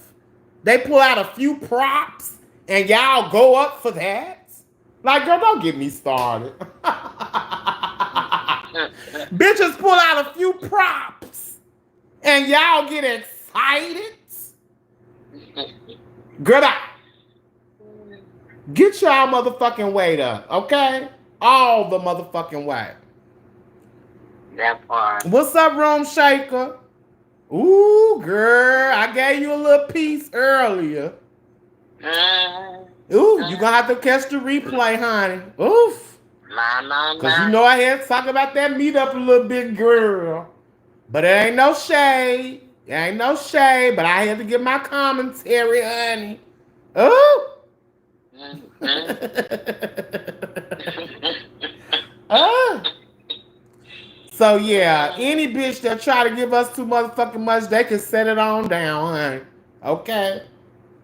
They pull out a few props and y'all go up for that? Like, girl, don't get me started. Bitches pull out a few props and y'all get excited? Girl, get y'all motherfucking weight up, okay? All the motherfucking way. That part. What's up, Room Shaker? Ooh, girl, I gave you a little piece earlier. Ooh, you gonna have to catch the replay, honey. Oof. Cause you know I had to talk about that meetup a little bit, girl. But it ain't no shade. It ain't no shade, but I had to give my commentary, honey. Ooh. So yeah, any bitch that try to give us too motherfucking much, they can set it on down, honey. Okay?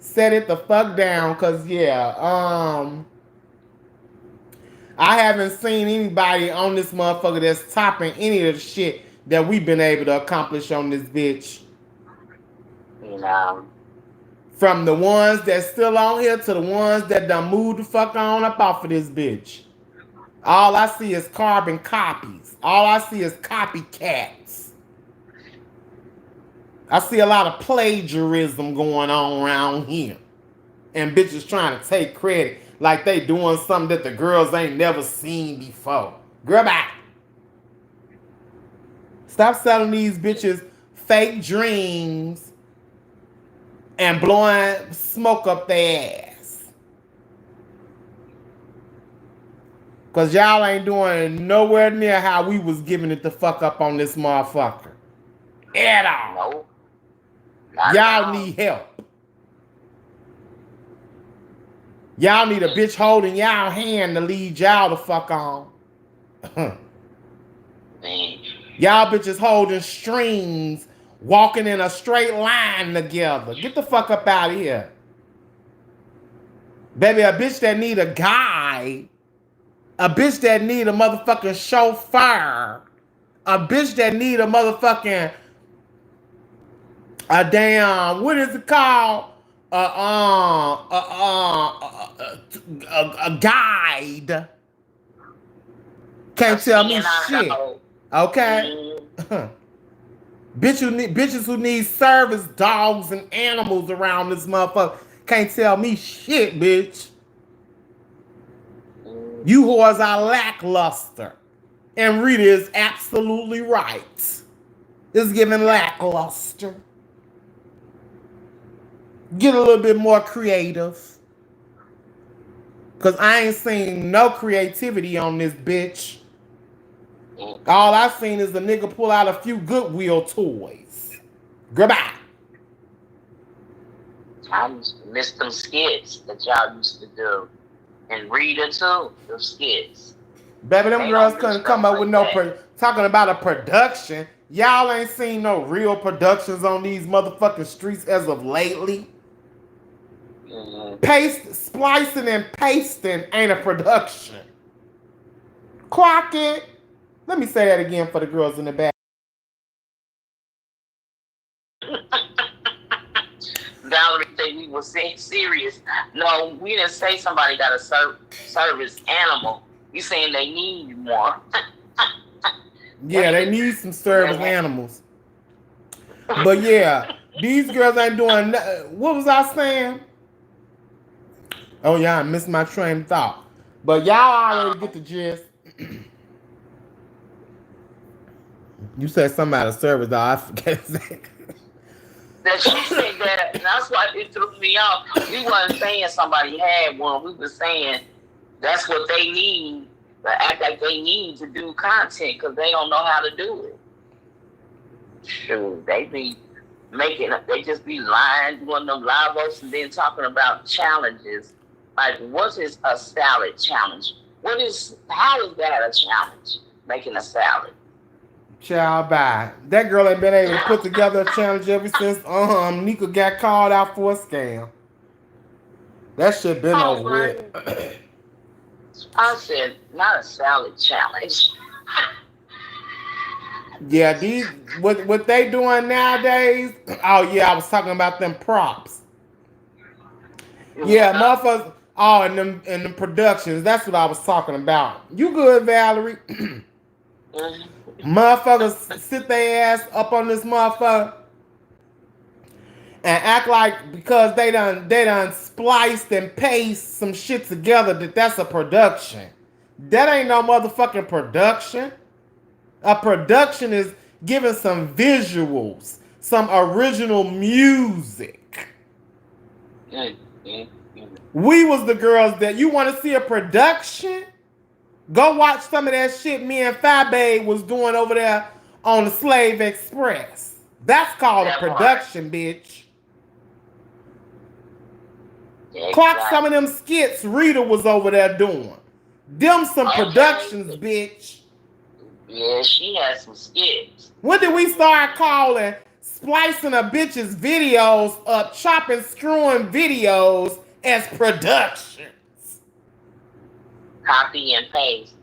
Set it the fuck down, cause yeah, I haven't seen anybody on this motherfucker that's topping any of the shit that we've been able to accomplish on this bitch. No. From the ones that's still on here to the ones that done moved the fuck on up off of this bitch. All I see is carbon copies. All I see is copycats. I see a lot of plagiarism going on around here. And bitches trying to take credit like they doing something that the girls ain't never seen before. Girl, bye. Stop selling these bitches fake dreams and blowing smoke up their ass. Cause y'all ain't doing nowhere near how we was giving it the fuck up on this motherfucker. At all. No. Y'all need help. Y'all need a bitch holding y'all hand to lead y'all the fuck on. Y'all bitches holding strings, walking in a straight line together. Get the fuck up out of here. Baby, a bitch that need a guide. A bitch that need a motherfucking chauffeur. A bitch that need a motherfucking a damn, what is it called? A guide. Can't tell me shit. Okay? Bitches who need service dogs and animals around this motherfucker can't tell me shit, bitch. You whores are lackluster. And Rita is absolutely right. It's giving lackluster. Get a little bit more creative. Cause I ain't seen no creativity on this bitch. All I've seen is the nigga pull out a few Goodwill toys. Goodbye. I miss them skits that y'all used to do. And Rita too, the skits. Baby, them girls couldn't come up with no talking about a production. Y'all ain't seen no real productions on these motherfucking streets as of lately. Splicing and pasting ain't a production. Clock it. Let me say that again for the girls in the back. Valerie said we were saying serious. No, we didn't say somebody got a service animal. We saying they need one. Yeah, they need some service animals. But yeah, these girls ain't doing. What was I saying? Oh yeah, I missed my train of thought. But y'all already get the gist. You said something out of service, though. I forget exactly. That she said that, and that's why it threw me off. We wasn't saying somebody had one. We were saying that's what they need, to act like they need to do content because they don't know how to do it. Shoot, they just be lying, doing them live votes, and then talking about challenges. Like, what is a salad challenge? How is that a challenge? Making a salad. Child, bye. That girl ain't been able to put together a challenge ever since Nika got called out for a scam. That shit been over with. I said, not a salad challenge. Yeah, what they doing nowadays? Oh yeah, I was talking about them props. Yeah, motherfuckers. Oh, and them productions. That's what I was talking about. You good, Valerie? Motherfuckers sit their ass up on this motherfucker and act like because they done spliced and pasted some shit together that's a production. That ain't no motherfucking production. A production is giving some visuals, some original music. We was the girls that you want to see a production? Go watch some of that shit me and Fabe was doing over there on the Slave Express. That's called a production, bitch. Yeah, clock some of them skits Rita was over there doing. Them some productions, bitch. Yeah, she had some skits. When did we start calling splicing a bitch's videos up, chopping, screwing videos as productions? Copy and paste.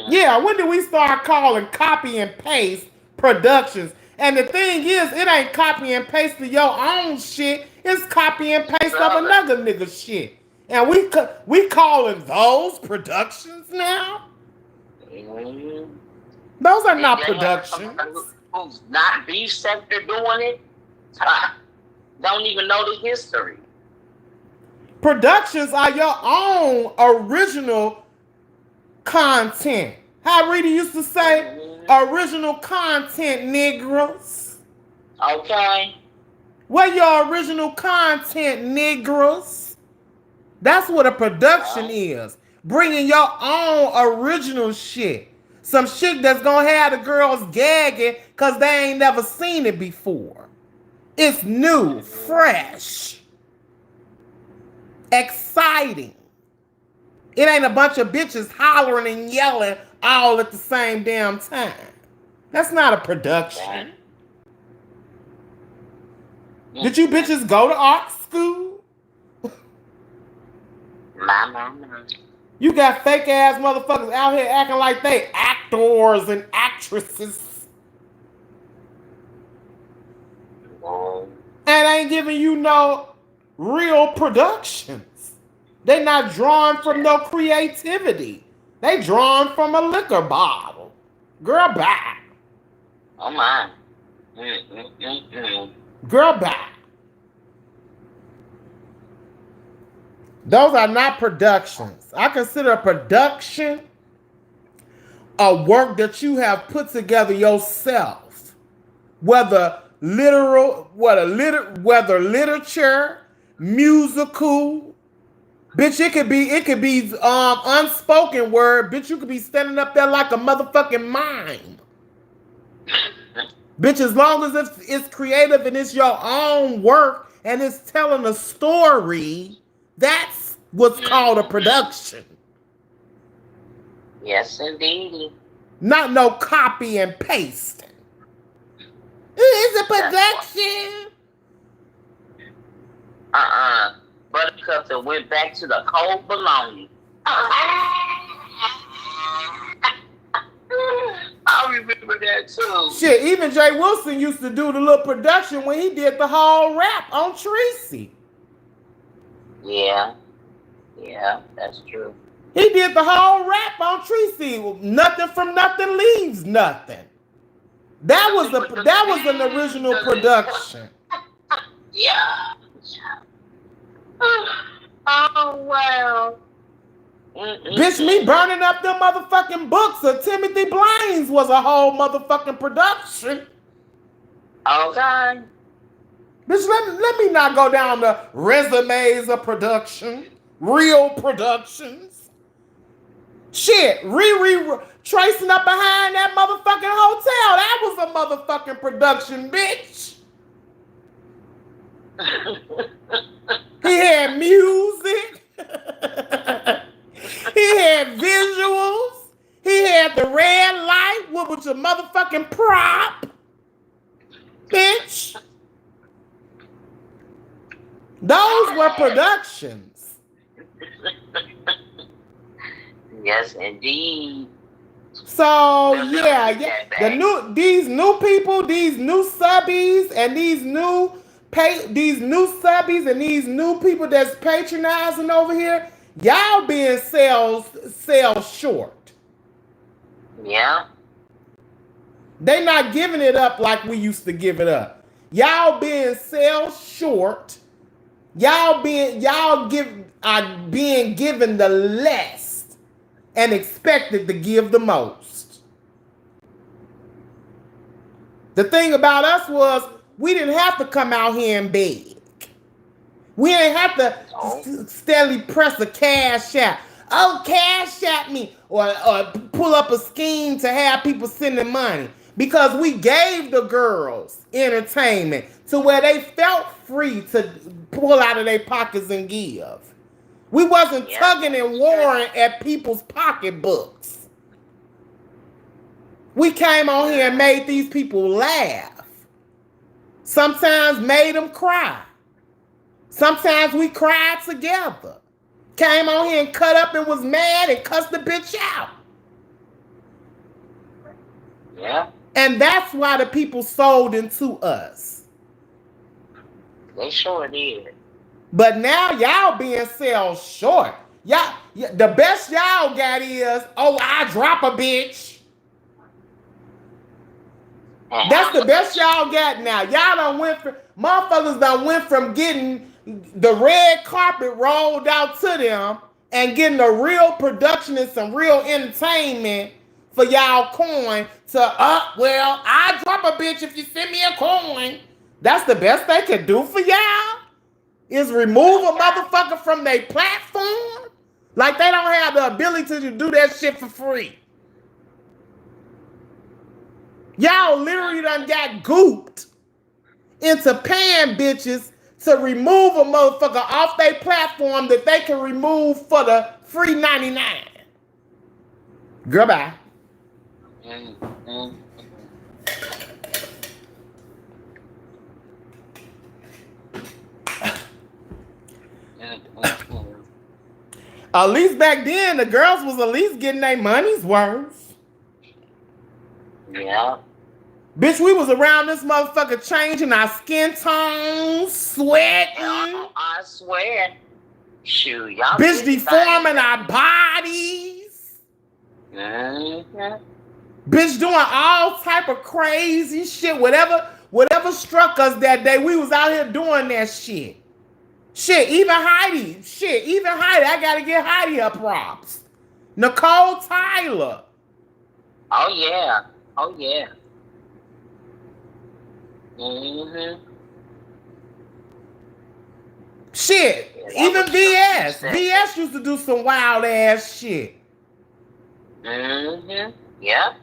Yeah, when did we start calling copy and paste productions? And the thing is, it ain't copy and paste of your own shit. It's copy and paste of another nigga shit. And we calling those productions now? Those are not productions. Who's not beef sector doing it? Don't even know the history. Productions are your own original content. How Rita used to say, original content, niggas. Okay. What your original content, niggas? That's what a production is. Bringing your own original shit. Some shit that's gonna have the girls gagging because they ain't never seen it before. It's new, fresh, exciting. It ain't a bunch of bitches hollering and yelling all at the same damn time. That's not a production. Did you bitches go to art school? You got fake ass motherfuckers out here acting like they actors and actresses. And ain't giving you no real productions. They not drawing from no creativity. They drawing from a liquor bottle. Girl, bye. Oh my. Girl, bye. Those are not productions. I consider a production a work that you have put together yourself. Whether literature, musical, bitch, it could be unspoken word, bitch, you could be standing up there like a motherfucking mime. Bitch, as long as it's creative and it's your own work and it's telling a story, that's what's called a production. Yes, indeed. Not no copy and pasting. It's a production. Buttercup that went back to the cold bologna. I remember that too. Shit, even Jay Wilson used to do the little production when he did the whole rap on Tracy. Yeah, that's true. He did the whole rap on Tracy. Nothing from nothing leaves nothing. That was an original production. Yeah. Oh wow. Bitch, me burning up them motherfucking books of Timothy Blaine's was a whole motherfucking production. Okay. Bitch, let me not go down the resumes of production, real productions. Shit, Riri tracing up behind that motherfucking hotel. That was a motherfucking production, bitch. He had music. He had visuals. He had the red light. What was your motherfucking prop? Bitch. Those were productions. Yes, indeed. So yeah, these new people, these new subbies, and these new subbies and these new people that's patronizing over here, y'all being sales short. Yeah. They not giving it up like we used to give it up. Y'all being sales short. Y'all being given the less and expected to give the most. The thing about us was we didn't have to come out here and beg. We didn't have to steadily press a cash app. Oh, cash at me, or pull up a scheme to have people sending money, because we gave the girls entertainment to where they felt free to pull out of their pockets and give. We wasn't tugging and warring at people's pocketbooks. We came on here and made these people laugh. Sometimes made them cry. Sometimes we cried together. Came on here and cut up and was mad and cussed the bitch out. Yeah. And that's why the people sold into us. They sure did. But now y'all being sold short. Y'all, the best y'all got is, oh, I drop a bitch. That's the best y'all got now. Y'all motherfuckers done went from getting the red carpet rolled out to them and getting a real production and some real entertainment for y'all coin to, well, I drop a bitch if you send me a coin. That's the best they could do for y'all, is remove a motherfucker from their platform. Like they don't have the ability to do that shit for free. Y'all literally done got gooped into paying bitches to remove a motherfucker off their platform that they can remove for the free 99. Goodbye. At least back then, the girls was at least getting their money's worth. Yeah. Bitch, we was around this motherfucker changing our skin tones, sweating. I swear. Shoot, y'all. Bitch, deforming our bodies. Mm-hmm. Bitch, doing all type of crazy shit. Whatever struck us that day, we was out here doing that shit. Shit, even Heidi. I gotta get Heidi her props. Nicole Tyler. Oh, yeah. Mm-hmm. Shit, even VS. VS used to do some wild ass shit. Mm-hmm. Yeah.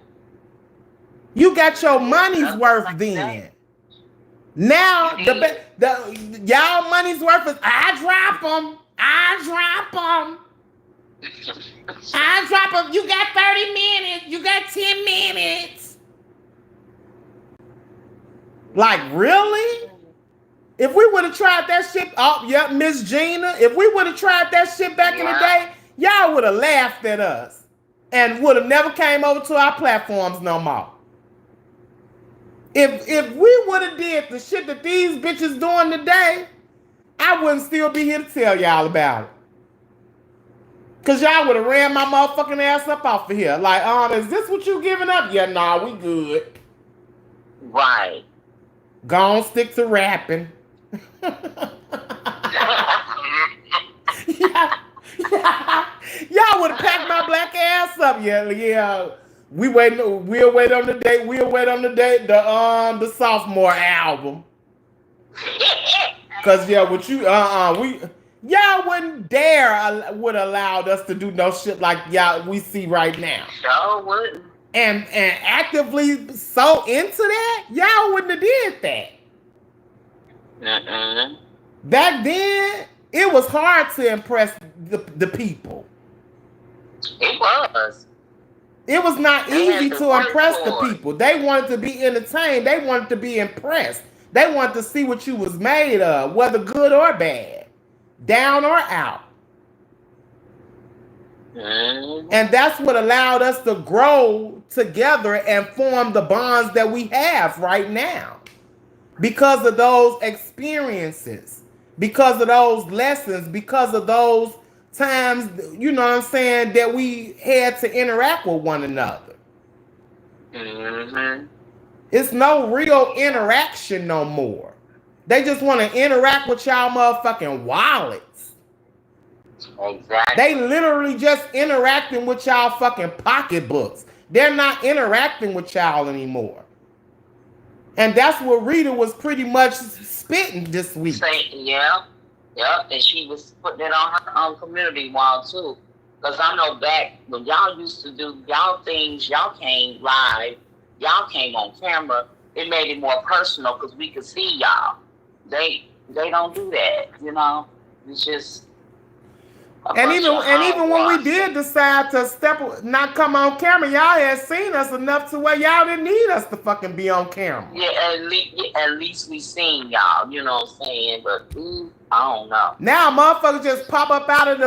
You got your money's worth then. Now y'all money's worth is I drop them. You got 30 minutes. You got 10 minutes. Like, really? If we would have tried that shit, Miss Gina, if we would have tried that shit back in the day, y'all would have laughed at us and would have never came over to our platforms no more. If we would have did the shit that these bitches doing today, I wouldn't still be here to tell y'all about it. Cause y'all would have ran my motherfucking ass up off of here. Like, is this what you giving up? Yeah, nah, we good. Right. Go on, stick to rapping. Y'all would have packed my black ass up. Yeah, yeah. We'll wait on the date. We'll wait on the date. The sophomore album. Cause yeah, with you, y'all wouldn't dare would allowed us to do no shit like y'all we see right now. Sure wouldn't. And actively so into that, y'all wouldn't have did that. Back then, it was hard to impress the people. It was. It was not easy to impress the people. They wanted to be entertained. They wanted to be impressed. They wanted to see what you was made of, whether good or bad, down or out. And that's what allowed us to grow together and form the bonds that we have right now. Because of those experiences, because of those lessons, because of those times, you know what I'm saying, that we had to interact with one another. It's no real interaction no more. They just want to interact with y'all motherfucking wallets. Exactly. They literally just interacting with y'all fucking pocketbooks. They're not interacting with y'all anymore. And that's what Rita was pretty much spitting this week. Yeah. And she was putting it on her own community wall too. Because I know back when y'all used to do y'all things, y'all came live, y'all came on camera, it made it more personal because we could see y'all. They don't do that, you know? It's just and even when we did decide to not come on camera, y'all had seen us enough to where y'all didn't need us to fucking be on camera. Yeah, at least we seen y'all, you know what I'm saying? But I don't know. Now motherfuckers just pop up out of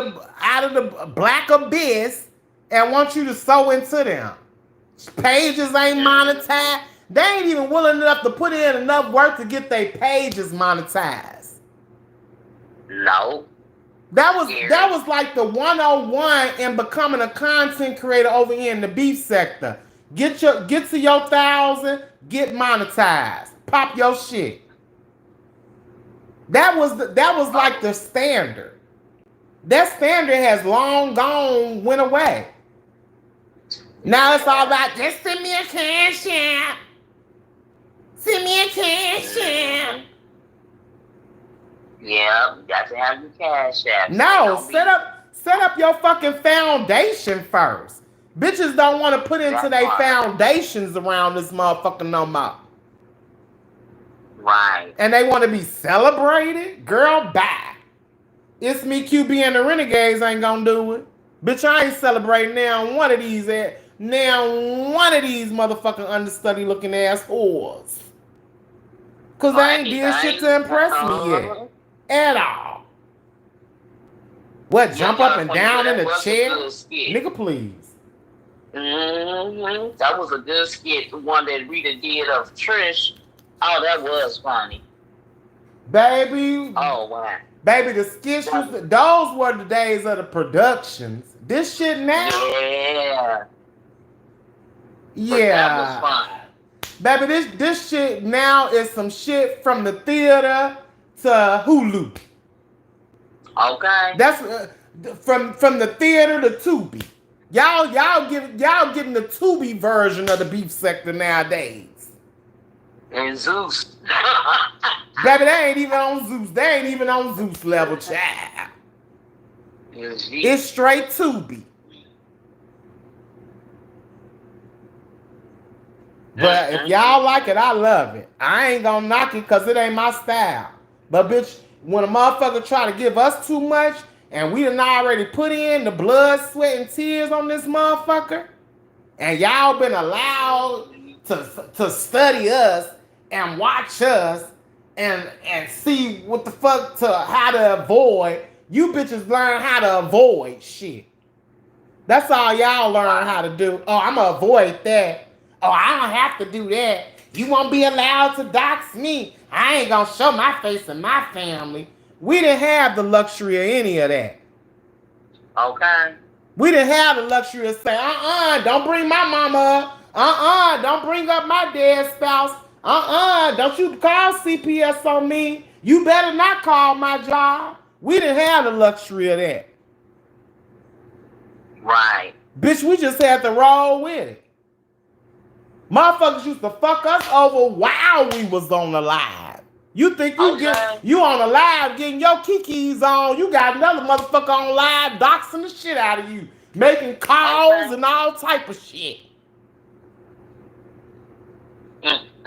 the black abyss and want you to sew into them. Pages ain't monetized. They ain't even willing enough to put in enough work to get their pages monetized. No. That was like the 101 in becoming a content creator over here in the beef sector. Get to your 1,000, get monetized, pop your shit. That was like the standard. That standard has long gone went away. Now it's all about just send me a cash app. Send me a cash app. Yeah, you got to have your cash app. No, set up your fucking foundation first. Bitches don't want to put into their foundations around this motherfucker no more. Right. And they want to be celebrated? Girl, bye. ItsMeQB and the Renegades ain't gonna do it. Bitch, I ain't celebrating now one of these motherfucking understudy looking ass whores. Cause they ain't did shit to impress me yet. At all. What, jump up and down in a chair? Nigga, please. That was a good skit. The one that Rita did of Trish. Oh, that was funny. Baby. Oh, wow. Baby, the skits, those were the days of the productions. This shit now. Yeah. That was fun. Baby, this shit now is some shit from the theater to Hulu. Okay. That's from the theater to Tubi. Y'all getting the Tubi version of the beef sector nowadays. And Zeus. Baby, they ain't even on Zeus. They ain't even on Zeus level, child. It's straight Tubi. But if y'all like it, I love it. I ain't gonna knock it because it ain't my style. But bitch, when a motherfucker try to give us too much and we done already put in the blood, sweat, and tears on this motherfucker, and y'all been allowed to study us and watch us and see what the fuck how to avoid, you bitches learn how to avoid shit. That's all y'all learn how to do. Oh, I'm gonna avoid that. Oh, I don't have to do that. You won't be allowed to dox me. I ain't gonna show my face in my family. We didn't have the luxury of any of that. Okay. We didn't have the luxury of saying, don't bring my mama up. Don't bring up my dead spouse. Don't you call CPS on me. You better not call my job. We didn't have the luxury of that. Right. Bitch, we just had to roll with it. Motherfuckers used to fuck us over while we was on the live. You think you on the live getting your kikis on, you got another motherfucker on live doxing the shit out of you, making calls and all type of shit.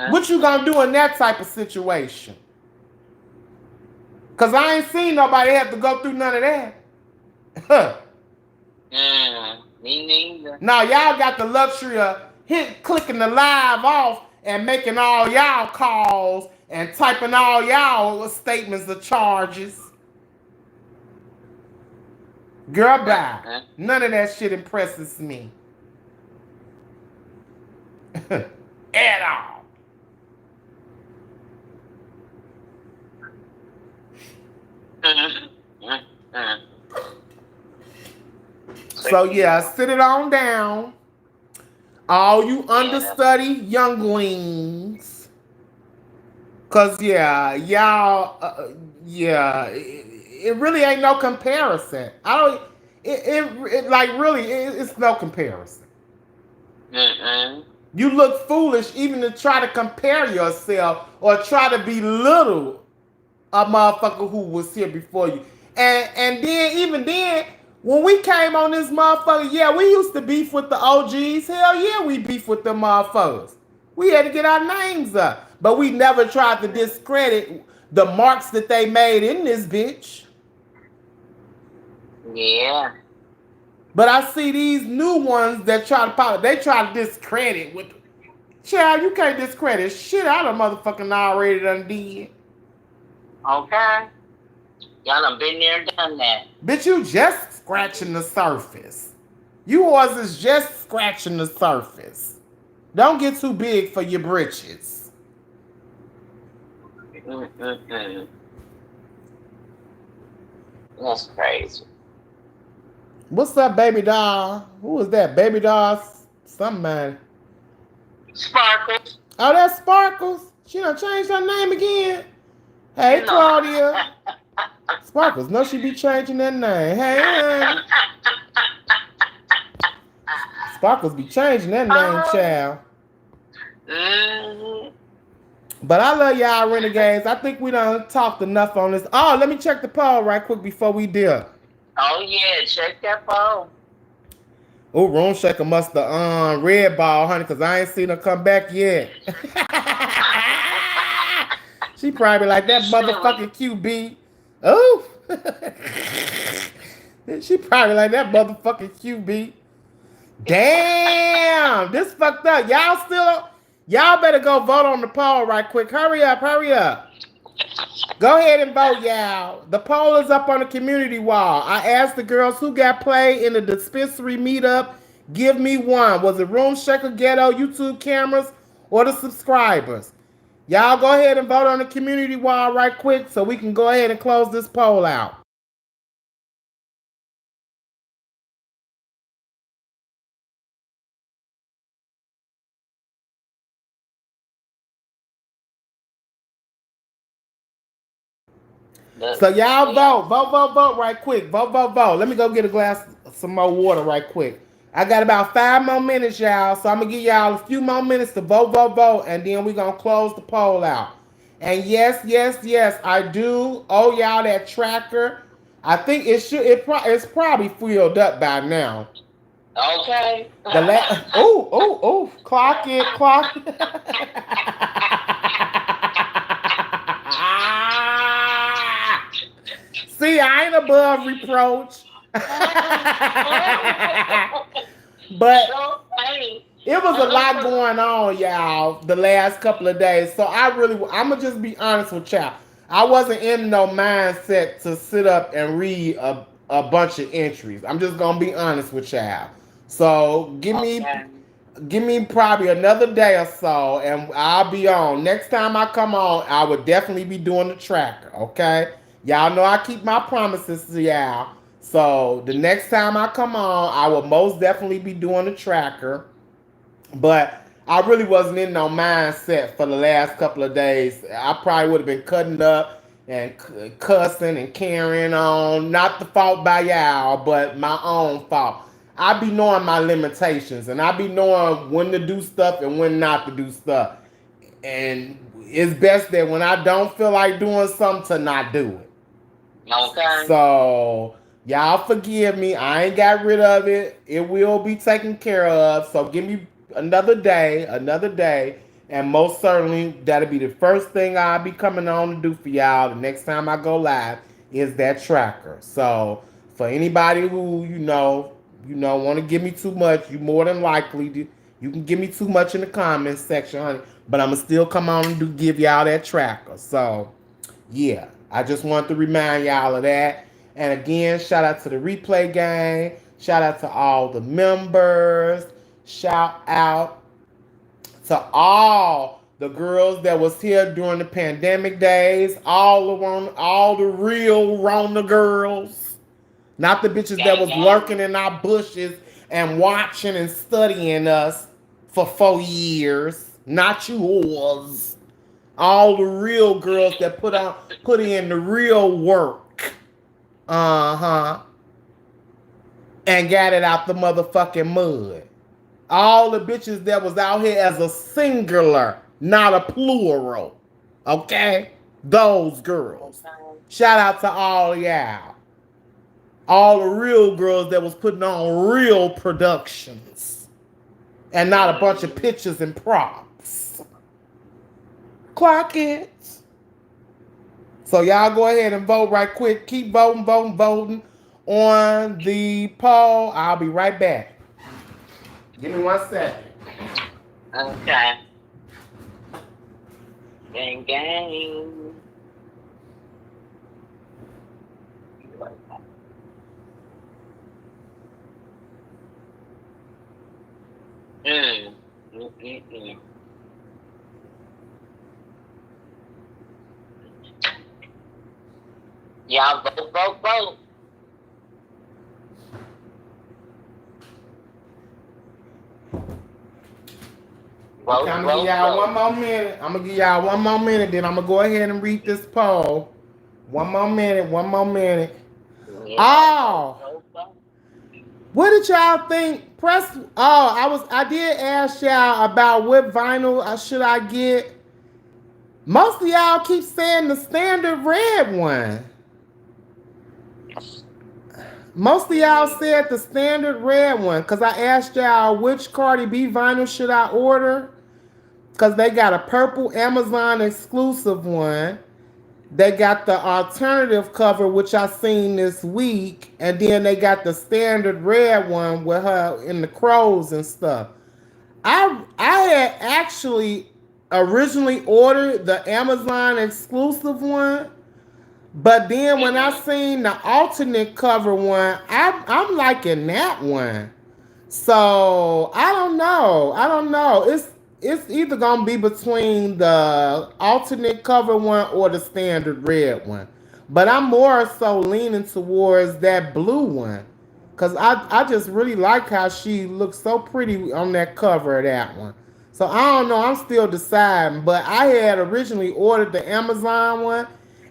What you gonna do in that type of situation? Cause I ain't seen nobody have to go through none of that. Me neither. Now y'all got the luxury of clicking the live off and making all y'all calls and typing all y'all statements of charges. Girl, bye. None of that shit impresses me. At all. So yeah, sit it on down. All you understudy younglings. Cause yeah, y'all, it really ain't no comparison. It's no comparison. You look foolish even to try to compare yourself or try to belittle a motherfucker who was here before you. And then, even then, when we came on this motherfucker, yeah, we used to beef with the OGs. Hell yeah, we beef with them motherfuckers. We had to get our names up. But we never tried to discredit the marks that they made in this bitch. Yeah. But I see these new ones that try to discredit with. Child, you can't discredit shit out of motherfucking already done did. Okay. Y'all done been there and done that. Bitch, you just scratching the surface. You was just scratching the surface. Don't get too big for your britches. That's crazy. What's up, baby doll? Who was that? Baby doll? Somebody. Sparkles. Oh, that's Sparkles. She done changed her name again. Hey, Claudia. Sparkles, no, she be changing that name. Hey, honey. Sparkles be changing that name, child. But I love y'all, Renegades. I think we done talked enough on this. Oh, let me check the poll right quick before we dip. Oh, yeah, check that poll. Oh, Room Shaker must have red ball, honey, because I ain't seen her come back yet. She probably like that motherfucking QB. Oh. She probably like that motherfucking QB. Damn, this fucked up. Y'all better go vote on the poll right quick. Hurry up. Go ahead and vote, y'all. The poll is up on the community wall. I asked the girls who got played in the dispensary meetup. Give me one. Was it Room Shaker, Ghetto, YouTube cameras, or the subscribers? Y'all go ahead and vote on the community wall right quick so we can go ahead and close this poll out. So y'all vote right quick. Vote. Let me go get a glass of some more water right quick. I got about 5 more minutes, y'all. So I'm gonna give y'all a few more minutes to vote, and then we're gonna close the poll out. And yes, I do owe y'all that tracker. I think it's probably filled up by now. Okay. Clock it. See, I ain't above reproach. But it was a lot going on, y'all, the last couple of days. So I'm going to just be honest with y'all. I wasn't in no mindset to sit up and read a bunch of entries. I'm just going to be honest with y'all. So give me probably another day or so, and I'll be on. Next time I come on, I will definitely be doing the tracker, okay? Y'all know I keep my promises to y'all. So the next time I come on, I will most definitely be doing the tracker. But I really wasn't in no mindset for the last couple of days. I probably would have been cutting up and cussing and carrying on. Not the fault by y'all, but my own fault. I be knowing my limitations, and I be knowing when to do stuff and when not to do stuff. And it's best that when I don't feel like doing something to not do it. Okay. So y'all forgive me. I ain't got rid of it. It will be taken care of. So give me another day, and most certainly that'll be the first thing I'll be coming on to do for y'all the next time I go live is that tracker. So for anybody who want to give me too much, you more than likely do. You can give me too much in the comments section, honey. But I'ma still come on and give y'all that tracker. So yeah, I just want to remind y'all of that. And again, shout out to the replay gang. Shout out to all the members. Shout out to all the girls that was here during the pandemic days. All the real Rona girls. Not the bitches that was lurking in our bushes and watching and studying us for 4 years. Not yours. All the real girls that put in the real work. And got it out the motherfucking mud. All the bitches that was out here as a singular, not a plural. Okay? Those girls. Shout out to all y'all. All the real girls that was putting on real productions. And not a bunch of pictures and props. Clock it. So y'all go ahead and vote right quick. Keep voting on the poll. I'll be right back. Give me 1 second. Okay. Gang, gang. Y'all vote. Okay, I'm gonna give y'all 1 more minute. Then I'm gonna go ahead and read this poll. 1 more minute. Yeah. Oh, what did y'all think? I did ask y'all about what vinyl should I get. Most of y'all keep saying the standard red one. Most of y'all said the standard red one because I asked y'all which Cardi B vinyl should I order because they got a purple Amazon exclusive one. They got the alternative cover, which I seen this week, and then they got the standard red one with her in the crows and stuff. I had actually originally ordered the Amazon exclusive one, but then when I seen the alternate cover one, I'm liking that one. So I don't know. It's either gonna be between the alternate cover one or the standard red one. But I'm more so leaning towards that blue one. Cause I just really like how she looks so pretty on that cover of that one. So I don't know, I'm still deciding. But I had originally ordered the Amazon one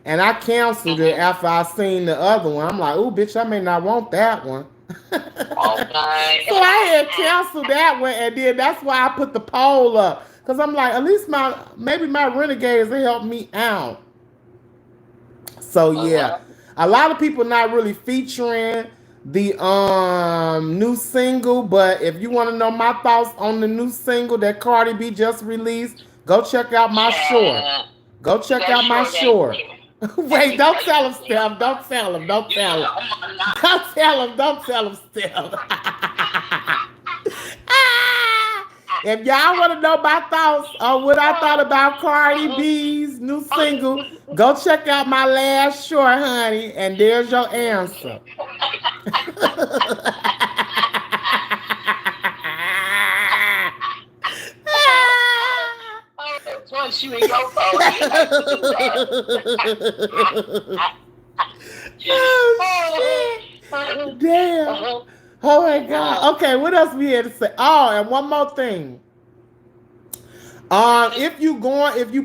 and I canceled it after I seen the other one. I'm like, ooh, bitch, I may not want that one. So I had canceled that one, and then that's why I put the poll up. Cause I'm like, at least maybe my Renegades will help me out. So yeah, a lot of people not really featuring the new single, but if you want to know my thoughts on the new single that Cardi B just released, go check out my short. Go check out my short. Wait, don't tell him, Steph. Don't tell him, Steph. If y'all want to know my thoughts on what I thought about Cardi B's new single, go check out my last short, honey, and there's your answer. You in your phone. Oh, shit. Damn. Oh, my God. Okay, what else we had to say? Oh, and one more thing. If you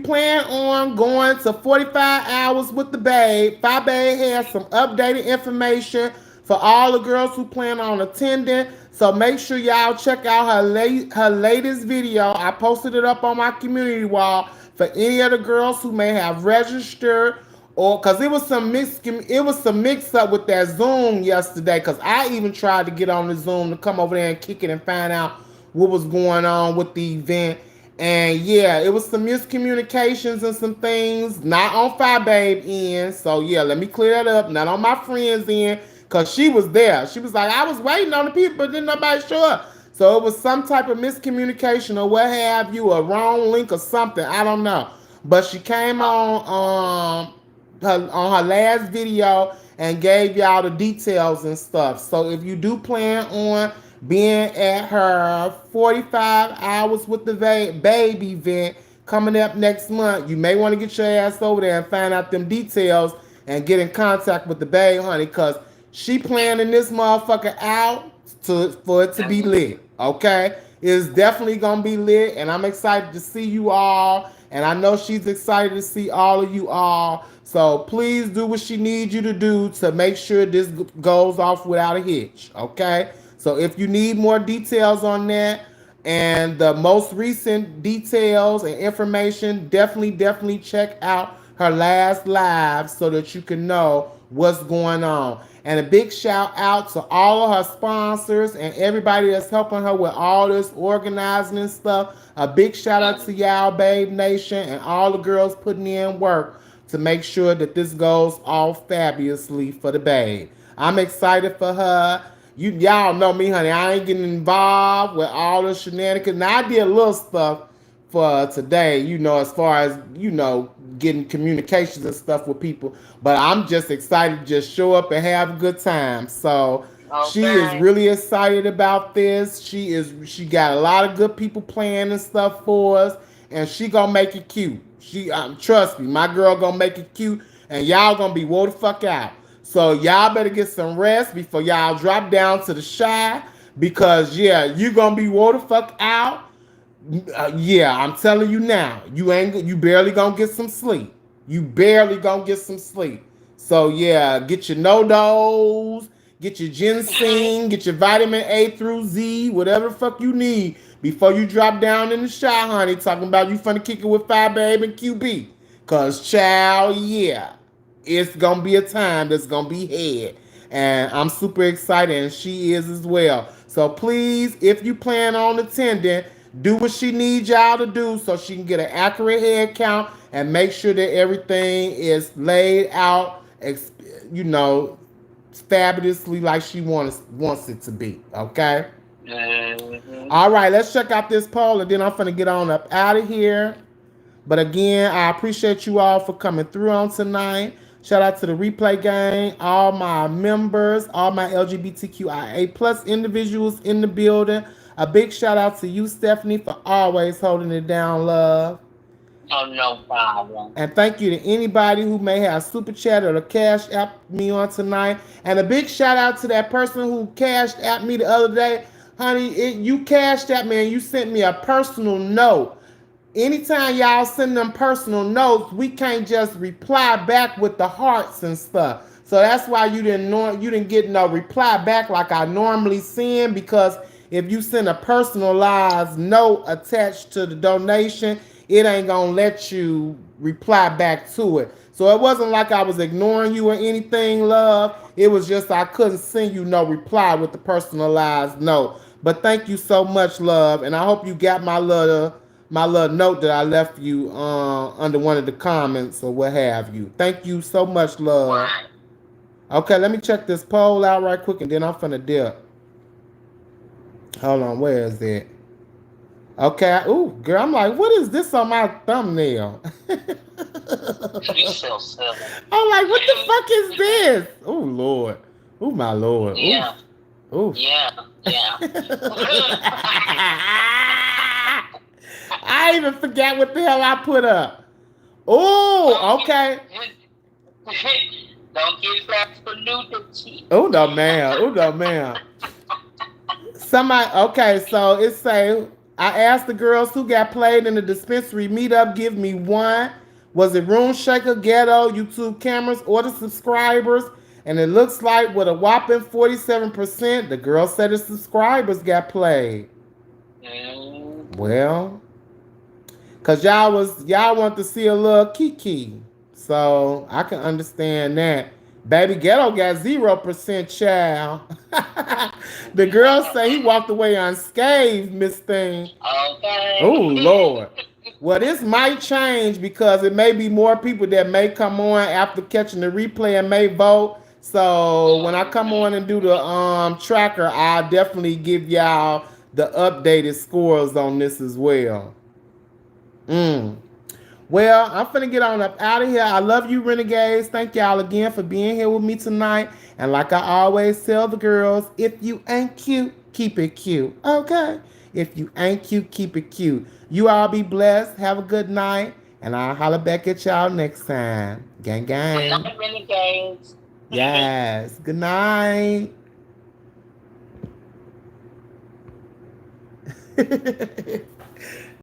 plan on going to 45 hours with the babe, Babe has some updated information for all the girls who plan on attending. So make sure y'all check out her latest video. I posted it up on my community wall for any of the girls who may have registered, or because it was some mix up with that Zoom yesterday. Because I even tried to get on the Zoom to come over there and kick it and find out what was going on with the event. And yeah, it was some miscommunications and some things not on Fi Babe end. So yeah, let me clear that up. Not on my friend's end, cause she was there. She was like, I was waiting on the people, but didn't nobody show up. So it was some type of miscommunication or what have you, a wrong link or something. I don't know. But she came on her last video and gave y'all the details and stuff. So if you do plan on being at her 45 hours with the baby event coming up next month, you may want to get your ass over there and find out them details and get in contact with the babe, honey, because she planning this motherfucker out for it to be lit. Okay, it's definitely gonna be lit, and I'm excited to see you all, and I know she's excited to see all of you all. So please do what she needs you to do to make sure this goes off without a hitch. Okay, so if you need more details on that and the most recent details and information, definitely check out her last live so that you can know what's going on. And a big shout out to all of her sponsors and everybody that's helping her with all this organizing and stuff. A big shout out to y'all, Babe Nation, and all the girls putting in work to make sure that this goes off fabulously for the babe. I'm excited for her. Y'all know me, honey. I ain't getting involved with all the shenanigans. Now I did a little stuff for today, as far as, getting communications and stuff with people. But I'm just excited to just show up and have a good time. So she is really excited about this. She got a lot of good people playing and stuff for us, and she gonna make it cute. Trust me, my girl gonna make it cute, and y'all gonna be wore the fuck out. So y'all better get some rest before y'all drop down to the Shy, because you gonna be wore the fuck out. I'm telling you now, you barely gonna get some sleep. You barely gonna get some sleep. So get your no-dos, get your ginseng, get your vitamin A through Z, whatever the fuck you need before you drop down in the Shy, honey. Talking about you finna kick it with Fi Babe and QB. Cause child, it's gonna be a time that's gonna be had. And I'm super excited, and she is as well. So please, if you plan on attending, do what she needs y'all to do so she can get an accurate head count and make sure that everything is laid out, fabulously like she wants it to be. Okay? Mm-hmm. All right, let's check out this poll, and then I'm finna get on up out of here. But again, I appreciate you all for coming through on tonight. Shout out to the replay gang, all my members, all my LGBTQIA plus individuals in the building. A big shout out to you, Stephanie, for always holding it down, love. Oh, no problem. And thank you to anybody who may have super chat or cash app me on tonight. And a big shout out to that person who cashed at me the other day. Honey, you cashed at me and you sent me a personal note. Anytime y'all send them personal notes, we can't just reply back with the hearts and stuff. So that's why you didn't get no reply back like I normally send, because if you send a personalized note attached to the donation, it ain't gonna let you reply back to it. So it wasn't like I was ignoring you or anything, love. It was just I couldn't send you no reply with the personalized note. But thank you so much, love, and I hope you got my little note that I left you under one of the comments or what have you. Thank you so much, love. Okay, let me check this poll out right quick, and then I'm finna dip. Hold on, where is it? Okay, ooh, girl, I'm like, what is this on my thumbnail? You so silly. I'm like, what the fuck is this? Oh, Lord. Oh, my Lord. Yeah. Ooh. Yeah. I even forgot what the hell I put up. Oh, okay. Don't get back for nudity. Oh, no, man. Somebody, okay, so it say, I asked the girls who got played in the dispensary meetup, give me one. Was it Room Shaker, Ghetto, YouTube cameras, or the subscribers? And it looks like with a whopping 47%, the girl said her subscribers got played. Well, cause y'all want to see a little Kiki. So I can understand that. Baby Ghetto got 0% child. The girl say he walked away unscathed, Miss Thing. Okay. Oh Lord. Well, this might change because it may be more people that may come on after catching the replay and may vote. So when I come on and do the tracker, I'll definitely give y'all the updated scores on this as well. Well, I'm finna get on up out of here. I love you, Renegades. Thank y'all again for being here with me tonight. And like I always tell the girls, if you ain't cute, keep it cute. Okay? If you ain't cute, keep it cute. You all be blessed. Have a good night. And I'll holler back at y'all next time. Gang, gang. Good night, Renegades. Yes. Good night.